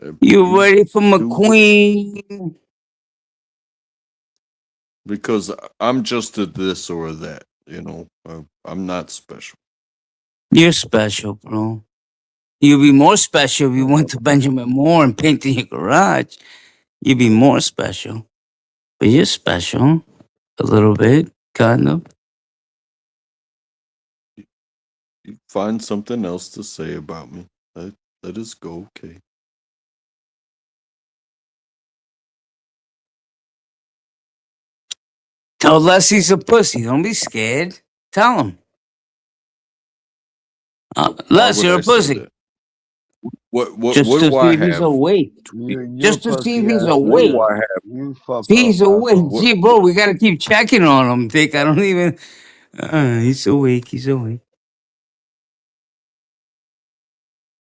You You ready for do McQueen? because I'm just a this or a that. You know, I'm not special. You're special, bro. You'd be more special if you Uh, went to Benjamin Moore and painted your garage. You'd be more special. But you're special. A little bit, kind of. you find something else to say about me. Let us go, okay? Tell Les he's a pussy. Don't be scared. Tell him. Why Les, would you're I a say pussy. that? What Just to do see I if he's have? awake. You're a Just to see if pussy he's ass What do awake. nigga. I have? You fuck See, up, he's awake. asshole. What Gee, bro, we gotta keep checking on him, Dick. I don't even. He's awake. He's awake.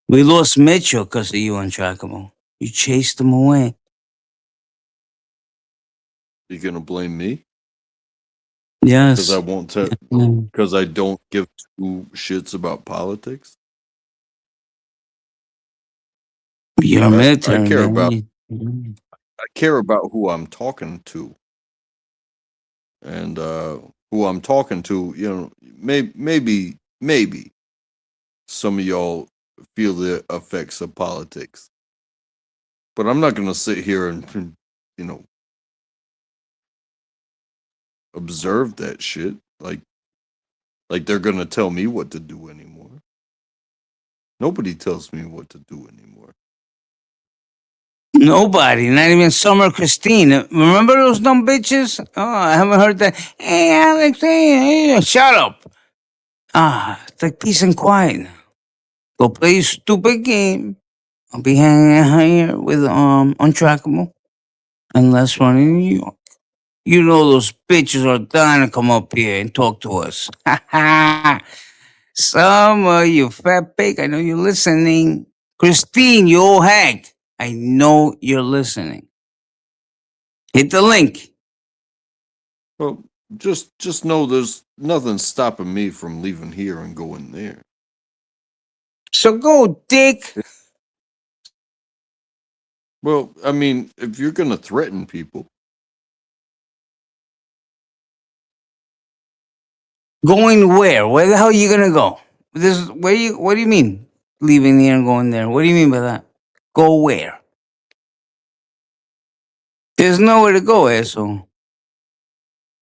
We lost Mitchell because of you, Untrackable. You chased him away. you gonna blame me? Because I Yes. won't tell. Mm. Because I don't give two shits about politics. You're a I military care man. about I care about who I'm talking to, and who I'm talking to. You know, maybe some of y'all feel the effects of politics, but I'm not gonna sit here and you know observe that shit like they're gonna tell me what to do anymore. Nobody tells me what to do anymore. Nobody, not even Summer Christine. Remember those dumb bitches? Oh, I haven't heard that. Hey, Alex, hey, shut up. It's like peace and quiet now. Go play your stupid game. I'll be hanging out here with Untrackable and let's run in New York. You know those bitches are dying to come up here and talk to us. Summer, you fat pig, I know you're listening. Christine, you old hag, I know you're listening. Hit the link. Well, just know there's nothing stopping me from leaving here and going there. So go, dick. Well, I mean, if you're gonna threaten people, Going where? Where the hell are you gonna go? This where you? What do you mean? Leaving here and going there? What do you mean by that? Go where? There's nowhere to go, asshole.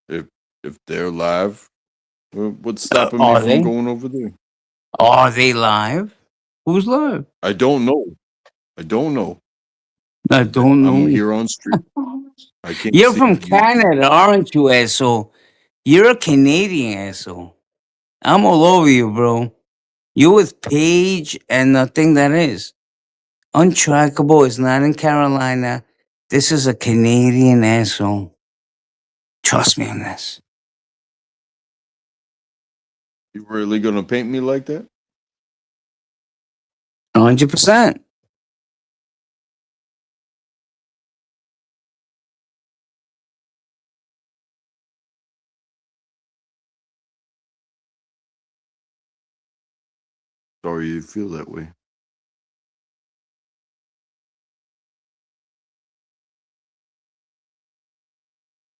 if if they're live, what's stopping me Are from they? going over there? Are they live? Who's live? I don't know. I don't know. I don't I'm know. here on street. I can't You're see from YouTube. Canada, aren't you, asshole? You're a Canadian asshole. I'm all over you, bro. You with Paige and the thing that is. Untrackable is not in Carolina. This is a Canadian asshole. Trust me on this. You really gonna paint me like that? 100%. Sorry you feel that way.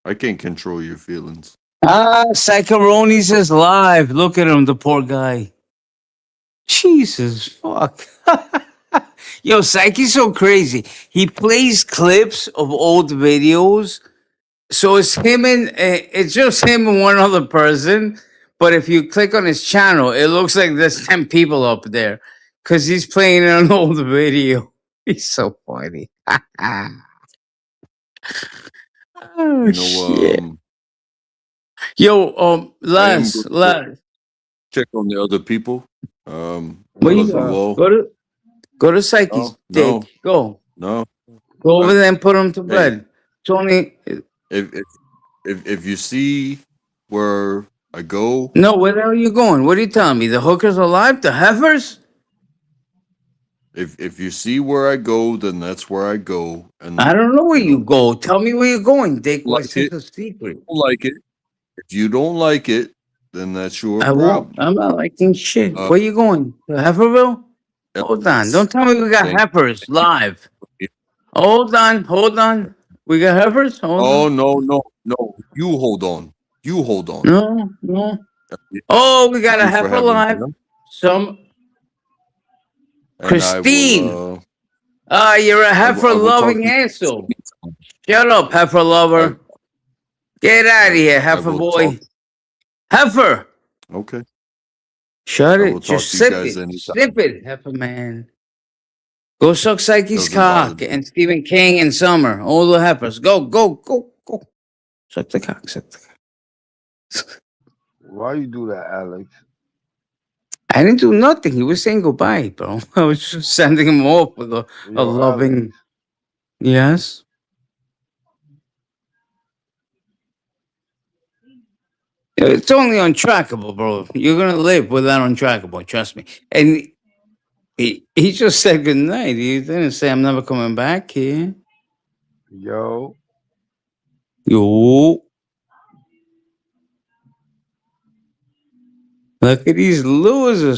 I can't control your feelings. Ah, Psychoroney says live. Look at him, the poor guy. Jesus fuck. Yo, Psyche's so crazy. He plays clips of old videos. So it's just him and one other person. But if you click on his channel, it looks like there's 10 people up there because he's playing an old video. He's so funny. Oh You know, shit. Yo, I am going to Les, check on the other people. where you Brother go? Okay. Wall. Go to Psyche's No, no, dick. Go. no. Go I, over there and put him to hey, bed. Tony, if if if you see where I go, no, where the hell are you going? What are you telling me? The hookers alive? The heifers? if you see where I go, then that's where I go. I And don't know where you you know, go. Tell me where you're going, Dick. Why like such it, a secret? don't like it. If you don't like it, then that's your I won't. problem. I'm not liking shit. Uh, Where you going? To Heiferville? Hold on. Alex, Don't tell me we got thank heifers you. live. Hold on. Hold on. We got heifers? Hold Oh on. no, no, no! You hold on. You hold on. No, no. Oh, we got Thank a you for heifer having live. them, Some and Christine. You're a I heifer will talk loving to you guys asshole. anytime. Shut up, heifer I lover. Get out of here, I heifer will talk. boy. Heifer. Okay, Shut I it. will talk Just to you sip guys it. anytime. Sip it, heifer man. Go suck Psyche's Doesn't bother cock me. and Stephen King and Summer. All the heifers. Go, go, go, go. Suck the cock. Suck the cock. Why you do that, Alex? I didn't do nothing. He was saying goodbye, bro. I was just sending him off with a Yo, Alex. loving yes. It's only untrackable, bro. You're gonna live without untrackable, trust me. And he just said good night. He didn't say I'm never coming back here. Yo. Yo. Look at these losers.